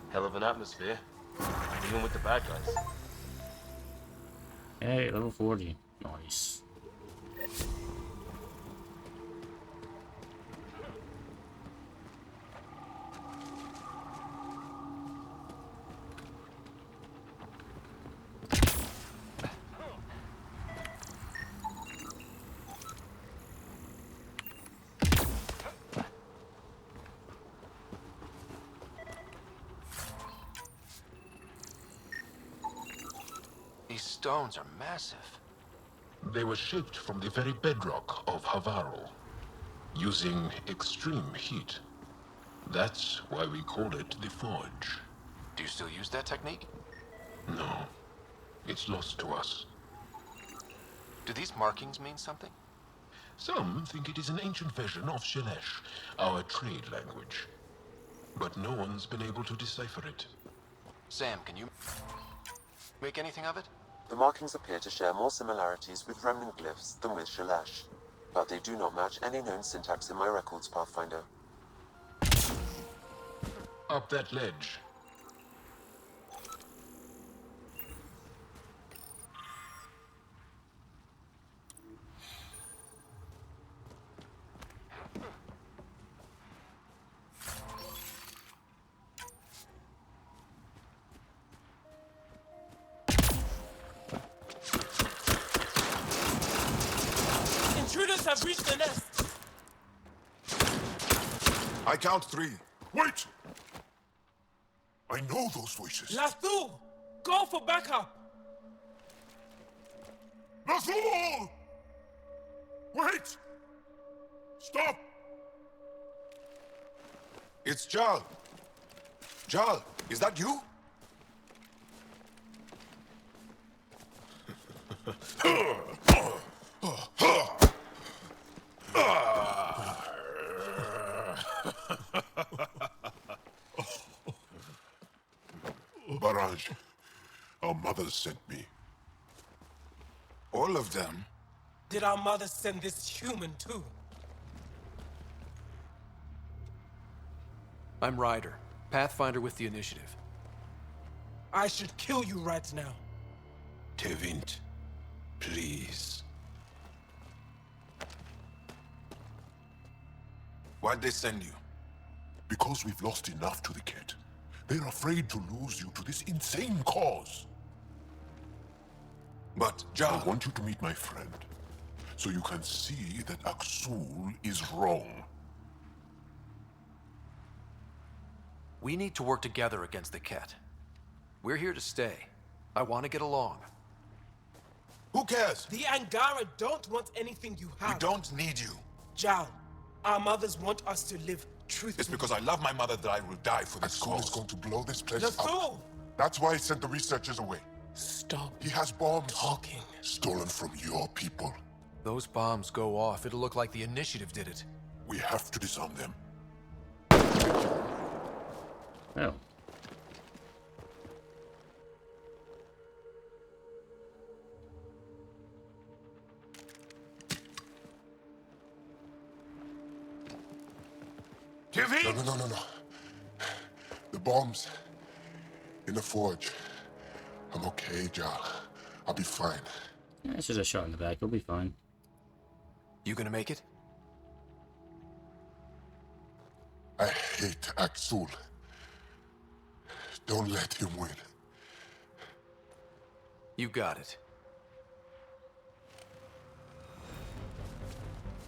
Hell of an atmosphere. Even with the bad guys. Hey, level 40. Nice. These stones are massive. They were shaped from the very bedrock of Havaro, using extreme heat. That's why we call it the Forge. Do you still use that technique? No, it's lost to us. Do these markings mean something? Some think it is an ancient version of Shelesh, our trade language. But no one's been able to decipher it. Sam, can you make anything of it? The markings appear to share more similarities with remnant glyphs than with Shalash, but they do not match any known syntax in my records, Pathfinder. Up that ledge. Intruders have reached the nest. I count 3. Wait! I know those voices. Lathul, go for backup. Lathul! Wait! Stop! It's Jaal. Jaal, is that you? Baraj, Forge. Our mothers sent me. All of them? Did our mother send this human too? I'm Ryder, Pathfinder with the Initiative. I should kill you right now. Tevint, please. Why'd they send you? Because we've lost enough to the Ket. They're afraid to lose you to this insane cause. But, I want you to meet my friend, so you can see that Aksul is wrong. We need to work together against the Ket. We're here to stay. I want to get along. Who cares? The Angara don't want anything you have. We don't need you. Jaal, our mothers want us to live truthfully. It's because I love my mother that I will die for this cause. Aksul is going to blow this place up. Nathul! That's why he sent the researchers away. Stop. He has bombs. Talking. Stolen from your people. Those bombs go off, it'll look like the Initiative did it. We have to disarm them. Oh. No. The bombs. In the forge. I'm okay, Jaal. I'll be fine. Yeah, it's just a shot in the back. He'll be fine. You gonna make it? I hate Aksul. Don't let him win. You got it.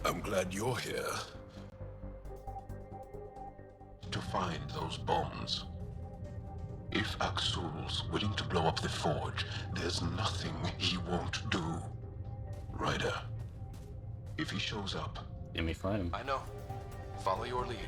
I'm glad you're here. To find those bombs. If Aksul's willing to blow up the forge, there's nothing he won't do. Ryder, if he shows up... Let me fight him. I know. Follow your lead.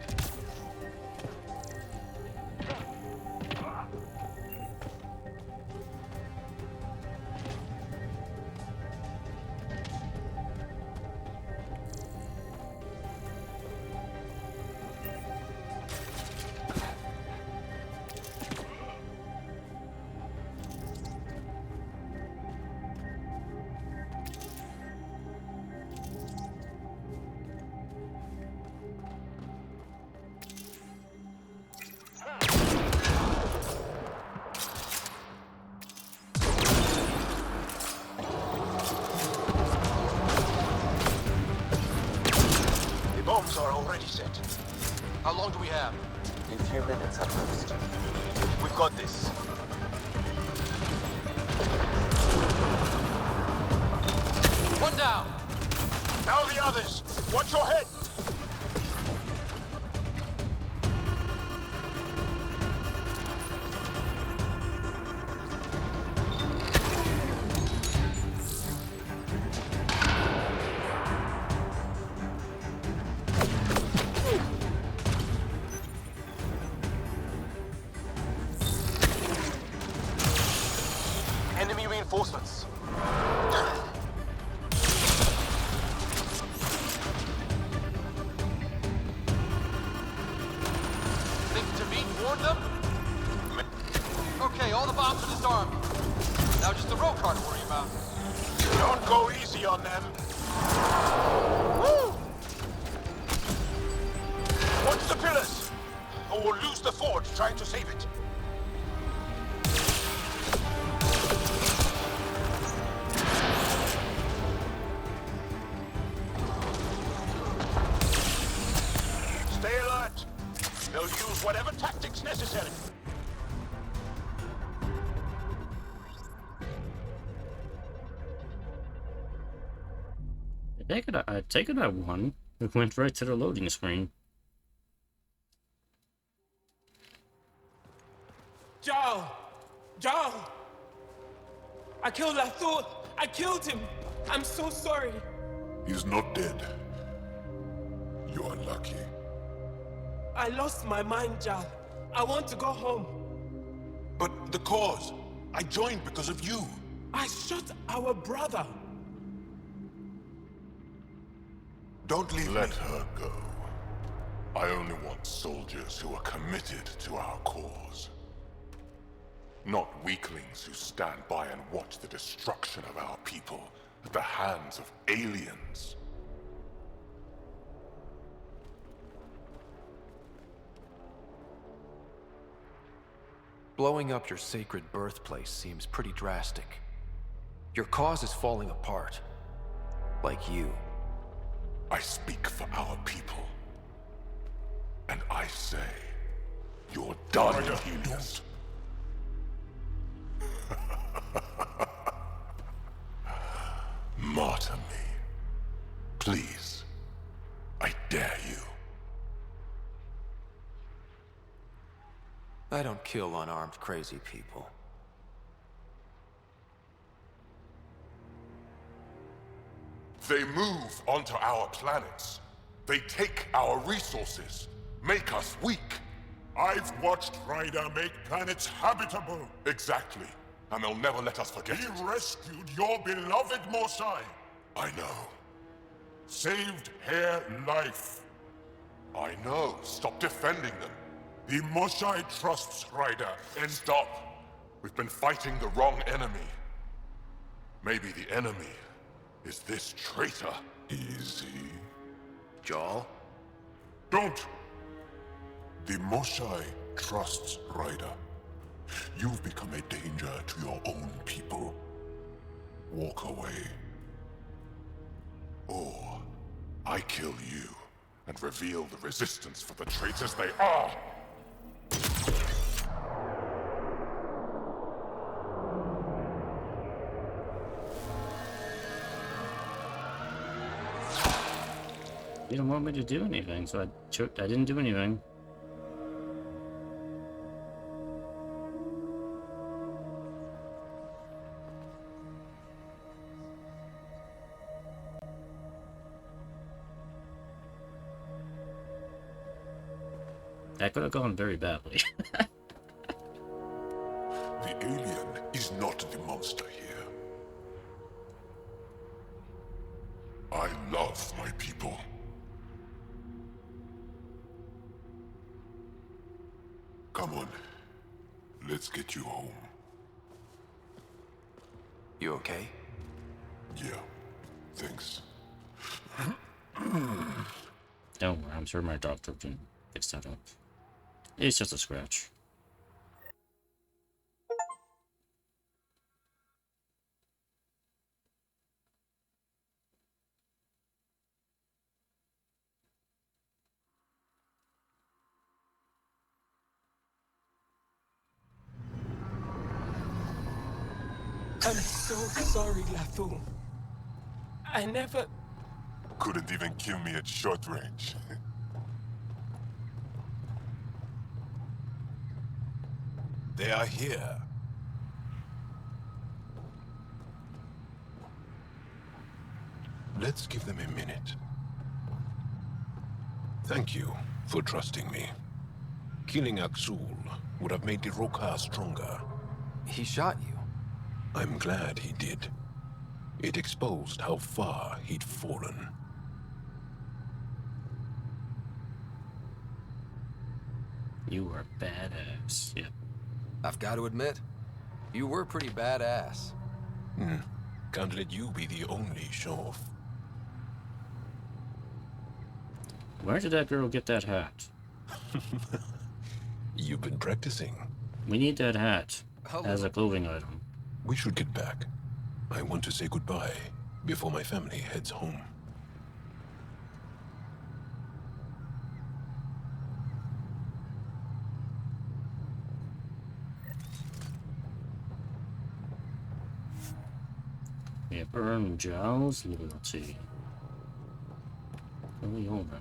Bombs are already set. How long do we have? A few minutes at most. We've got this. One down. Now the others. Watch your head. Enemy reinforcements. Think Tevint warned them? Okay, all the bombs are disarmed. Now just the road car to worry about. Don't go easy on them. Woo! Watch the pillars, or we'll lose the forge trying to save it. Stay alert. They'll use whatever tactics necessary. I take it I won. It went right to the loading screen. Jaal! Jaal! I killed Lathul! I killed him! I'm so sorry! He's not dead. You are lucky. I lost my mind, Jaal. I want to go home. But the cause. I joined because of you. I shot our brother. Don't leave Let her go. I only want soldiers who are committed to our cause. not weaklings who stand by and watch the destruction of our people at the hands of aliens. Blowing up your sacred birthplace seems pretty drastic. Your cause is falling apart. Like you. I speak for our people. And I say, you're done, Helios. Martyr me. Please. I dare you. I don't kill unarmed crazy people. They move onto our planets. They take our resources, make us weak. I've watched Ryder make planets habitable. Exactly. And they'll never let us forget He it. rescued your beloved Mosai. I know. Saved her life. I know. Stop defending them. The Mosai trusts Ryder and... Stop. We've been fighting the wrong enemy. Maybe the enemy is this traitor. Easy. Jaal? Don't! The Mosai trusts Ryder. You've become a danger to your own people. Walk away. Or I kill you and reveal the resistance for the traitors they are. You don't want me to do anything, so I didn't do anything. That could have gone very badly. The alien is not the monster here. I love my people. Come on. Let's get you home. You okay? Yeah. Thanks. Don't worry, I'm sure my doctor can fix that up. It's just a scratch. I'm so sorry, Lathu. I never... Couldn't even kill me at short range. They are here. Let's give them a minute. Thank you for trusting me. Killing Aksul would have made the Rokar stronger. He shot you. I'm glad he did. It exposed how far he'd fallen. You were badass. Yep. I've got to admit, you were pretty badass. Can't let you be the only show-off. Where did that girl get that hat? You've been practicing. We need that hat as a clothing item. We should get back. I want to say goodbye before my family heads home. We have earned Jaal's loyalty. What are we over?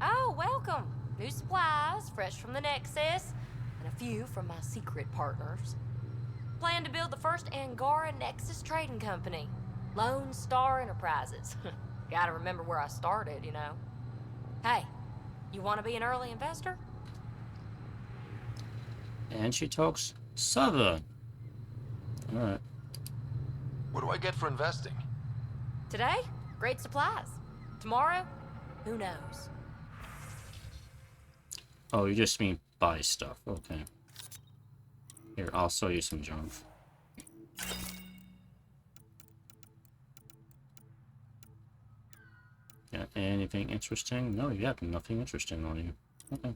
Oh, welcome. New supplies, fresh from the Nexus, and a few from my secret partners. Plan to build the first Angara Nexus trading company. Lone Star Enterprises. Gotta remember where I started, you know. Hey, you want to be an early investor? And she talks Southern. Alright. What do I get for investing? Today, great supplies. Tomorrow, who knows? Oh, you just mean buy stuff. Okay. Here, I'll show you some junk. Got anything interesting? No, you have nothing interesting on you. Okay.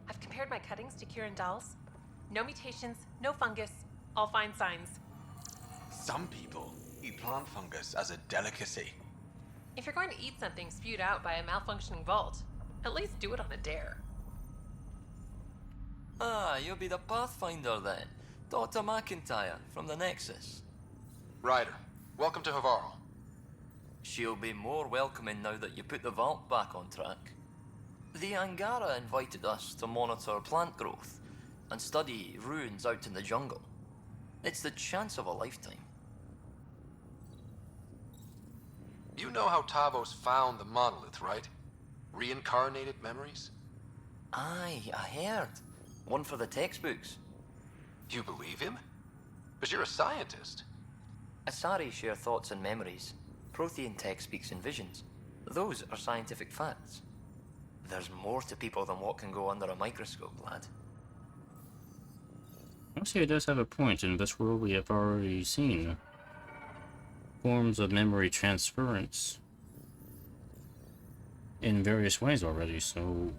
I've compared my cuttings to Dahl's. No mutations, no fungus, all fine signs. Some people eat plant fungus as a delicacy. If you're going to eat something spewed out by a malfunctioning vault, at least do it on a dare. Ah, you'll be the Pathfinder then. Dr. McIntyre from the Nexus. Ryder, welcome to Havarl. She'll be more welcoming now that you put the vault back on track. The Angara invited us to monitor plant growth and study ruins out in the jungle. It's the chance of a lifetime. You know how Tavos found the monolith, right? Reincarnated memories? Aye, I heard. One for the textbooks. You believe him? But you're a scientist. Asari share thoughts and memories. Prothean tech speaks in visions. Those are scientific facts. There's more to people than what can go under a microscope, lad. Actually, it does have a point. In this world, we have already seen forms of memory transference in various ways already, so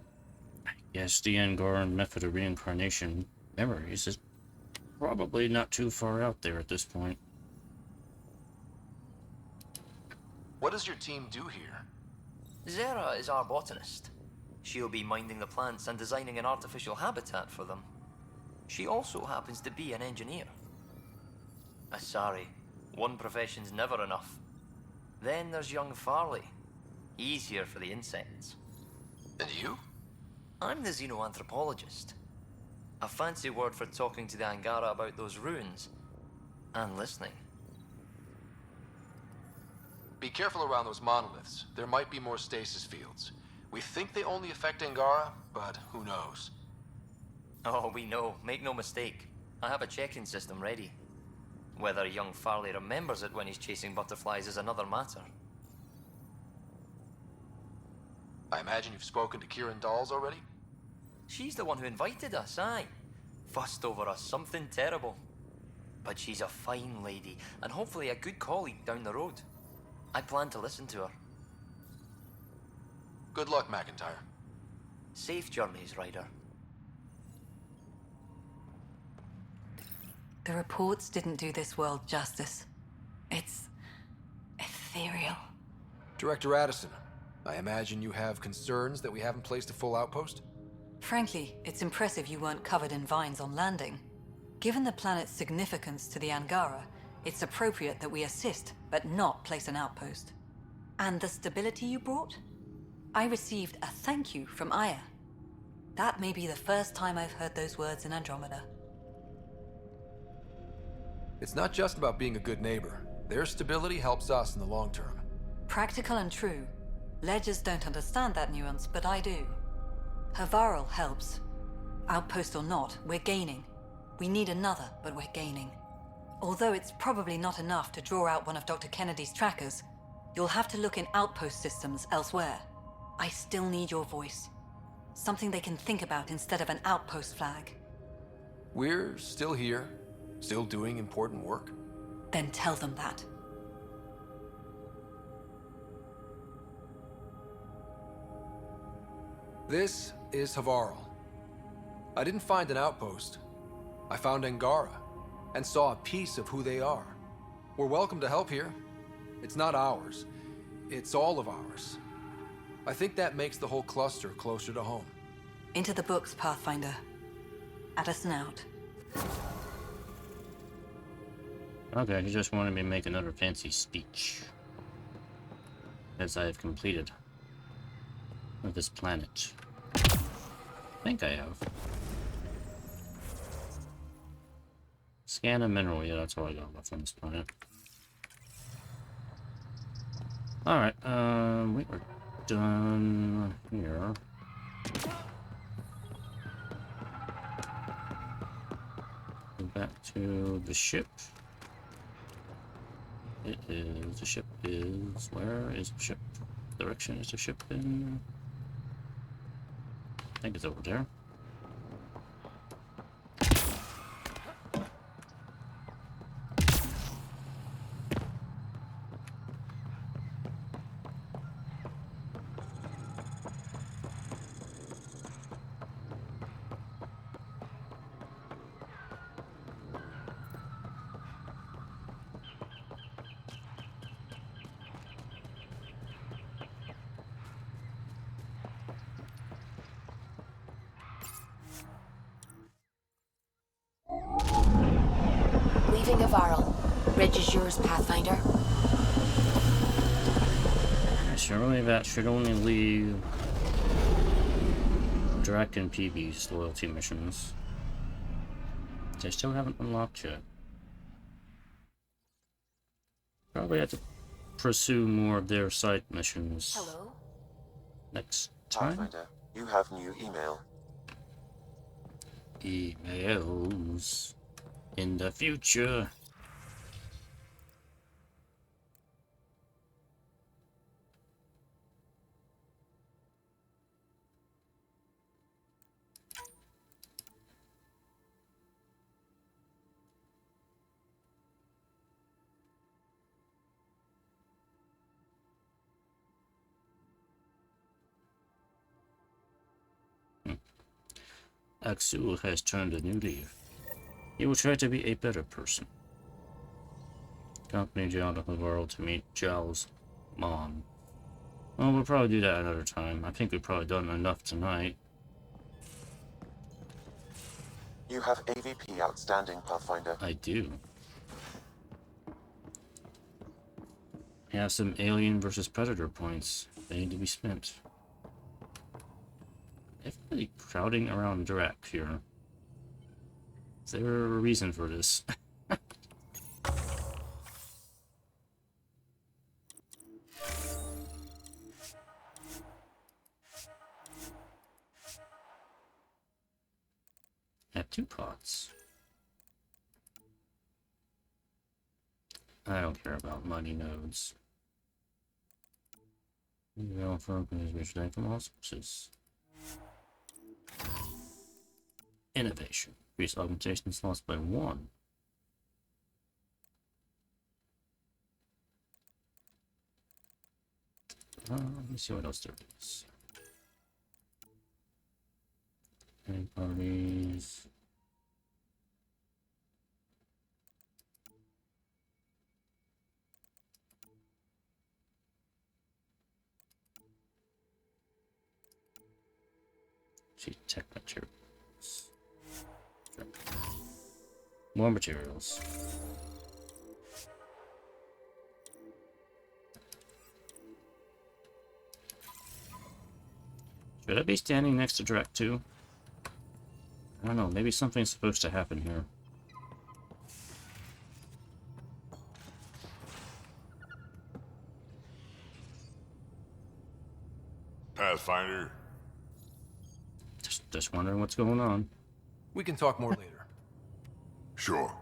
I guess the Angaran method of reincarnation memories is probably not too far out there at this point. What does your team do here? Zera is our botanist. She'll be minding the plants and designing an artificial habitat for them. She also happens to be an engineer. Asari, one profession's never enough. Then there's young Farley. He's here for the insects. And you? I'm the xenoanthropologist. A fancy word for talking to the Angara about those ruins and listening. Be careful around those monoliths. There might be more stasis fields. We think they only affect Angara, but who knows? Oh, we know. Make no mistake. I have a check-in system ready. Whether young Farley remembers it when he's chasing butterflies is another matter. I imagine you've spoken to Dahl's already? She's the one who invited us, aye. Fussed over us something terrible. But she's a fine lady, and hopefully a good colleague down the road. I plan to listen to her. Good luck, McIntyre. Safe journeys, Ryder. The reports didn't do this world justice. It's ethereal. Director Addison, I imagine you have concerns that we haven't placed a full outpost? Frankly, it's impressive you weren't covered in vines on landing. Given the planet's significance to the Angara, it's appropriate that we assist, but not place an outpost. And the stability you brought? I received a thank you from Aya. That may be the first time I've heard those words in Andromeda. It's not just about being a good neighbor. Their stability helps us in the long term. Practical and true. Ledgers don't understand that nuance, but I do. Havarl helps. Outpost or not, we're gaining. We need another, but we're gaining. Although it's probably not enough to draw out one of Dr. Kennedy's trackers, you'll have to look in outpost systems elsewhere. I still need your voice. Something they can think about instead of an outpost flag. We're still here, still doing important work. Then tell them that. This is Havarl. I didn't find an outpost. I found Angara, and saw a piece of who they are. We're welcome to help here. It's not ours. It's all of ours. I think that makes the whole cluster closer to home. Into the books, Pathfinder. Addison out. Okay, he just wanted me to make another fancy speech. As I have completed of this planet. I think I have. Scan a mineral. Yeah, that's all I got left on this planet. Alright, we are done here. Go back to the ship. It is, the ship is, where is the ship? Direction is the ship in? I think it's over there. Leaving Avarl. Reg is yours, Pathfinder. Surely that should only leave Drac and PB's loyalty missions. They still haven't unlocked yet. Probably have to pursue more of their side missions. Hello? Next time. Pathfinder, you have new email. Emails in the future. Axul has turned a new leaf. He will try to be a better person. Accompany Jaal to the world to meet Jaal's mom. Well, we'll probably do that another time. I think we've probably done enough tonight. You have AVP outstanding, Pathfinder. I do. I have some alien versus predator points. They need to be spent. Everybody crowding around Drac here. Is there a reason for this? I have 2 pots. I don't care about money nodes. From all sources. Innovation. Increase augmentation slots by 1. Let me see what else there is. Any parties? See, tech materials. More materials. Should I be standing next to Drek too? I don't know, maybe something's supposed to happen here. Pathfinder. Just wondering what's going on. We can talk more later. Sure.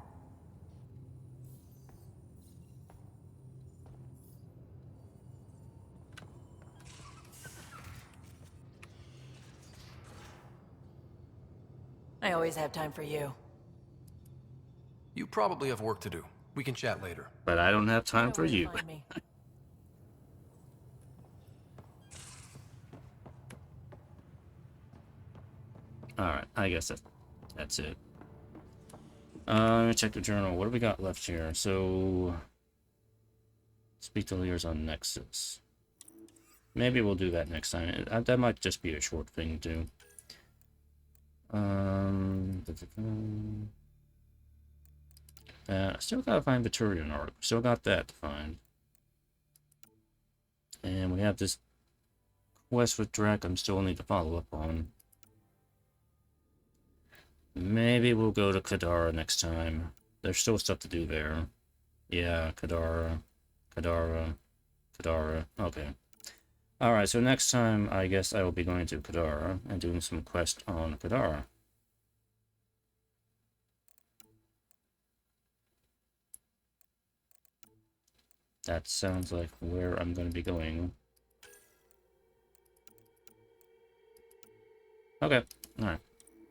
I always have time for you. You probably have work to do. We can chat later. But I don't have time for you. Alright, I guess that's it. Let me check the journal. What do we got left here? So, speak to leaders on Nexus. Maybe we'll do that next time. That might just be a short thing, too. I still gotta find Viturian article. Still got that to find. And we have this quest with Drek I'm still need to follow up on. Maybe we'll go to Kadara next time. There's still stuff to do there. Yeah, Kadara. Okay. Alright, so next time, I guess I will be going to Kadara and doing some quest on Kadara. That sounds like where I'm going to be going. Okay, alright.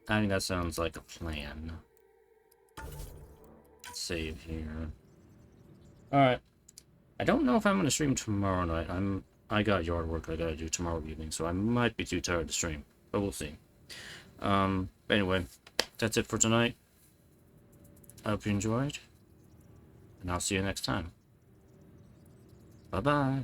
I think that sounds like a plan. Let's save here. Alright. I don't know if I'm going to stream tomorrow night. I got yard work I gotta do tomorrow evening, so I might be too tired to stream. But we'll see. Anyway, that's it for tonight. I hope you enjoyed. And I'll see you next time. Bye-bye.